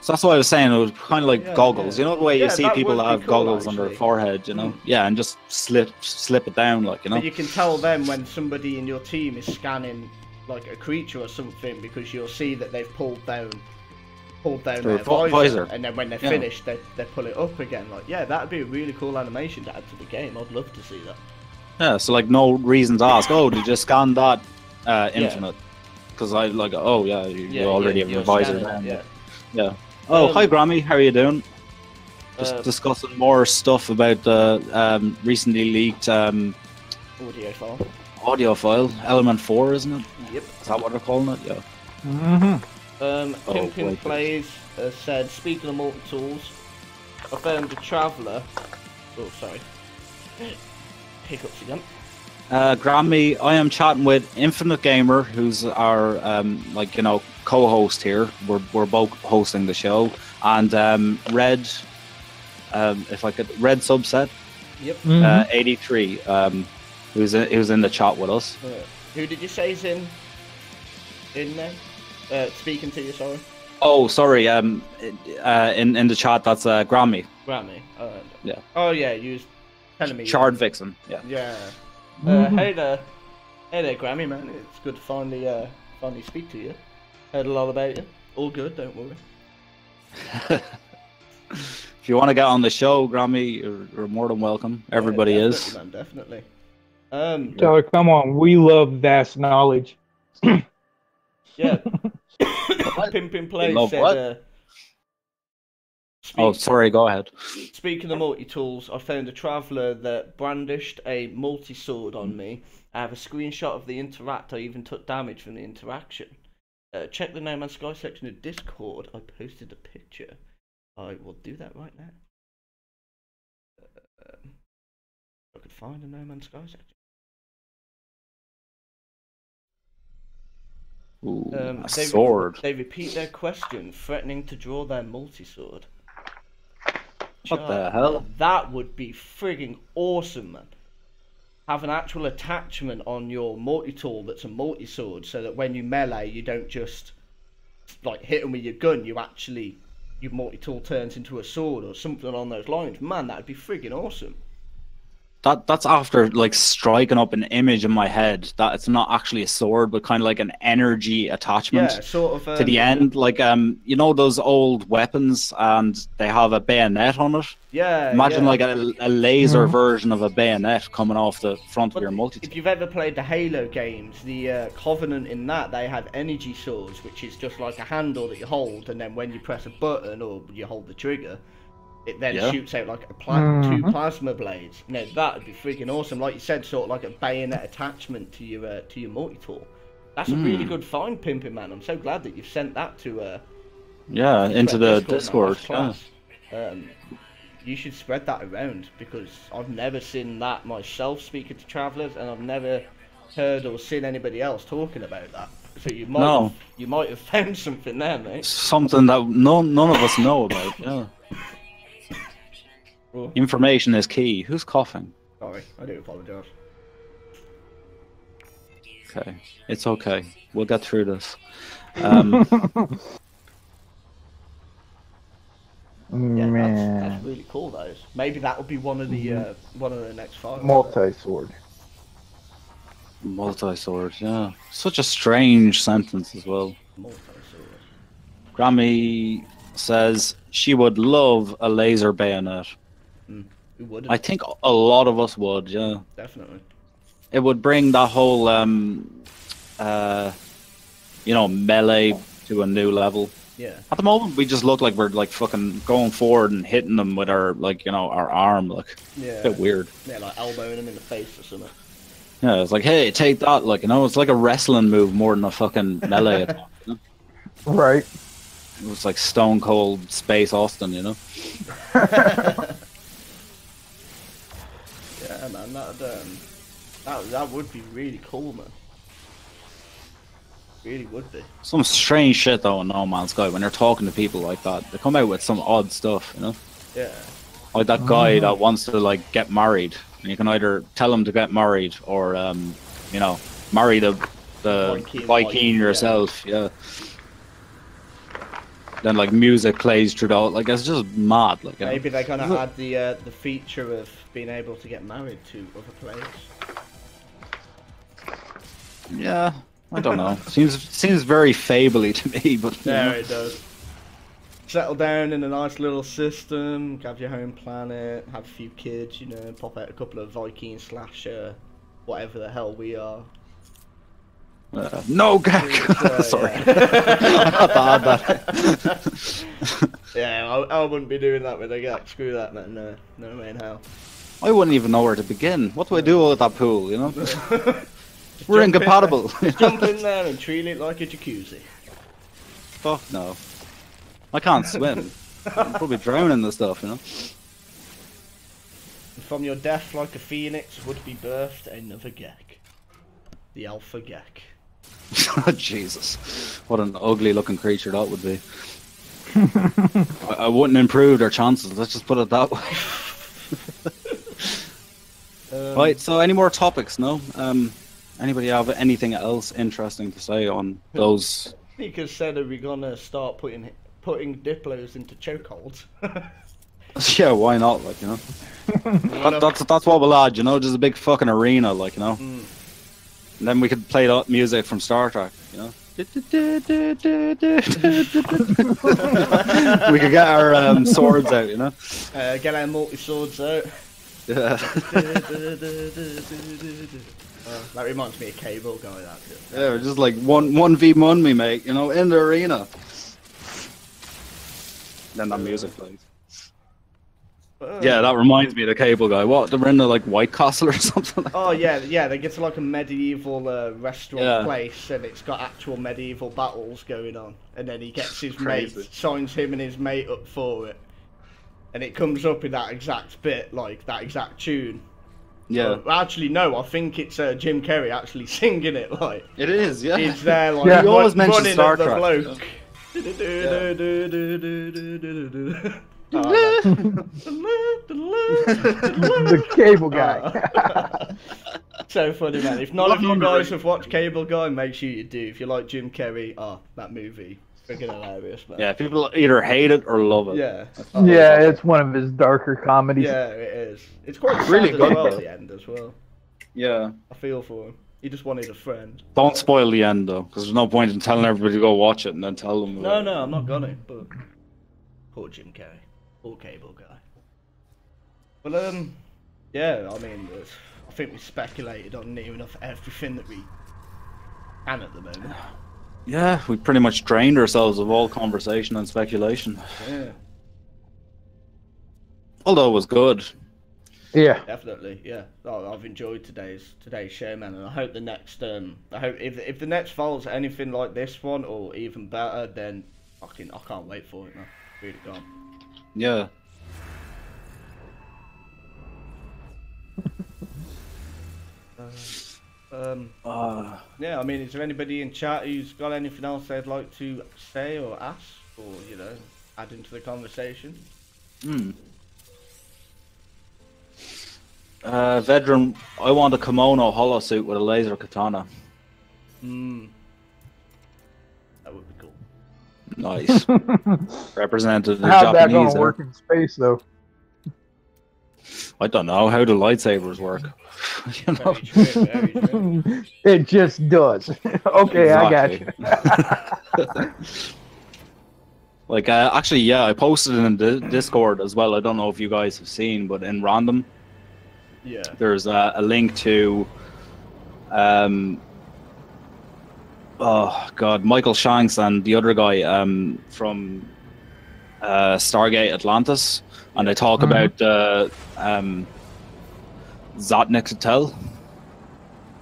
So that's what I was saying. It was kind of like goggles. You know the way you see people that have goggles on their forehead, you know? Yeah, and just slip it down, like, you know? But you can tell them when somebody in your team is scanning like a creature or something, because you'll see that they've pulled down their visor, and then when they're finished, they pull it up again. Like, that'd be a really cool animation to add to the game. I'd love to see that. Yeah, so like no reason to ask, oh, did you scan that Infinite? Because I like, oh yeah, you already have your visor down. Yeah. Oh, hi Grammy, how are you doing? Just discussing more stuff about the recently leaked audio file, Element 4, isn't it? Yep. Is that what they're calling it? Yeah. Pimpin Plays said, speaking of multi-tools, I found a Traveller. Oh, sorry. Hiccups again. Grammy, I am chatting with Infinite Gamer, who's our like, you know, co-host here. We're both hosting the show, and Red, if I could, Red Subset, 83, who's in the chat with us. Who did you say is in there? Speaking to you, sorry. Oh, sorry. In the chat, that's Grammy. Grammy. Yeah. Oh yeah, you was telling me. Shard Vixen. Yeah. Yeah. Hey there, Grammy man. It's good to finally speak to you. Heard a lot about you. All good, don't worry. If you want to get on the show, Grammy, you're more than welcome. Everybody is. Man, definitely. So come on, we love vast knowledge. Yeah. Pimpin Play said. Oh, sorry, go ahead. Speaking of multi-tools, I found a Traveller that brandished a multi-sword on me. I have a screenshot of the interact. I even took damage from the interaction. Check the No Man's Sky section of Discord. I posted a picture. I will do that right now. I could find a No Man's Sky section. Ooh, a sword. They repeat their question, threatening to draw their multi-sword. What the hell? That would be frigging awesome, man. Have an actual attachment on your multi-tool that's a multi-sword, so that when you melee, you don't just like hit them with your gun. You actually, your multi-tool turns into a sword or something along those lines. Man, that'd be frigging awesome. that's after like striking up an image in my head that it's not actually a sword, but kind of like an energy attachment Yeah, sort of to the end. Like you know those old weapons, and they have a bayonet on it. Yeah. Imagine yeah. like a laser version of a bayonet coming off the front of But your multi. if you've ever played the Halo games, the Covenant in that, they have energy swords, which is just like a handle that you hold, and then when you press a button or you hold the trigger, it then shoots out like a two plasma blades. Now that'd be freaking awesome. Like you said, sort of like a bayonet attachment to your multi-tool. That's a really good find, Pimpin' Man. I'm so glad that you've sent that to into the Discord. Class. You should spread that around, because I've never seen that myself speaking to travellers, and I've never heard or seen anybody else talking about that. So you might have found something there, mate. Something that none of us know about. Yeah. Well, information is key. Who's coughing? Sorry, I do apologise. Okay, it's okay. We'll get through this. Yeah, that's really cool. Those maybe that will be one of the next files. Multi-sword. Multi-sword, yeah. Such a strange sentence as well. Multi-sword. Grammy says she would love a laser bayonet. Who wouldn't? I think a lot of us would, yeah. Definitely. It would bring that whole, melee to a new level. Yeah. At the moment, we just look like we're like fucking going forward and hitting them with our our arm, like a bit weird. Yeah, like elbowing them in the face or something. Yeah, it's like, hey, take that, like, it's like a wrestling move more than a fucking melee attack. Right. It was like Stone Cold Space Austin, Yeah, man, that would be really cool, man. Really would be. Some strange shit though in No Man's Sky when you're talking to people like that. They come out with some odd stuff, Yeah. Like that guy that wants to like get married, and you can either tell him to get married or marry the Viking yourself. Yeah. Then like music plays through the like it's just mad. Like maybe they're gonna add the feature of being able to get married to other players. Yeah. I don't know. Seems very fably to me, but yeah, it does. Settle down in a nice little system, have your home planet, have a few kids, pop out a couple of Viking / whatever the hell we are. No gag. Sorry. Yeah, I wouldn't be doing that with a gag. Screw that, man. No way in hell. I wouldn't even know where to begin. What do I do with that pool? We're incompatible. Jump in there and treat it like a jacuzzi. Fuck no. I can't swim. I'm probably drowning the stuff, From your death like a phoenix would be birthed another Gek. The Alpha Gek. Jesus. What an ugly looking creature that would be. I wouldn't improve their chances, let's just put it that way. Right, so any more topics, no? Anybody have anything else interesting to say on those? Because said, are we gonna start putting Diplos into chokeholds? Yeah, why not? Like that's what we'll add. Just a big fucking arena, like And then we could play that music from Star Trek. We could get our swords out. Get our multi swords out. Yeah. That reminds me of Cable Guy. Yeah, just like 1v1 me, mate. In the arena. Then that music plays. Yeah, that reminds me of the Cable Guy. What? They're in the like White Castle or something. Oh yeah. They get to like a medieval restaurant place, and it's got actual medieval battles going on. And then he gets his mate, signs him and his mate up for it, and it comes up in that exact bit, like that exact tune. Yeah. Actually, no. I think it's Jim Carrey actually singing it. Like it is. Yeah. He's there like he always mentions running Star at the Trek. bloke. The Cable Guy. So funny, man. If none of you guys have watched Cable Guy, make sure you do. If you like Jim Carrey, that movie, Freaking hilarious, man. Yeah, people either hate it or love it. Yeah. Yeah, it's one of his darker comedies. Yeah, it is. It's quite sad Really as good, well though. at the end as well. Yeah. I feel for him. He just wanted a friend. Don't spoil the end though, because there's no point in telling everybody to go watch it and then tell them. No, I'm not gonna. But poor Jim Carrey, poor cable guy. But yeah. I mean, I think we speculated on near enough everything that we can at the moment. Yeah, we pretty much drained ourselves of all conversation and speculation. Yeah. Although it was good. Yeah. Definitely, yeah. I've enjoyed today's show, man, and I hope the next I hope if the next follows anything like this one or even better, then I can't wait for it, man. Really can't. Yeah. Yeah, I mean, is there anybody in chat who's got anything else they'd like to say or ask, or add into the conversation? Vedran, I want a kimono holo suit with a laser katana. That would be cool. Nice. Represented the How's that Japanese. gonna work in space, though? I don't know. How do lightsabers work? You know? Very true. It just does. Okay, Exactly. I got you. Like, actually, yeah, I posted it in the Discord as well. I don't know if you guys have seen, but in random, Yeah. there's a link to, oh god, Michael Shanks and the other guy from Stargate Atlantis, and they talk about Zotnik.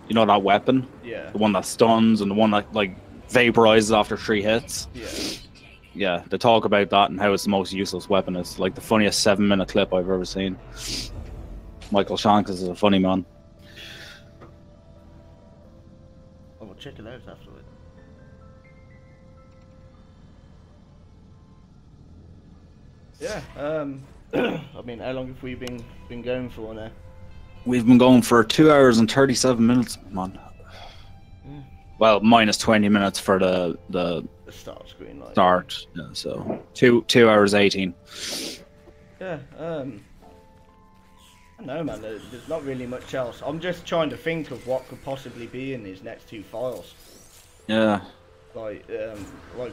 You know that weapon? Yeah. The one that stuns and the one that like vaporizes after 3 hits. Yeah. Yeah, they talk about that and how it's the most useless weapon. It's like the funniest 7-minute clip I've ever seen. Michael Shanks is a funny man. I will check it out afterwards. Yeah. I mean, how long have we been going for now? We've been going for 2 hours and 37 minutes, man. Well, minus 20 minutes for the start screen light. start. Yeah, so 2 hours 18. Yeah. I don't know, man. There's not really much else. I'm just trying to think of what could possibly be in these next 2 files. Yeah. Like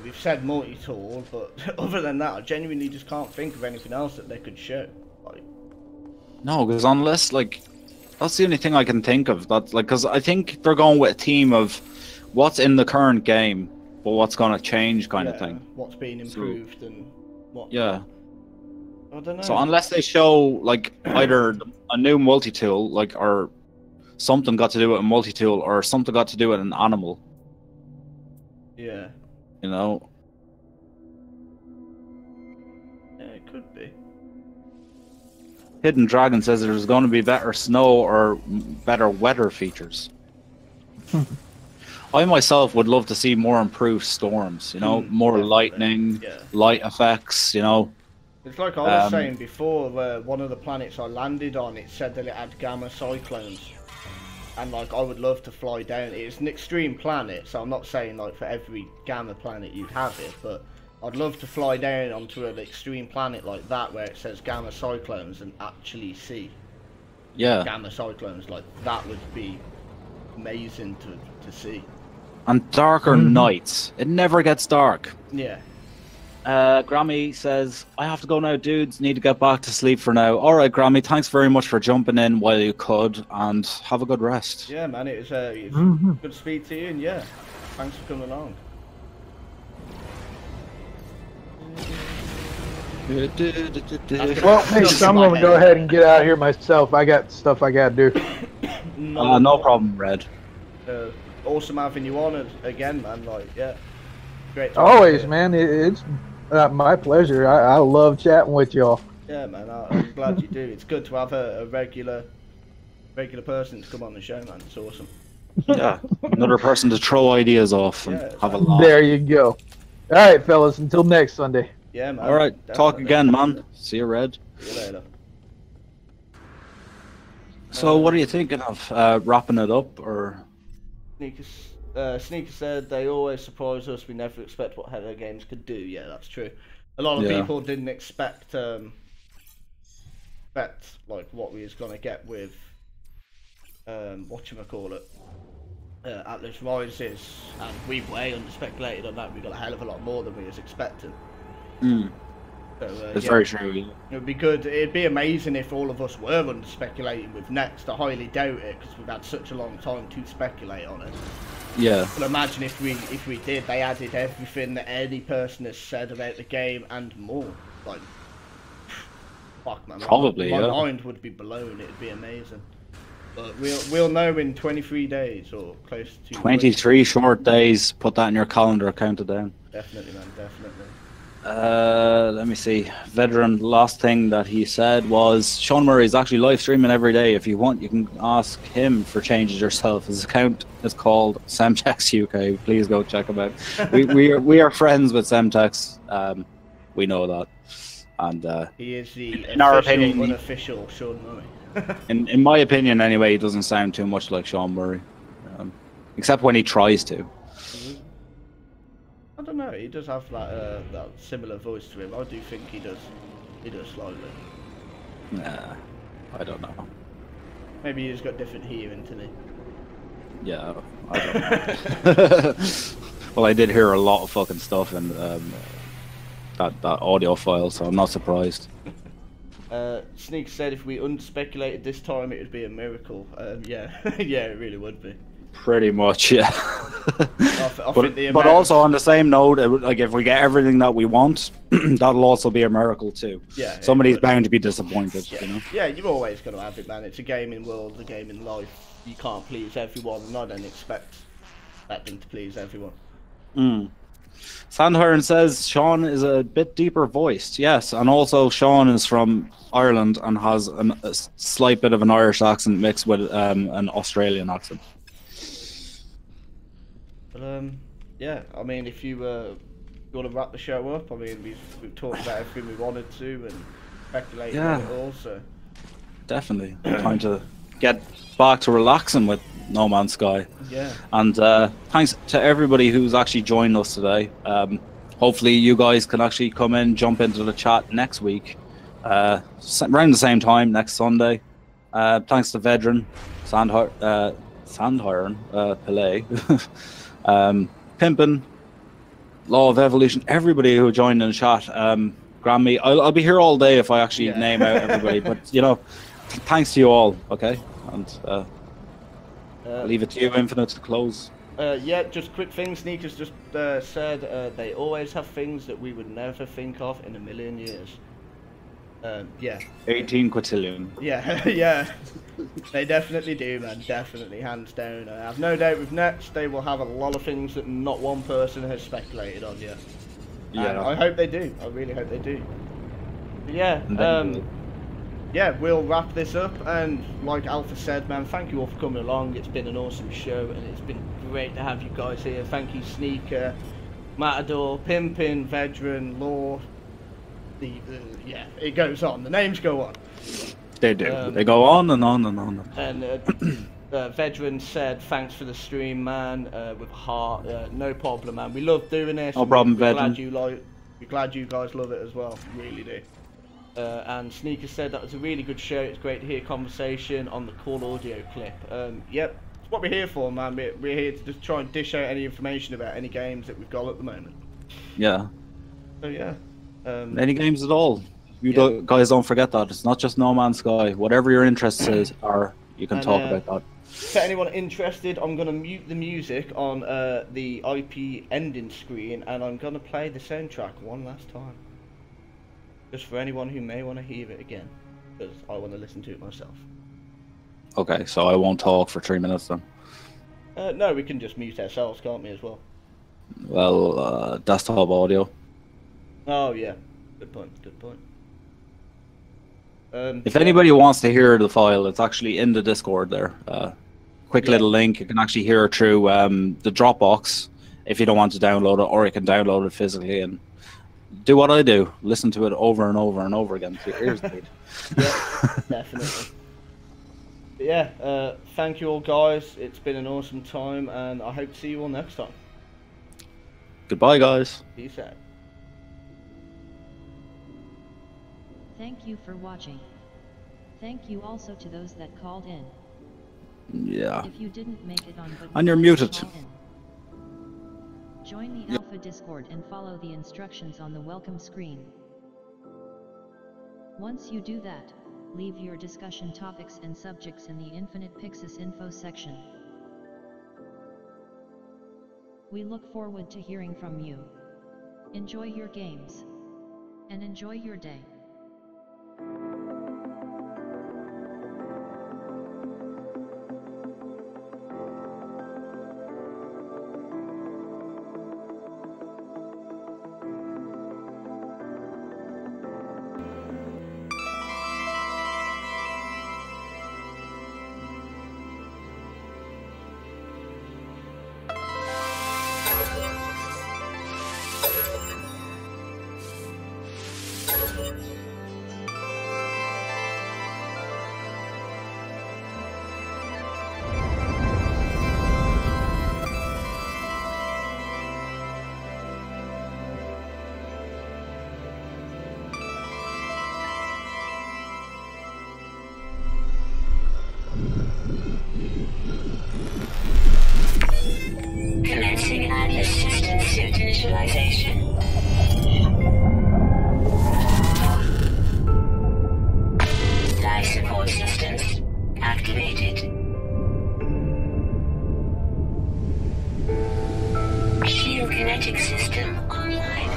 we've said multi-tool, but other than that, I genuinely just can't think of anything else that they could show. Like, No, because unless like that's the only thing I can think of. That's like because I think they're going with a theme of what's in the current game, but what's going to change, kind of thing. What's being improved and what? Yeah. I don't know. So unless they show like either a new multi-tool, like or something got to do with a multi-tool, or something got to do with an animal. Yeah. You know. Yeah, it could be. Hidden Dragon says there's going to be better snow or better weather features. I myself would love to see more improved storms, you know, more definitely. lightning, Yeah. light effects, you know. It's like I was saying before, where one of the planets I landed on, it said that it had gamma cyclones. And like, I would love to fly down. It's an extreme planet, so I'm not saying like for every gamma planet you'd have it, but I'd love to fly down onto an extreme planet like that where it says gamma cyclones and actually see Yeah. gamma cyclones. Like, that would be amazing to see. And darker nights. It never gets dark. Yeah. Grammy says, I have to go now, dudes. Need to get back to sleep for now. All right, Grammy, thanks very much for jumping in while you could, and have a good rest. Yeah, man, it was good to speak to you, and yeah, thanks for coming along. Well, hey, so I'm going to go ahead and get out of here myself. I got stuff I got to do. No problem, Red. Awesome having you on again, man. Like, yeah, great. Always, man. It's my pleasure. I love chatting with y'all. Yeah, man. I'm glad you do. It's good to have a regular person to come on the show, man. It's awesome. Yeah, another person to throw ideas off and Yeah, have a laugh. There you go. All right, fellas. Until next Sunday. Yeah, man. All right, talk definitely. again, man. See you, Red. See you later. So, what are you thinking of? Wrapping it up, or? Nick, Sneaker said they always surprise us. We never expect what Hello Games could do. Yeah, that's true. A lot of people didn't expect like what we was gonna get with whatchamacallit, Atlas Rises, and we way under-speculated on that. We got a hell of a lot more than we was expecting. So, it's very true. Yeah. It would be good. It'd be amazing if all of us were under-speculating with Next. I highly doubt it because we've had such a long time to speculate on it. Yeah. But imagine if we did, they added everything that any person has said about the game and more. Like, fuck man. Probably, my yeah. mind would be blown. It'd be amazing. But we'll know in 23 days or close to 23 short days. Put that in your calendar. Count it down. Definitely, man. Definitely. Let me see. Veteran, the last thing that he said was Sean Murray is actually live streaming every day. If you want, you can ask him for changes yourself. His account is called Semtex UK. Please go check him out. we are friends with Semtex. We know that, and he is the in our opinion, unofficial Sean Murray. in my opinion, anyway, he doesn't sound too much like Sean Murray, except when he tries to. I don't know. He does have that similar voice to him. I do think he does. He does slightly. Nah, I don't know. Maybe he's got different hearing to me. Yeah, I don't know. Well, I did hear a lot of fucking stuff in that audio file, so I'm not surprised. Sneak said if we unspeculated this time, it would be a miracle. Yeah, yeah, it really would be. Pretty much, yeah. But also on the same note, like if we get everything that we want, that'll also be a miracle too. Yeah. Somebody's bound to be disappointed. Yeah. You know. Yeah, you've always got to have it, man. It's a gaming world, a gaming life. You can't please everyone, and I don't expect them to please everyone. Sandhorn says Sean is a bit deeper voiced. Yes, and also Sean is from Ireland and has a slight bit of an Irish accent mixed with an Australian accent. But yeah, I mean, if you want to wrap the show up, I mean, we've talked about everything we wanted to and speculated on it all, so definitely time to get back to relaxing with No Man's Sky. Yeah. And thanks to everybody who's actually joined us today. Hopefully you guys can actually come in, jump into the chat next week, around the same time next Sunday. Thanks to Vedran, Sandhorn, Pele. Pimpin, Law of Evolution, everybody who joined in the chat. Grammy, I'll be here all day if I actually name out everybody, but you know, thanks to you all, okay? And I'll leave it to you, Infinite, to close. Yeah, just quick thing. Sneakers just said they always have things that we would never think of in a million years. Yeah. 18 quintillion. Yeah, yeah. They definitely do, man. Definitely, hands down. I have no doubt with Next, they will have a lot of things that not one person has speculated on yet. Yeah. And I hope they do. I really hope they do. But yeah, yeah, we'll wrap this up. And like Alpha said, man, thank you all for coming along. It's been an awesome show, and it's been great to have you guys here. Thank you, Sneaker, Matador, Pimpin, Vedran, Law. Yeah, it goes on. The names go on. They do. They go on and on and on. And Vedran said, "Thanks for the stream, man. With a heart. No problem, man. We love doing this. No problem, we're Vedran. We're glad you guys love it as well. Really do." And Sneaker said that was a really good show. It's great to hear conversation on the call audio clip. Yep, it's what we're here for, man. We're here to just try and dish out any information about any games that we've got at the moment. Yeah. So yeah. Any games at all. You guys don't forget that. It's not just No Man's Sky. Whatever your interests are, you can talk about that. For anyone interested, I'm going to mute the music on the IP ending screen, and I'm going to play the soundtrack one last time. Just for anyone who may want to hear it again, because I want to listen to it myself. Okay, so I won't talk for 3 minutes then. No, we can just mute ourselves, can't we, as well? Well, desktop audio. Oh, yeah. Good point, good point. If anybody wants to hear the file, it's actually in the Discord there. Quick little link. You can actually hear it through the Dropbox if you don't want to download it, or you can download it physically and do what I do. Listen to it over and over and over again to your ears bleed. Yeah, definitely. But yeah, thank you all, guys. It's been an awesome time, and I hope to see you all next time. Goodbye, guys. Peace out. Thank you for watching. Thank you also to those that called in. Yeah. If you didn't make it on, but And you're would like to muted. call in, join the Alpha Discord and follow the instructions on the welcome screen. Once you do that, leave your discussion topics and subjects in the InfinitePyxis info section. We look forward to hearing from you. Enjoy your games. And enjoy your day. Commencing an assistant suit initialization. Life support systems activated. Shield kinetic system online.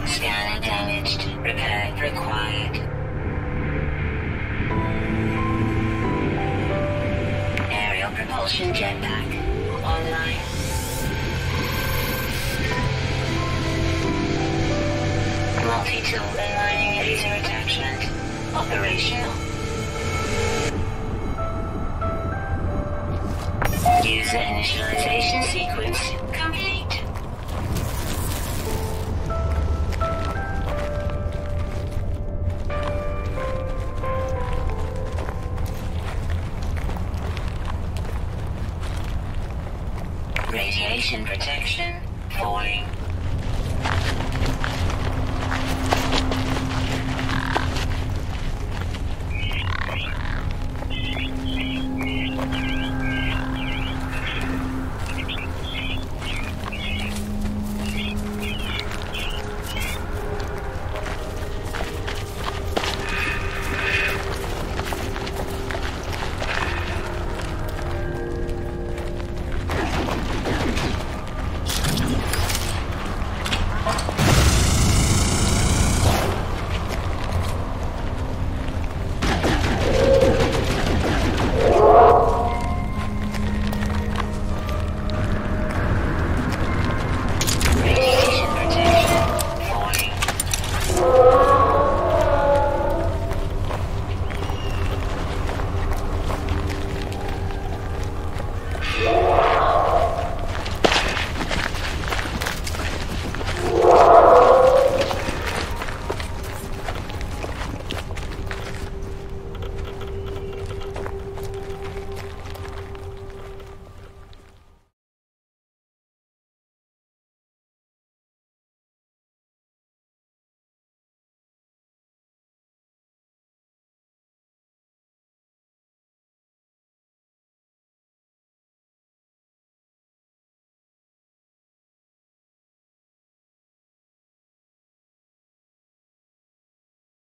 Scanner damaged. Repair required. Aerial propulsion jetpack online. Multi-tool aligning laser attachment operational. User initialization sequence complete. Radiation protection falling.